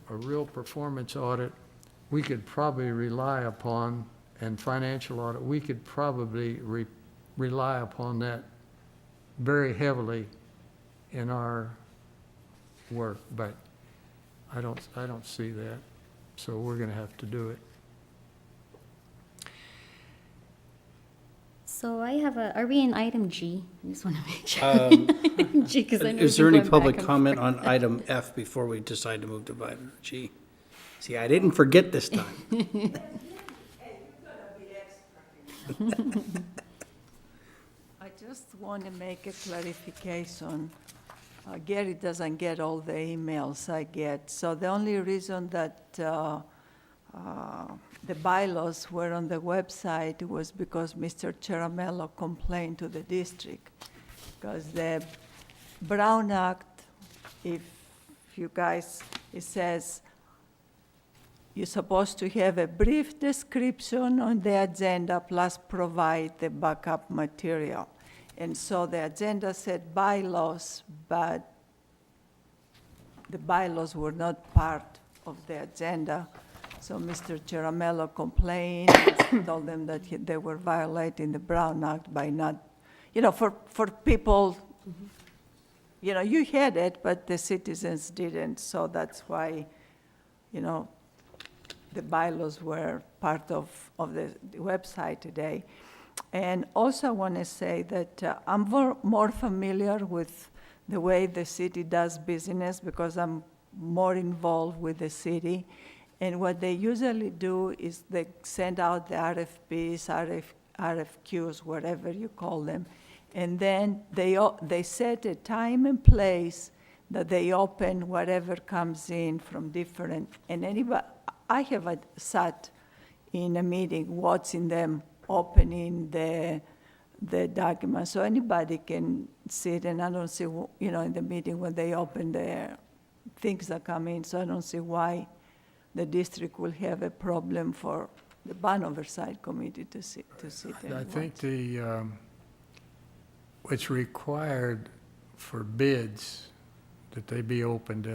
real performance audit, we could probably rely upon and financial audit, we could probably rely upon that very heavily in our work, but I don't see that, so we're gonna have to do it. So I have are we in item G? I just want to make sure. G, 'cause I know Is we there any went back public and comment on item F before we decide to move to item G? See, I didn't forget this time. Hey, you gotta be extra. I just want to make a clarification. Gary doesn't get all the emails I get, so the only reason that the bylaws were on the website was because Mr. Charamello complained to the district. Because the Brown Act, if you guys, it says you're supposed to have a brief description on the agenda plus provide the backup material. And so the agenda said bylaws, but the bylaws were not part of the agenda. So Mr. Charamello complained, and told them that they were violating the Brown Act by not, for people, you had it, but the citizens didn't. So that's why, the bylaws were part of the website today. And also I want to say that I'm more familiar with the way the city does business because I'm more involved with the city. And what they usually do is they send out the RFPs, RFQs, whatever you call them, and then they set a time and place that they open whatever comes in from different, and anybody, I have sat in a meeting watching them opening the document, so anybody can sit, and I don't see, in the meeting when they open the things that come in, so I don't see why the district will have a problem for the bond oversight committee to sit and I think watch. it's required for bids that they be opened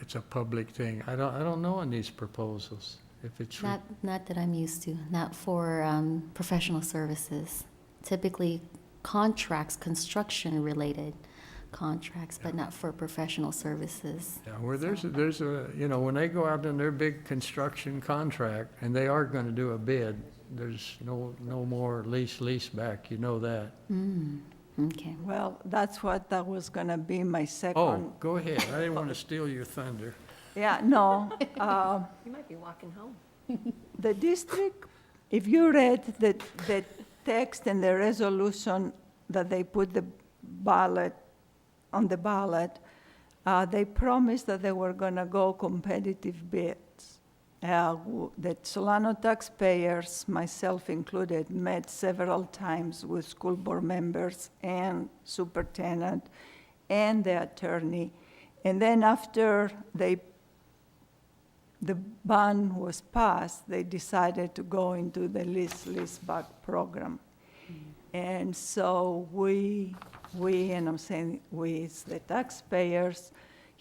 it's a public thing. I don't know on these proposals if it's. Not that I'm used to, not for professional services. Typically contracts, construction-related contracts, but not for professional services. Yeah, where there's a, when they go out in their big construction contract, and they are gonna do a bid, there's no more lease back, that. Okay. Well, that was gonna be my second. Oh, go ahead, I didn't wanna steal your thunder. Yeah, no, You might be walking home. the district, if you read the text and the resolution that they put on the ballot, they promised that they were gonna go competitive bids. The Solano taxpayers, myself included, met several times with school board members and superintendent and the attorney. And then after the bond was passed, they decided to go into the lease-back program. And so we, and I'm saying we, it's the taxpayers,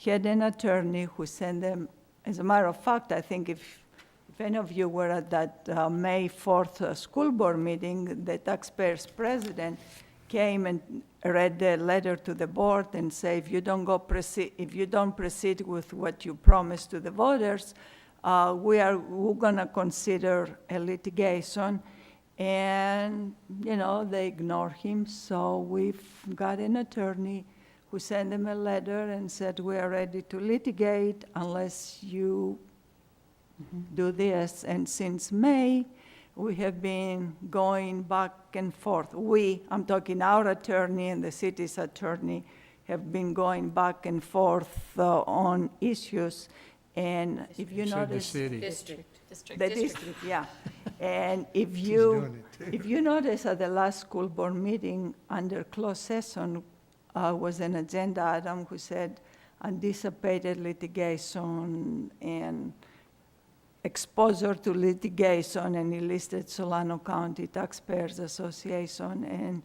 had an attorney who sent them. As a matter of fact, I think if any of you were at that May 4th school board meeting, the taxpayers' president came and read the letter to the board and said, if you don't proceed with what you promised to the voters, we're gonna consider a litigation. And, they ignored him, so we've got an attorney who sent them a letter and said, we are ready to litigate unless you do this. And since May, we have been going back and forth. I'm talking our attorney and the city's attorney, have been going back and forth on issues. And if you said the notice. city. The district, yeah. And if you notice at the last school board meeting, under closed session, was an agenda item who said anticipated litigation and exposure to litigation, and he listed Solano County Taxpayers Association. And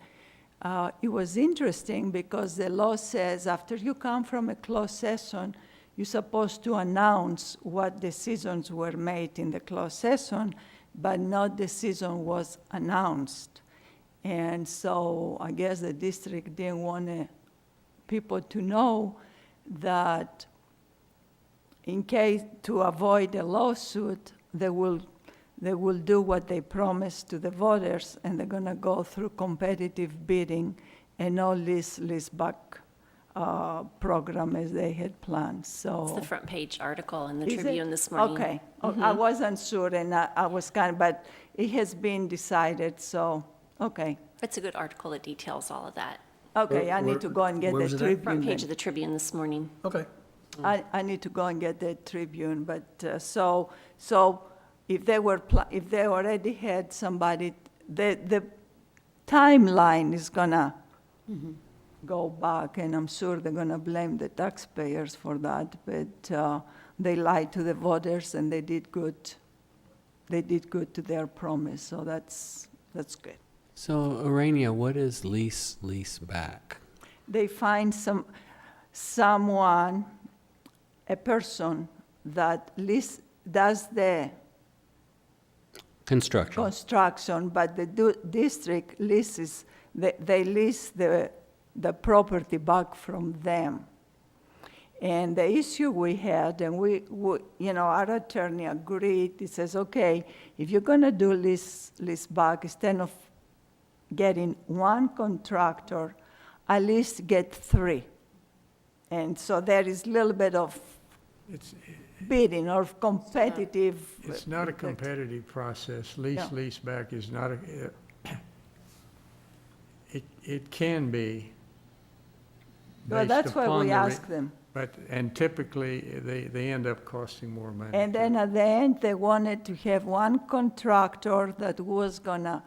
it was interesting because the law says after you come from a closed session, you're supposed to announce what decisions were made in the closed session. but no decision was announced. And so I guess the district didn't want people to know that in case, to avoid a lawsuit, they will do what they promised to the voters, and they're gonna go through competitive bidding and no leaseback program as they had planned, so. It's the front page article in the Is it? Tribune this morning. Okay. I wasn't sure, and I was but it has been decided, so, okay. It's a good article that details all of that. Okay, I need to go and get where the was it at? Tribune. Front page then. of the Tribune this morning. Okay. I need to go and get the Tribune, but, so if they already had somebody, the timeline is gonna go back, and I'm sure they're gonna blame the taxpayers for that, but, they lied to the voters, and they did good. They did good to their promise, so that's good. So, Arania, what is lease back? They find someone, a person that does the construction, but the district leases, they lease the property back from them. And the issue we had, and we our attorney agreed, he says, okay, if you're gonna do lease back, instead of getting one contractor, at least get 3. And so there is a little bit of It's, bidding or competitive. it's not a competitive process. Yeah. Lease back is not it can be Well, based that's why upon we the ask them. and typically, they end up costing more money. And then at the end, they wanted to have one contractor that was gonna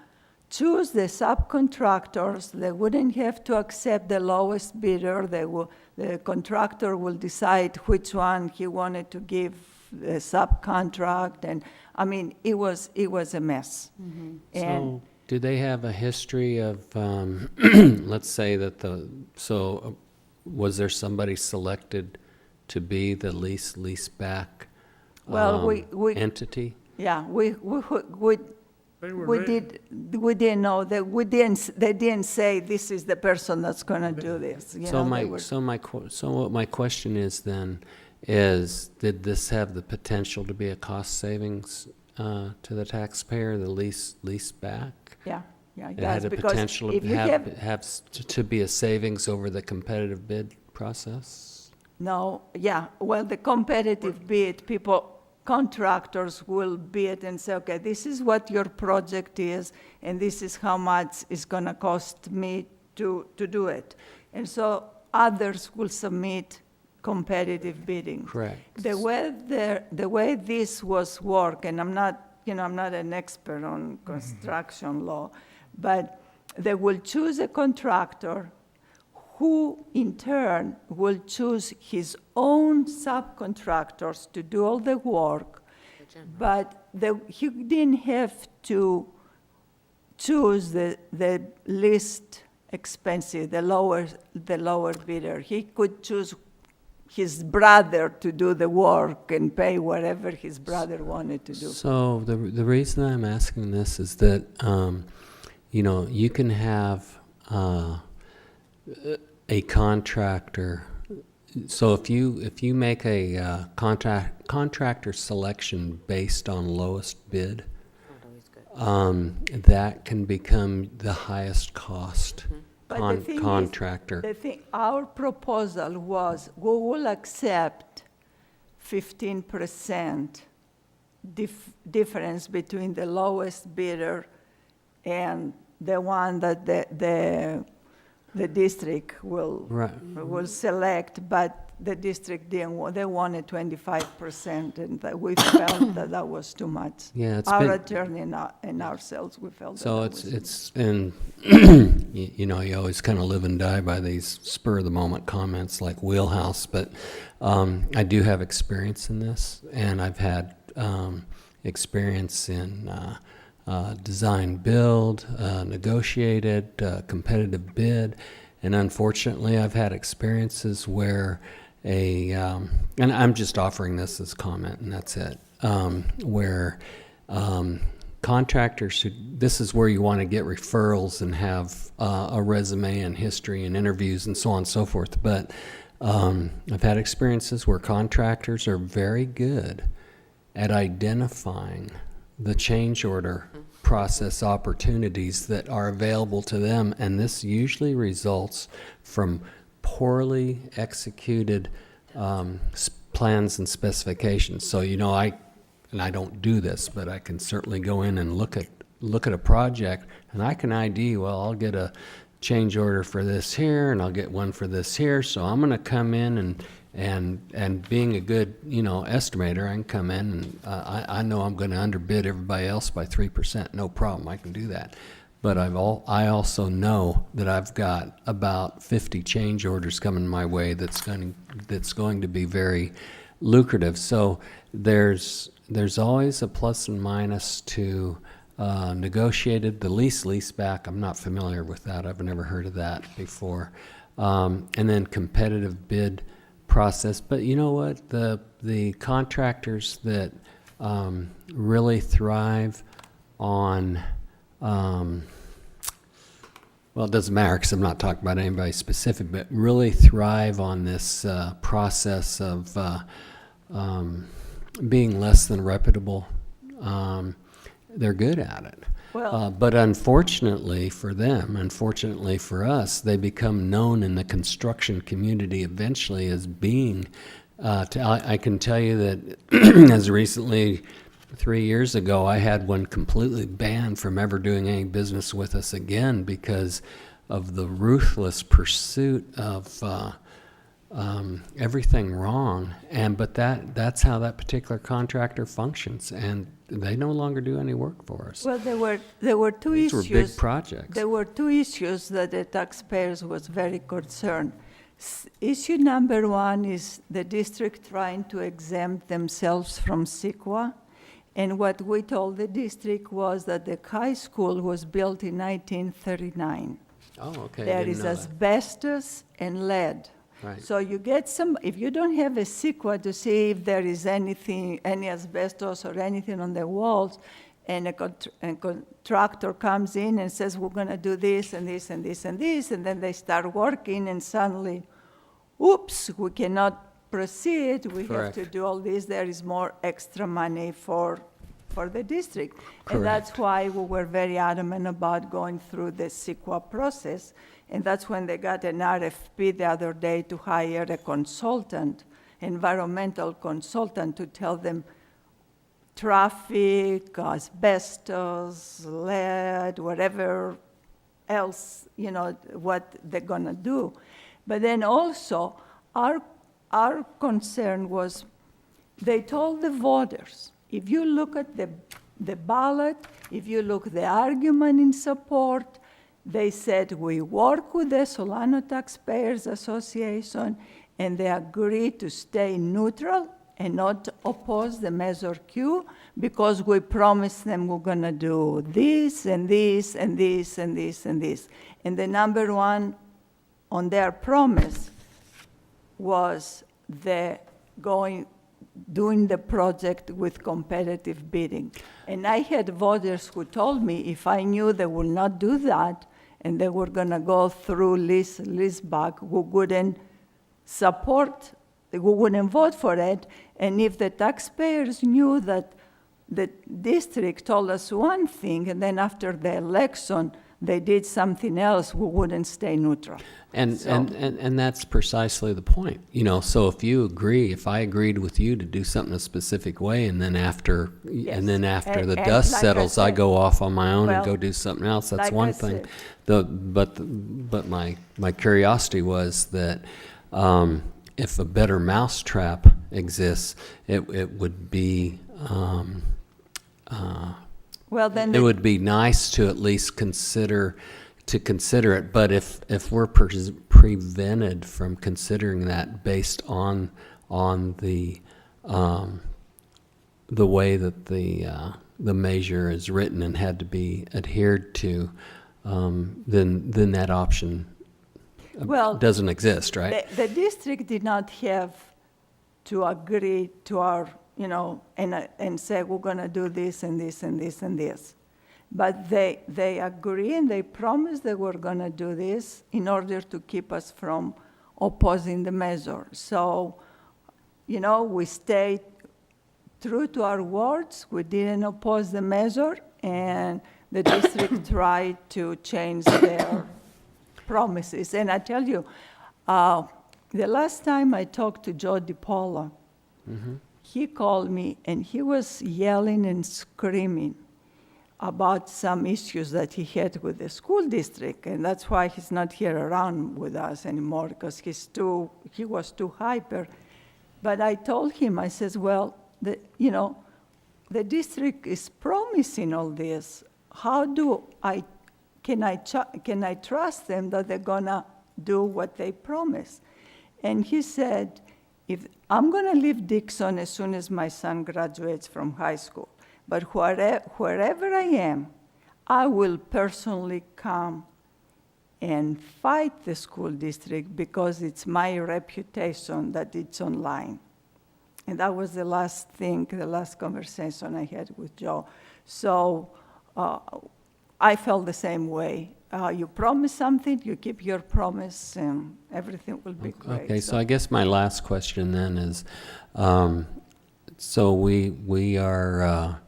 choose the subcontractors. They wouldn't have to accept the lowest bidder. The contractor will decide which one he wanted to give the subcontract. And, I mean, it was a mess. And So, do they have a history of, let's say that was there somebody selected to be the lease back Well, we entity? yeah, we They were We ready. we didn't know that, they didn't say this is the person that's gonna do this, you So know, they were. what my question is then, did this have the potential to be a cost savings to the taxpayer, the lease back? Yeah, it It had does, a because potential if to you to be a savings over the competitive bid process? no, yeah, well, the competitive bid, contractors will bid and say, okay, this is what your project is, and this is how much it's gonna cost me to do it. And so others will submit competitive bidding. Correct. The way this was work, and I'm not an expert on construction law, but they will choose a contractor who in turn will choose his own subcontractors to do all the work, but he didn't have to choose the least expensive, the lower bidder. He could choose his brother to do the work and pay whatever his brother wanted to do. So the reason I'm asking this is that, you can have a contractor. So if you make a contractor selection based on lowest bid, that can become the highest cost But the thing is, contractor. Our proposal was, we will accept 15% difference between the lowest bidder and the one that the district will select, but the district didn't want, they wanted 25%, and we felt that was too much. Yeah, it's Our been- attorney and ourselves, we felt that. So that was- it's and you always kind of live and die by these spur of the moment comments like wheelhouse, but I do have experience in this, and I've had experience in design build, negotiated, competitive bid, and unfortunately I've had experiences where and I'm just offering this as comment and that's it, where contractors who, this is where you want to get referrals and have a resume and history and interviews and so on and so forth. But I've had experiences where contractors are very good at identifying the change order process opportunities that are available to them, and this usually results from poorly executed plans and specifications. So, you know, I don't do this, but I can certainly go in and look at a project, and I can ID, well, I'll get a change order for this here, and I'll get one for this here, so I'm gonna come in and being a good, you know, estimator, I can come in and I know I'm gonna underbid everybody else by 3%, no problem, I can do that. But I also know that I've got about 50 change orders coming my way that's going to be very lucrative. So there's always a plus and minus to negotiated, the lease back. I'm not familiar with that. I've never heard of that before. And then competitive bid process. But you know what? The contractors that really thrive on well, it doesn't matter because I'm not talking about anybody specific, but really thrive on this process of being less than reputable. They're good at it. Well- But unfortunately for them, unfortunately for us, they become known in the construction community eventually as being, I can tell you that as recently 3 years ago, I had one completely banned from ever doing any business with us again because of the ruthless pursuit of everything wrong. But that's how that particular contractor functions, and they no longer do any work for us. Well, there were two These issues. were big projects. There were two issues that the taxpayers was very concerned. Issue number one is the district trying to exempt themselves from CEQA. And what we told the district was that the high school was built in 1939. Oh, okay. I There didn't is know that. asbestos and lead. Right. So you get some, if you don't have a CEQA to see if there is anything, any asbestos or anything on the walls, and a contractor comes in and says, we're gonna do this and this and this and this, and then they start working and suddenly, oops, we cannot proceed, we have to Correct. do all this, there is more extra money for the district. And that's Correct. why we were very adamant about going through the CEQA process. And that's when they got an RFP the other day to hire a consultant, environmental consultant, to tell them traffic, asbestos, lead, whatever else, you know, what they're gonna do. But then also, our concern was, they told the voters, if you look at the ballot, if you look at the argument in support, they said, we work with the Solano Taxpayers Association, and they agreed to stay neutral and not oppose the Measure Q, because we promised them we're gonna do this and this and this and this and this. And the number one on their promise was doing the project with competitive bidding. And I had voters who told me if I knew they would not do that, and they were gonna go through leaseback, we wouldn't support, we wouldn't vote for it. And if the taxpayers knew that the district told us one thing, and then after the election, they did something else, we wouldn't stay neutral. And So- that's precisely the point. You know, so if I agreed with you to do something a specific way, and then after Yes. the And dust like I settles, I said- go off on my own and Well, go do something else. That's like one I thing. said- But my curiosity was that if a better mousetrap exists, it would be Well, then, it the- would be nice to at least consider it, but if we're prevented from considering that based on the way that the measure is written and had to be adhered to, then that option well, doesn't exist, right? the district did not have to agree to our, and say, we're gonna do this and this and this and this. But they agree and they promise they were gonna do this in order to keep us from opposing the measure. So, we stayed true to our words. We didn't oppose the measure, and the district tried to change their promises. And I tell you, the last time I talked to Joe DiPaolo, he called me and he was yelling and screaming about some issues that he had with the school district, and that's why he's not here around with us anymore, because he was too hyper. But I told him, I says, well, the district is promising all this. How can I trust them that they're gonna do what they promise? And he said, if I'm gonna leave Dixon as soon as my son graduates from high school, but wherever I am, I will personally come and fight the school district because it's my reputation that it's online. And that was the last conversation I had with Joe. So I felt the same way. You promise something, you keep your promise, and everything will be great. Okay, so I guess my last question then is, so we are,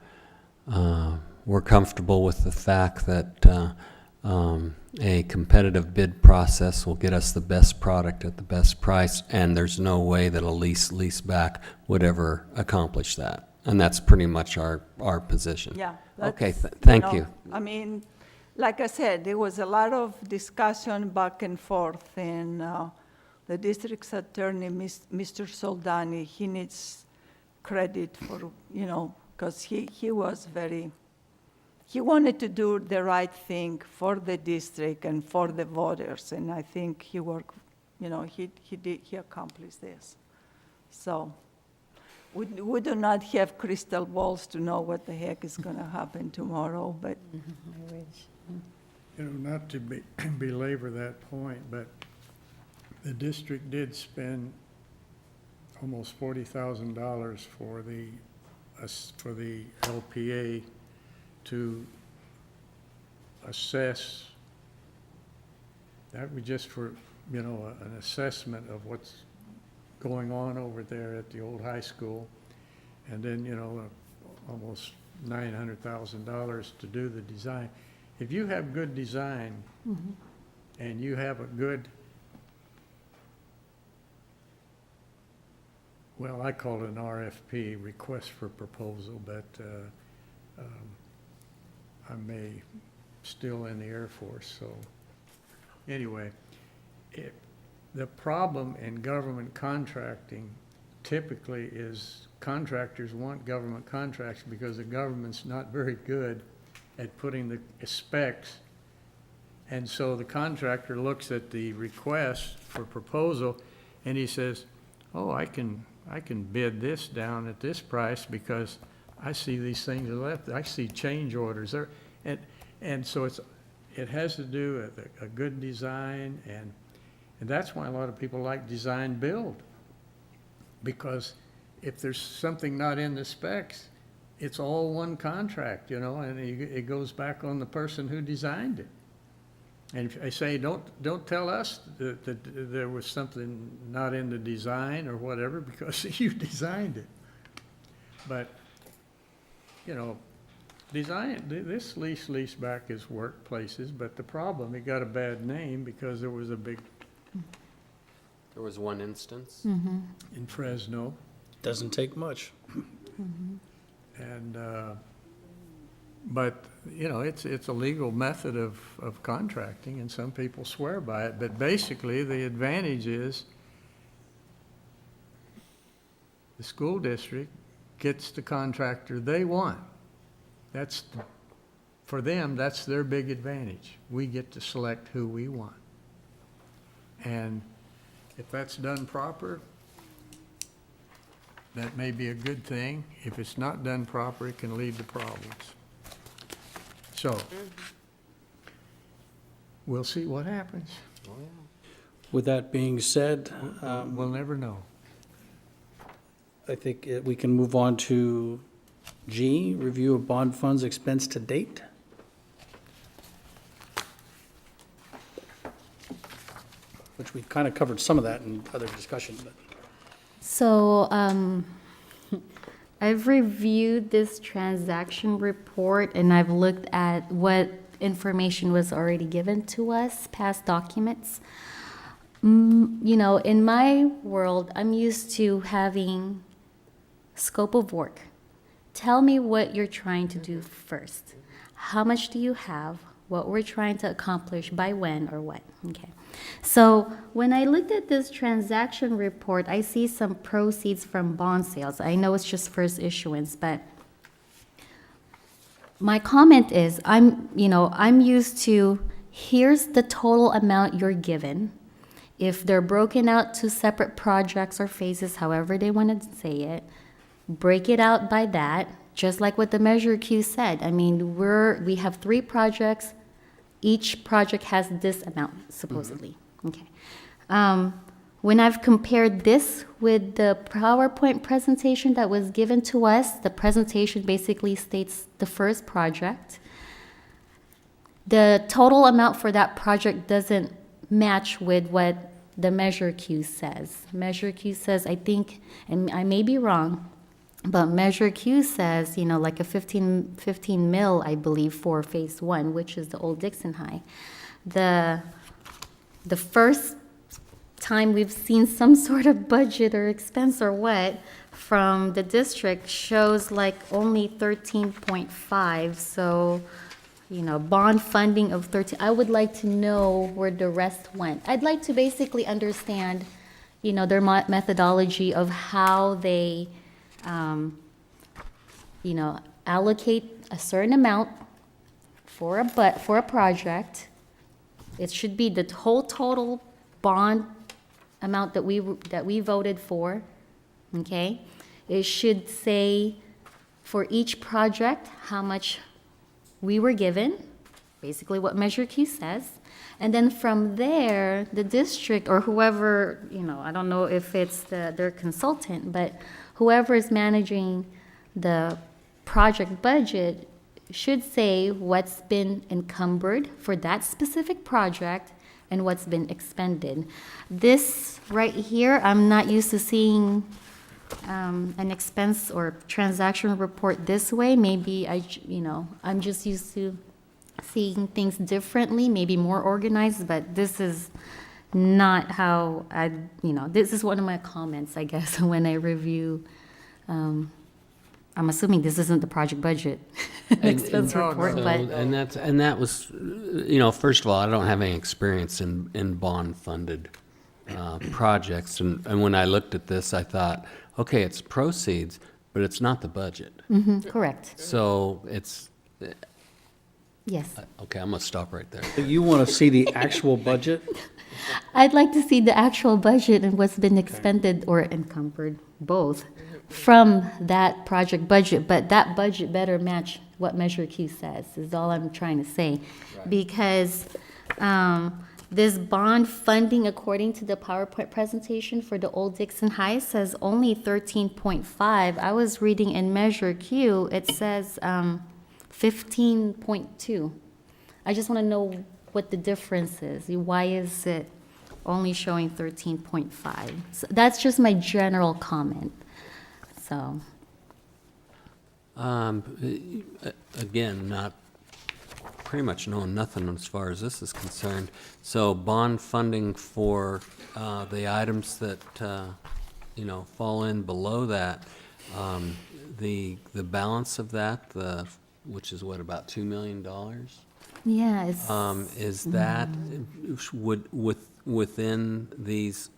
we're comfortable with the fact that a competitive bid process will get us the best product at the best price, and there's no way that a lease back would ever accomplish that. And that's pretty much our position. Yeah. Okay, thank you. I mean, like I said, there was a lot of discussion back and forth, and the district's attorney, Mr. Soldani, he needs credit for, because he was he wanted to do the right thing for the district and for the voters, and I think he worked, he accomplished this. So we do not have crystal balls to know what the heck is going to happen tomorrow, but Not to belabor that point, but the district did spend almost $40,000 for the LPA to assess. That was just for, an assessment of what's going on over there at the old high school. And then, almost $900,000 to do the design. If you have good design and you have a good, well, I call it an RFP, request for proposal, but I'm still in the Air Force, so anyway, the problem in government contracting typically is contractors want government contracts because the government's not very good at putting the specs. And so the contractor looks at the request for proposal and he says, oh, I can bid this down at this price because I see these things are left. I see change orders there. And so it has to do with a good design, and that's why a lot of people like design build. Because if there's something not in the specs, it's all one contract, and it goes back on the person who designed it. And I say, don't tell us that there was something not in the design or whatever, because you designed it. But, this lease back is workplaces, but the problem, it got a bad name because there was a big, There was one instance. in Fresno. Doesn't take much. And, but, it's a legal method of contracting, and some people swear by it. But basically, the advantage is the school district gets the contractor they want. For them, that's their big advantage. We get to select who we want. And if that's done proper, that may be a good thing. If it's not done proper, it can lead to problems. So, we'll see what happens. With that being said, We'll never know. I think we can move on to G, review of bond funds expense to date. Which we've kind of covered some of that in other discussion, but. So, I've reviewed this transaction report and I've looked at what information was already given to us, past documents. You know, in my world, I'm used to having scope of work. Tell me what you're trying to do first. How much do you have? What we're trying to accomplish, by when or what, okay? So when I looked at this transaction report, I see some proceeds from bond sales. I know it's just first issuance, but my comment is, I'm used to, here's the total amount you're given. If they're broken out to separate projects or phases, however they want to say it, break it out by that, just like what the Measure Q said. I mean, we have 3 projects. Each project has this amount, supposedly. Okay. When I've compared this with the PowerPoint presentation that was given to us, the presentation basically states the first project. The total amount for that project doesn't match with what the Measure Q says. Measure Q says, I think, and I may be wrong, but Measure Q says, you know, like a 15 mil, I believe, for phase 1, which is the old Dixon High. The first time we've seen some sort of budget or expense or what from the district shows like only 13.5. So, you know, bond funding of 13. I would like to know where the rest went. I'd like to basically understand, you know, their methodology of how they you know, allocate a certain amount for a project. It should be the whole total bond amount that we voted for, okay? It should say for each project how much we were given, basically what Measure Q says. And then from there, the district or whoever, you know, I don't know if it's their consultant, but whoever is managing the project budget should say what's been encumbered for that specific project and what's been expended. This right here, I'm not used to seeing an expense or transaction report this way. Maybe I'm just used to seeing things differently, maybe more organized, but this is not how this is one of my comments, I guess, when I review. I'm assuming this isn't the project budget expense report, So, but and that was, you know, first of all, I don't have any experience in bond-funded projects, and when I looked at this, I thought, okay, it's proceeds, but it's not the budget. correct. So it's, Yes. okay, I'm gonna stop right there. So you want to see the actual budget? I'd like to see the actual budget and what's been expended or encumbered, both, from that project budget, but that budget better match what Measure Q says, is all I'm trying to say. Because this bond funding, according to the PowerPoint presentation for the old Dixon High, says only 13.5. I was reading in Measure Q, it says 15.2. I just want to know what the difference is. Why is it only showing 13.5? So that's just my general comment. So, Again, not, pretty much knowing nothing as far as this is concerned. So bond funding for the items that, you know, fall in below that, the balance of that, which is what, about $2 million? yeah, it's, Is that, within these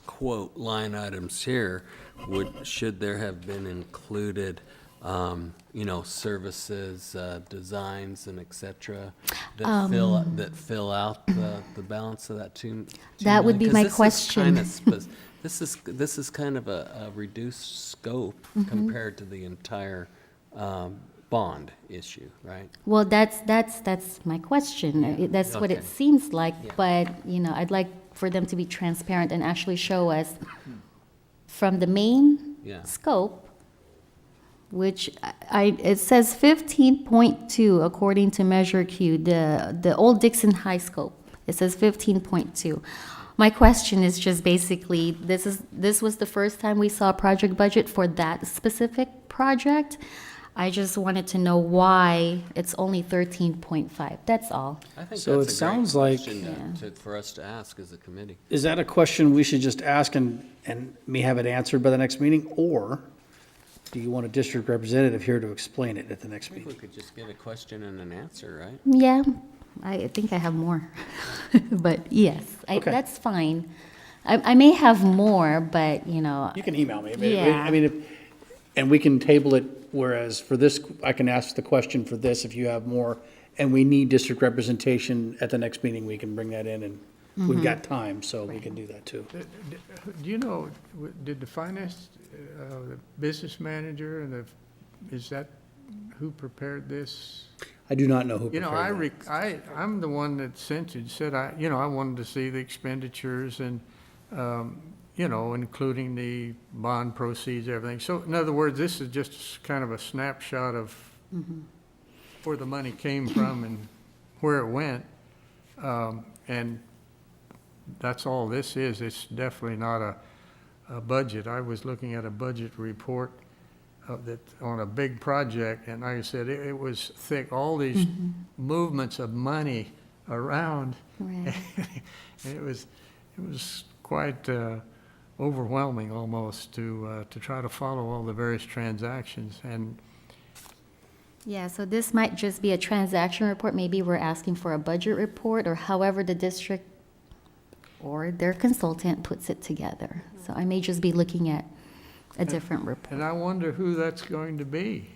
quote line items here, should there have been included, you know, services, designs and et cetera, that fill out the balance of that two That would million? be my 'Cause question. This is kind of a reduced scope Mm-hmm. compared to the entire bond issue, right? well, that's my question. That's what it Okay. seems like, Yeah. but, you know, I'd like for them to be transparent and actually show us from the main Yeah. scope, which it says 15.2 according to Measure Q, the old Dixon High scope. It says 15.2. My question is just basically, this was the first time we saw a project budget for that specific project. I just wanted to know why it's only 13.5. That's all. I think So that's it a great sounds like- question for us to ask as a committee. Is that a question we should just ask and me have it answered by the next meeting? Or do you want a district representative here to explain it at the next I think we meeting? could just get a question and an answer, right? Yeah, I think I have more. But yes, Okay. that's fine. I may have more, but, You can email me. Yeah. I mean, and we can table it, whereas for this, I can ask the question for this if you have more, and we need district representation at the next meeting, we can bring that in, and we've got time, so we can do that too. Do you know, did the finance, the business manager and is that who prepared this? I do not know who You know, prepared that. I'm the one that sent it, said I wanted to see the expenditures and, including the bond proceeds, everything. So in other words, this is just kind of a snapshot of where the money came from and where it went. And that's all this is. It's definitely not a budget. I was looking at a budget report that on a big project, and like I said, it was thick, all these movements of money around. Right. And it was quite overwhelming almost to try to follow all the various transactions. And Yeah, so this might just be a transaction report. Maybe we're asking for a budget report, or however the district or their consultant puts it together. So I may just be looking at a different report. and I wonder who that's going to be.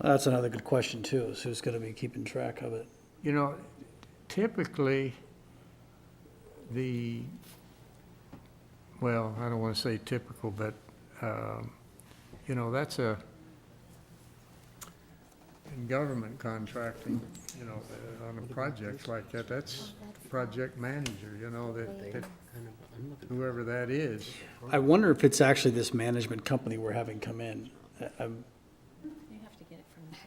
That's another good question too, is who's gonna be keeping track of it? Typically, well, I don't want to say typical, but, that's in government contracting, on a project like that, that's project manager, that whoever that is. I wonder if it's actually this management company we're having come in.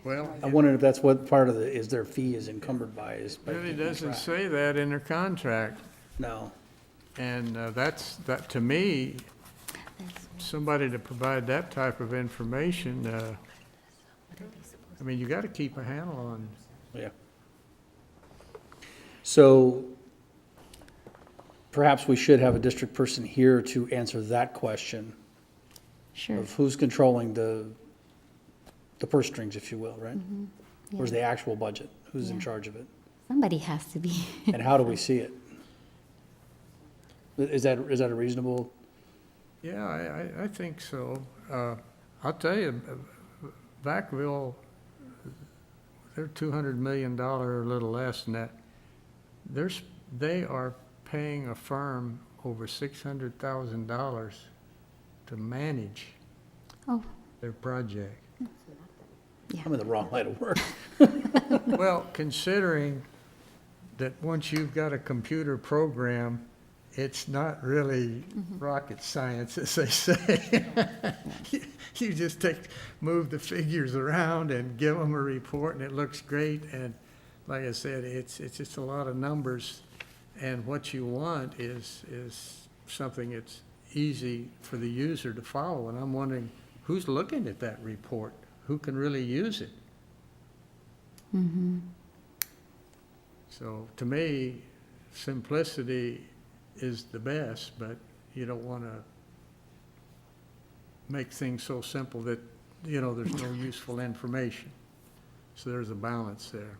Well, I wonder if that's what part of is their fee is encumbered by, is by it really keeping doesn't track. say that in their contract. No. And that to me, somebody to provide that type of information, you got to keep a handle on. Yeah. So perhaps we should have a district person here to answer that question Sure. of who's controlling the purse strings, if you will, right? Where's the actual budget? Who's in Yeah. charge of it? Somebody has to be. And how do we see it? Is that a reasonable? Yeah, I think so. I'll tell you, Vacaville, they're $200 million, or a little less than that. They are paying a firm over $600,000 to manage Oh, their project. I'm in the wrong line of work. Well, considering that once you've got a computer program, it's not really rocket science, as they say. You just move the figures around and give them a report, and it looks great. And like I said, it's just a lot of numbers. And what you want is something that's easy for the user to follow. And I'm wondering, who's looking at that report? Who can really use it? So to me, simplicity is the best, but you don't want to make things so simple that, there's no useful information. So there's a balance there.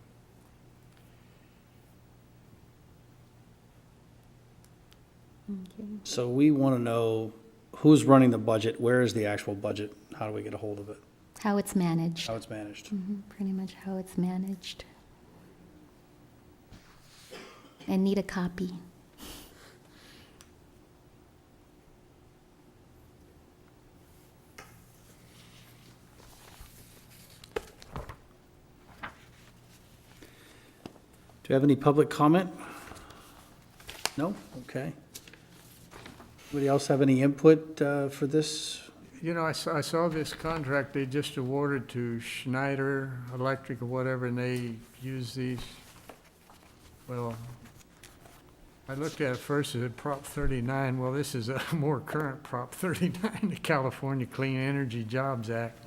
So we want to know who's running the budget, where is the actual budget, how do we get a hold of it, how it's managed. how it's managed? Pretty much how it's managed. And need a copy. Do you have any public comment? No? Okay. Anybody else have any input for this? You know, I saw this contract they just awarded to Schneider Electric or whatever, and they use these, well, I looked at it first as Prop 39. Well, this is a more current Prop 39, the California Clean Energy Jobs Act,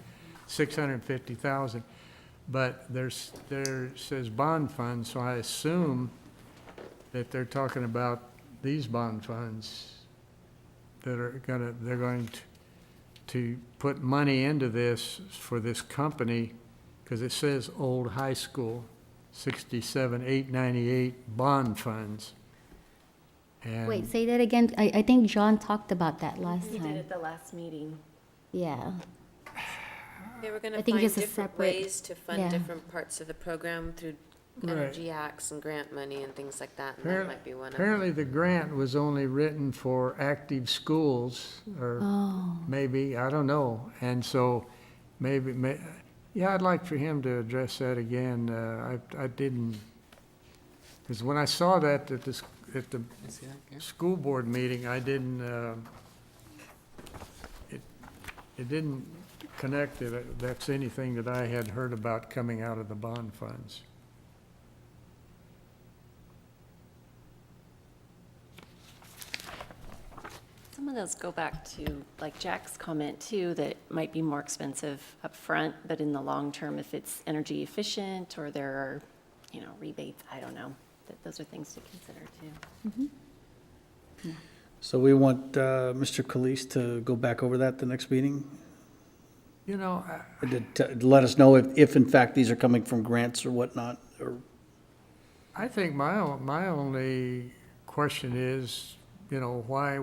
650,000. But there says bond funds, so I assume that they're talking about these bond funds that they're going to put money into this for this company, because it says Old High School, 67,898 bond funds. And Wait, say that again. I think John talked about that last He did time. at the last meeting. Yeah. They were gonna I think find it's a different separate- ways to fund yeah. different parts of the program through Right. energy acts and grant money and things like that, and that might be one of them. Apparently, the grant was only written for active schools, or Oh, maybe, I don't know. And so yeah, I'd like for him to address that again. I didn't, because when I saw that at the See that, Gary? school board meeting, I didn't, it didn't connect that that's anything that I had heard about coming out of the bond funds. Some of those go back to, like Jack's comment too, that might be more expensive up front, but in the long term, if it's energy efficient or there are, you know, rebates, I don't know, that those are things to consider too. So we want Mr. Calise to go back over that the next meeting? You know, To let us know if in fact these are coming from grants or whatnot, or, I think my only question is, you know, why are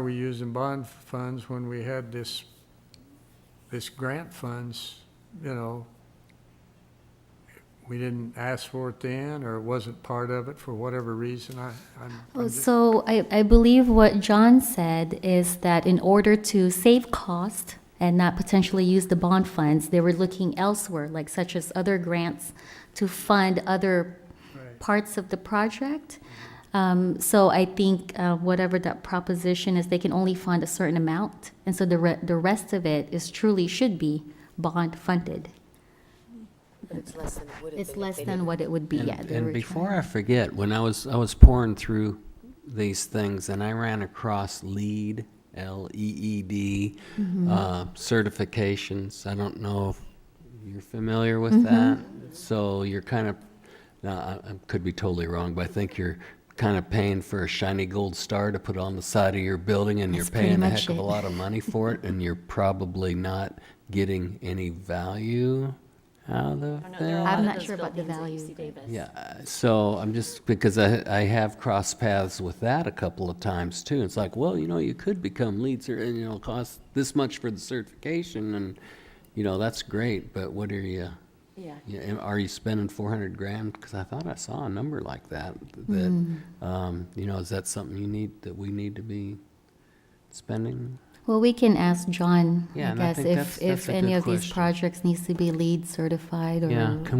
we using bond funds when we had this grant funds, you know? We didn't ask for it then, or it wasn't part of it for whatever reason. I'm just- so I believe what John said is that in order to save cost and not potentially use the bond funds, they were looking elsewhere, like such as other grants, to fund other Right. parts of the project. So I think whatever that proposition is, they can only fund a certain amount. And so the rest of it should be bond funded. But it's less than it would have been. It's if less they than didn't. what it would be, yeah. the And original. before I forget, when I was pouring through these things and I ran across LEED, LEED, certifications, I don't know if you're familiar with that. So you're kind of, now I could be totally wrong, but I think you're kind of paying for a shiny gold star to put on the side of your building, and you're That's pretty paying a much heck of a it. lot of money for it, and you're probably not getting any value out of I don't know, it. there are a lot I'm of not those sure about the buildings at value. UC Davis. Yeah, so I'm just, because I have crossed paths with that a couple of times too. It's like, well, you know, you could become lead, and you know, cost this much for the certification, and, you know, that's great, but what are you, Yeah. are you spending 400 grand? Because I thought I saw a number like that, you know, is that something that we need to be spending? Well, we can ask John, Yeah, I and I guess, think if that's a any good of these question. projects needs to be LEED certified or. Yeah, can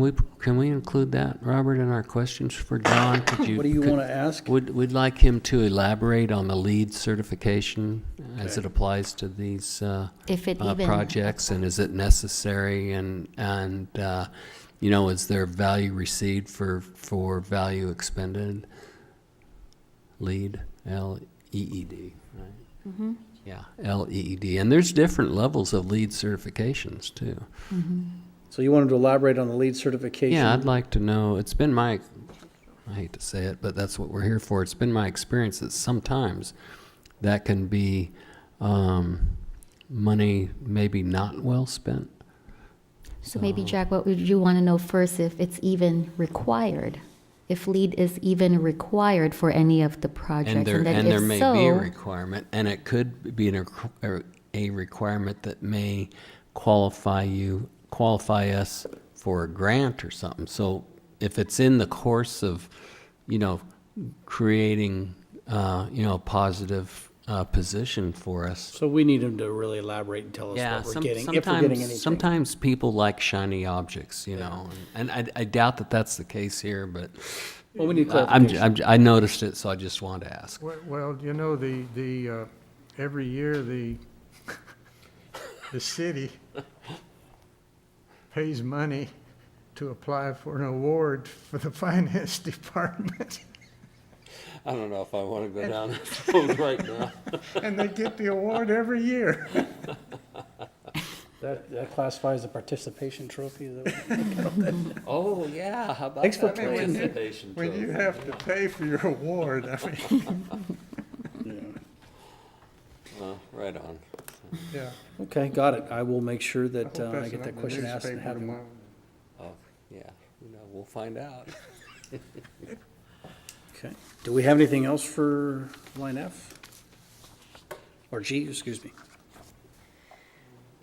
we include that, Robert, in our questions for John? Could you? what do you could- want to ask? We'd like him to elaborate on the LEED certification as it applies to these If it even. projects, and is it necessary, and you know, is there value received for value expended? LEED, LEED, right? Mm-hmm. Yeah, LEED, and there's different levels of LEED certifications too. So you wanted to elaborate on the lead certification? Yeah, I'd like to know, it's been I hate to say it, but that's what we're here for. It's been my experience that sometimes that can be money maybe not well spent. So maybe, Jack, what would you want to know first, if it's even required? If LEED is even required for any of the projects? And there if may so, be a requirement, and it could be a requirement that may qualify us for a grant or something. So if it's in the course of, you know, creating, you know, a positive position for us. So we need him to really elaborate and tell us Yeah, what we're getting, if we're sometimes, getting anything. sometimes people like shiny objects, you know, and I doubt that that's the case here, but Well, we need I'm, clarification. I noticed it, so I just wanted to ask. Well, you know, every year, the the city pays money to apply for an award for the finance department, I don't know if I want to go down that road right now. and they get the award every year. That classifies a participation trophy? Is that Oh, yeah, how about Thanks for that playing. participation When you trophy? have to pay for your award, I mean, Right on. yeah. Okay, got it. I will make sure I that hope I that's get not that in the question asked and newspaper have it. tomorrow. Oh, yeah, we'll find out. Okay. Do we have anything else for line F? Or G, excuse me?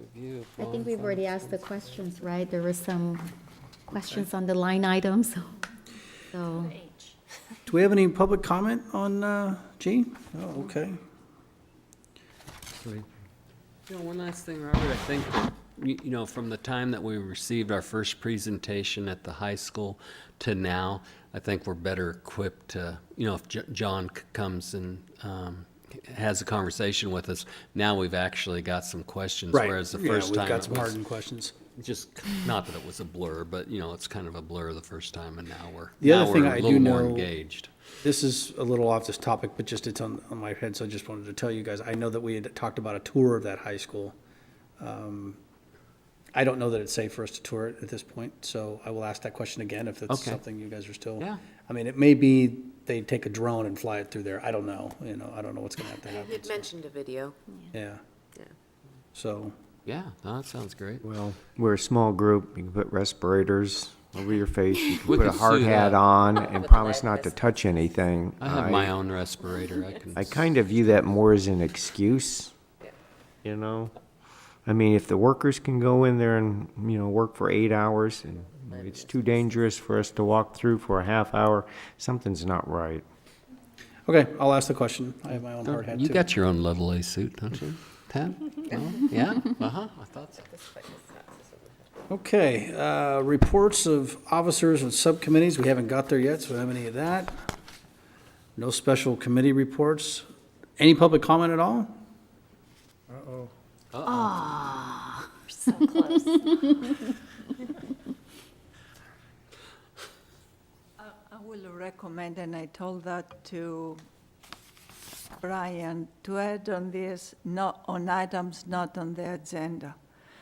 Review of I think bond we've already funds. asked the questions, right? There were some questions on the line items, so. Do we have any public comment on G? Oh, okay. One last thing, Robert, I think that, from the time that we received our first presentation at the high school to now, I think we're better equipped to, if John comes and has a conversation with us, now we've actually got some questions, Right. whereas the Yeah, first time we've got it some was hardened questions. just, not that it was a blur, but, it's kind of a blur the first time, and now The other thing we're I a do little more know- engaged. This is a little off this topic, but just it's on my head, so I just wanted to tell you guys. I know that we had talked about a tour of that high school. I don't know that it's safe for us to tour it at this point, so I will ask that question again if it's Okay. something you guys are still. Yeah. I mean, it may be they take a drone and fly it through there. I don't know, I don't know what's gonna have to You happen. had mentioned a video. Yeah. Yeah. So, Yeah, no, that sounds great. Well, we're a small group. You can put respirators over your face. You can We put a could hard sue hat that. on and promise not to touch anything. I have my own respirator, I can. I kind of view that more as an excuse, you know? I mean, if the workers can go in there and, work for 8 hours and it's too dangerous for us to walk through for a half hour, something's not right. okay, I'll ask the question. I have my own hard hat too. You got your own level A suit, don't you, Ted? Oh, yeah, uh-huh, I thought so. Okay, reports of officers and subcommittees, we haven't got there yet, so we don't have any of that. No special committee reports. Any public comment at all? Uh-oh. So close. I will recommend, and I told that to Brian, to add on this, not on items not on the agenda.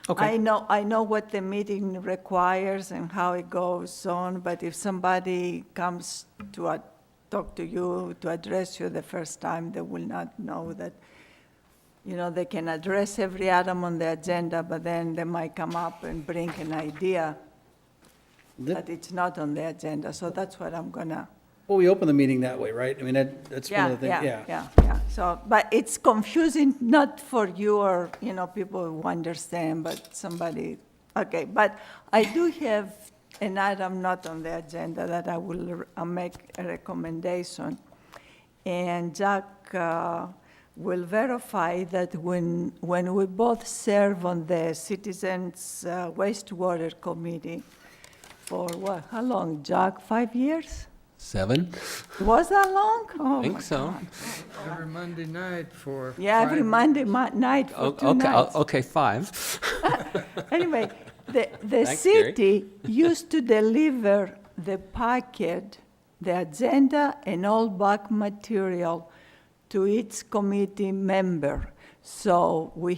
Okay. I know what the meeting requires and how it goes on, but if somebody comes to talk to you, to address you the first time, they will not know that, they can address every item on the agenda, but then they might come up and bring an idea that it's not on the agenda. So that's what I'm gonna. Well, we open the meeting that way, right? I mean, that's one of the things, yeah. So, but it's confusing, not for you or, people who understand, but somebody, okay. But I do have an item not on the agenda that I will make a recommendation. And Jack will verify that when we both serve on the Citizens Wastewater Committee for what, how long, Jack, 5 years? 7? Was that long? Oh, I think my so. God. Every Monday night for. Yeah, every 5 Monday night for 2 Okay, nights. okay, 5. Anyway, the Thanks, Gary. city used to deliver the packet, the agenda, and all back material to each committee member. So we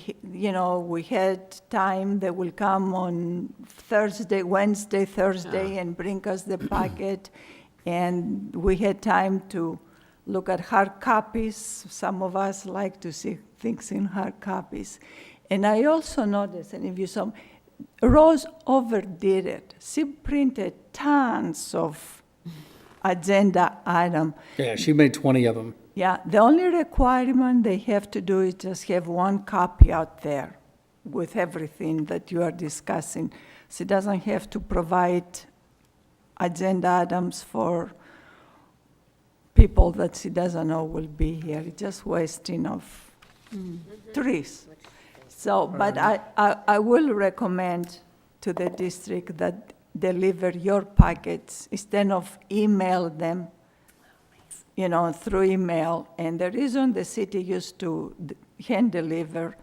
had time, they will come on Wednesday, Thursday, and bring us the packet. And we had time to look at hard copies. Some of us like to see things in hard copies. And I also noticed, and if you saw, Rose overdid it. She printed tons of agenda items. Yeah, she made 20 of them. Yeah, the only requirement they have to do is just have one copy out there with everything that you are discussing. She doesn't have to provide agenda items for people that she doesn't know will be here. It's just wasting of trees. So, but I will recommend to the district that deliver your packets instead of email them, through email. And the reason the city used to hand deliver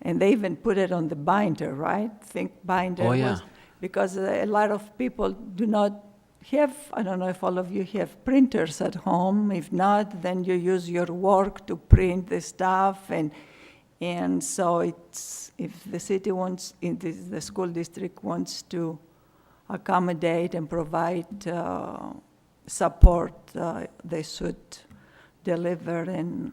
And they even put it on the binder, right? Think binder. Oh, yeah. Because a lot of people do not have, I don't know if all of you have printers at home. If not, then you use your work to print the stuff. And so it's, if the city wants, the school district wants to accommodate and provide support, they should deliver. And,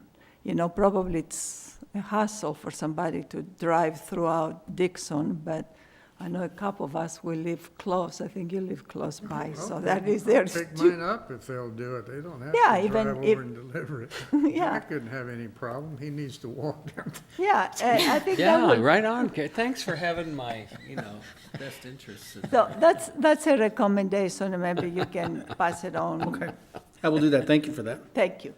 probably it's a hassle for somebody to drive throughout Dixon, but I know a couple of us, we live close. I think you live close by, so that is there. Pick mine up if they'll do it. They don't have Yeah, to even drive if- over and deliver it. Yeah. Jack couldn't have any problem. He needs to walk down. Yeah, I think that Yeah, would, right on. Okay, thanks for having my, best interests. so that's a recommendation, and maybe you can pass it on. Okay, I will do that. Thank you for that. Thank you.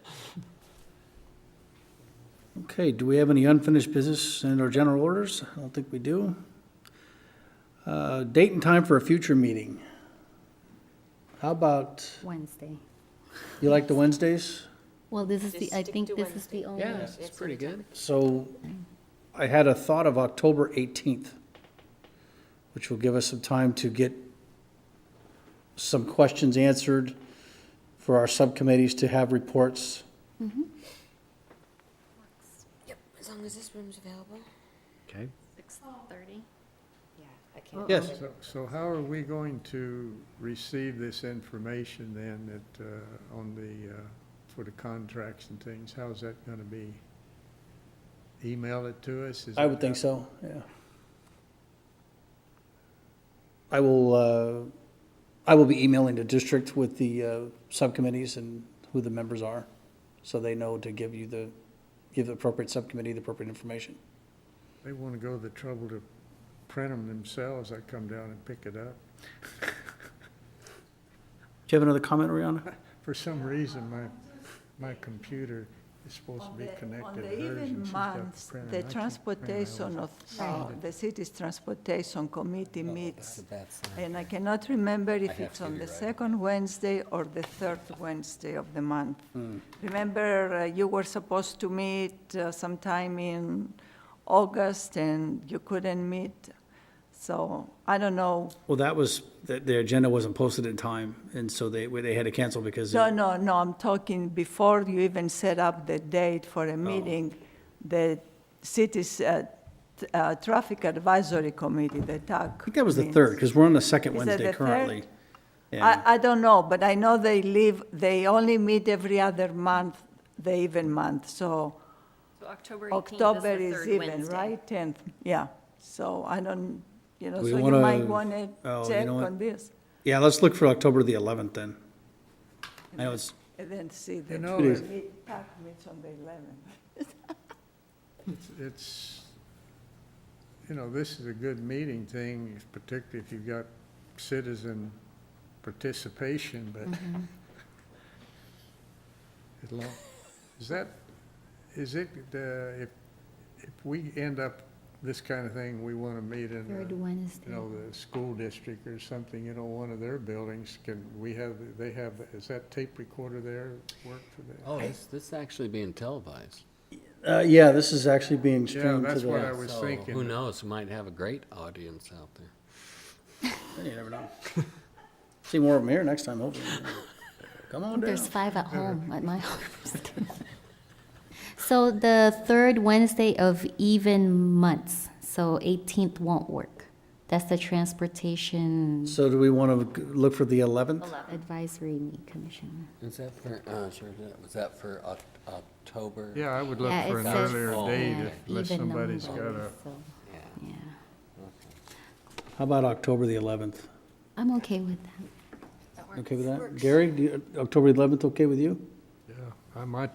Okay, do we have any unfinished business in our general orders? I don't think we do. Date and time for a future meeting. How about, Wednesday. you like the Wednesdays? Well, this is Just I stick think to this is the only. Yeah, it's pretty good. So I had a thought of October 18th, which will give us some time to get some questions answered for our subcommittees to have reports. Yep, as long as this room's available. Okay. 6:30. Yeah, I can't. Yes. So how are we going to receive this information then on the, for the contracts and things? How's that going to be? Email it to us? Is I that would think how- so, yeah. I will be emailing the district with the subcommittees and who the members are, so they know to give the appropriate subcommittee the appropriate information. They want to go to the trouble to print them themselves. I come down and pick it up. Do you have another comment, Rihanna? For some reason, my computer is supposed to be connected On to the hers, and even she's got months, the printer. the I can't print. I transportation of, always- the city's transportation committee meets, bad sign. and I cannot remember if have it's to on be the right. second Wednesday or the third Wednesday of the month. Hmm. Remember, you were supposed to meet sometime in August, and you couldn't meet, so I don't know. Well, that was, the agenda wasn't posted in time, and so they had to cancel because. No, I'm talking before you even set up the date for a meeting, the city's traffic advisory committee, the TAC. I think that was the meets. third, because we're on the second Is it Wednesday the third? currently. Yeah. I don't know, but I know they only meet every other month, the even month, so So October 18th October is the is third even, Wednesday. right? 10th, yeah. So I don't, We so you wanna- might want to oh, you check know what? on this, Yeah, let's look for October the 11th then. I know it's, and then see the You know, TAC meets on the 11th. it's, this is a good meeting thing, particularly if you've got citizen participation, but as long- if we end up this kind of thing, we want to meet in, Third Wednesday. the school district or something, one of their buildings, is that tape recorder there work for that? Oh, this is actually being televised. yeah, this is actually being Yeah, streamed to that's what I the, was So thinking. who knows? We might have a great audience out there. you never know. See more of them here next time, hopefully. Come on down. There's 5 at home at my house. So the third Wednesday of even months, so 18th won't work. That's the Transportation So do we want to look for the 11th? Advisory Commission. Is that for, was that for October? Yeah, I would look Yeah, for it an says, earlier date yeah, unless even somebody's got numbers, a, so, Yeah. yeah. How about October the 11th? I'm okay with that. Okay with that? Gary, October 11th, okay with you? yeah, my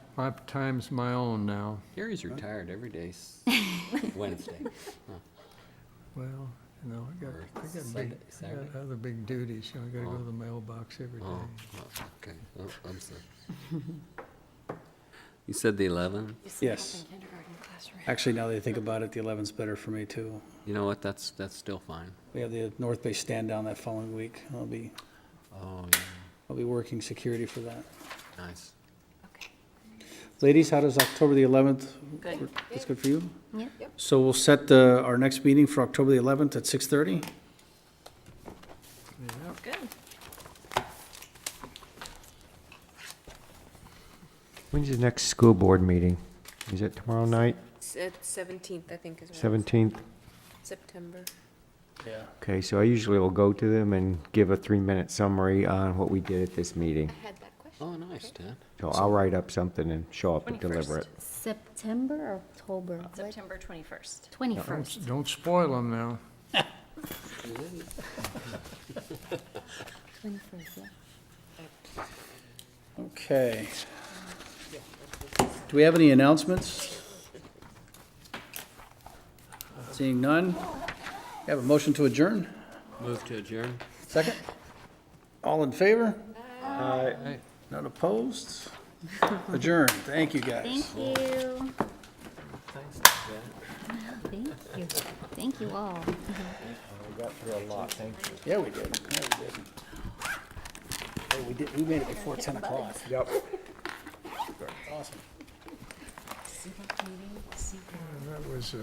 time's my own now. Gary's retired every day, Wednesday. Well, I Or got Sunday, Saturday? other big duties, I gotta go to the mailbox every day. Oh, okay. Oh, I'm sorry. You said the 11th? Yes. Kindergarten classroom. Actually, now that I think about it, the 11th's better for me too. You know what? That's still fine. We have the North Bay stand down that following week. Oh, yeah. I'll be working security for that. Nice. Okay. Ladies, how does October the 11th? Good. That's good for you? Yeah. So we'll set our next meeting for October the 11th at 6:30. Good. When's the next school board meeting? Is it tomorrow night, It's at 17th, I think, is what. 17th? September. Yeah. Okay, so I usually will go to them and give a 3-minute summary on what we did at this meeting. I had that question. Oh, nice, Dan. So I'll write up something and show up and deliver it. September or October? What? September 21st. 21st. Don't spoil them now. 21st, yeah. Okay. Do we have any announcements? Seeing none. We have a motion to adjourn. Move to adjourn. Second? All in favor? Hey. None opposed? Adjourn. Thank you, guys. Thank you. Thanks, Dan. Thank you. Thank you all. We got through a lot, thank you. Yeah, we did. Yeah, we did. Hey, we made it before 10 o'clock. Yep. Awesome. That was,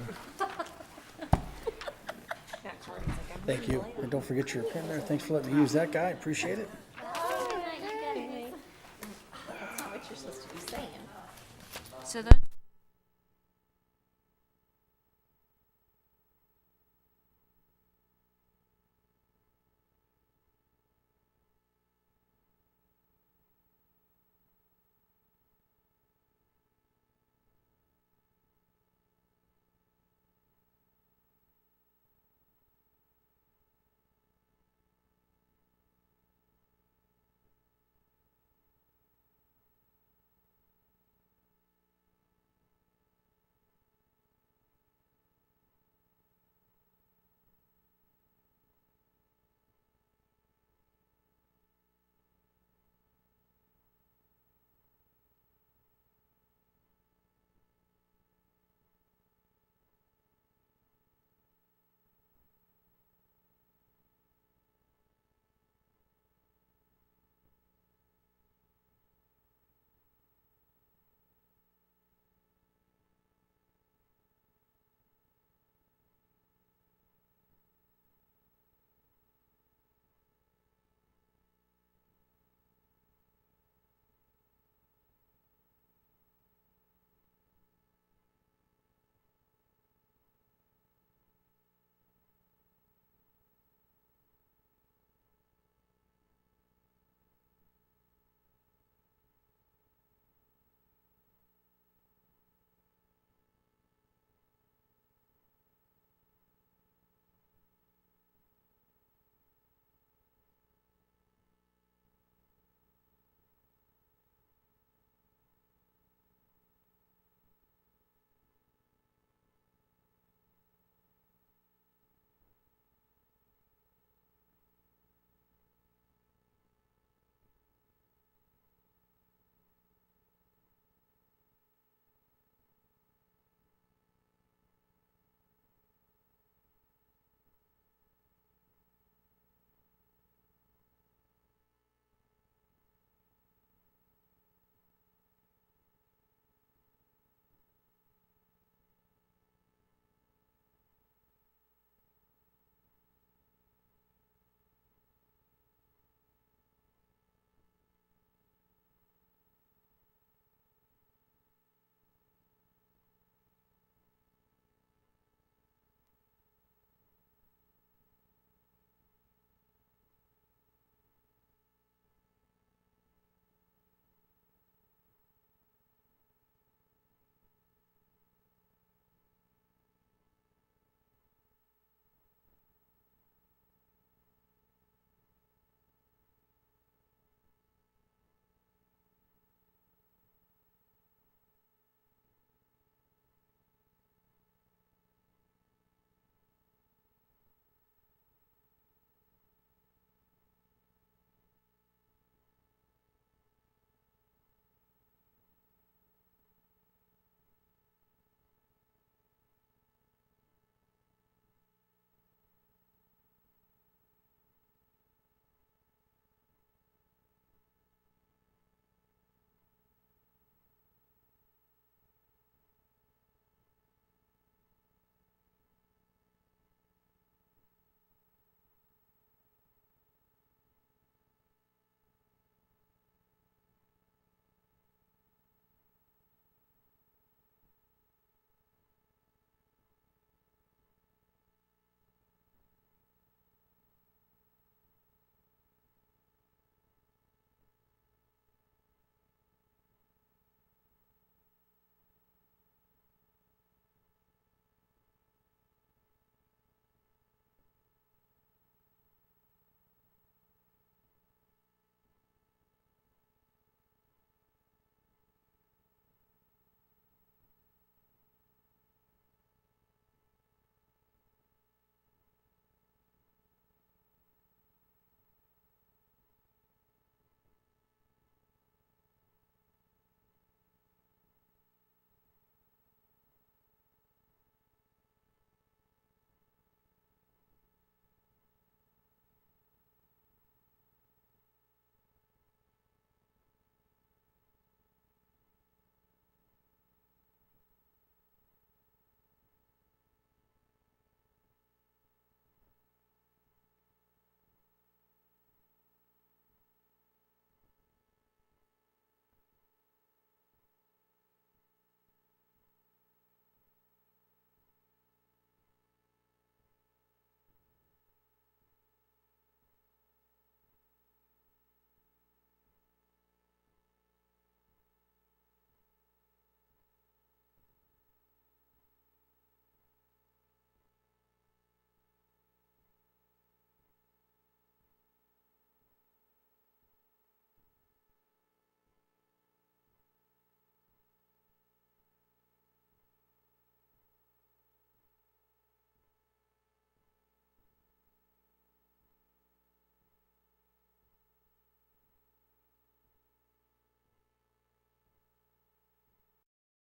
Thank you. And don't forget your pen there. Thanks for letting me use that guy. Appreciate it. That's not what you're supposed to be saying. So those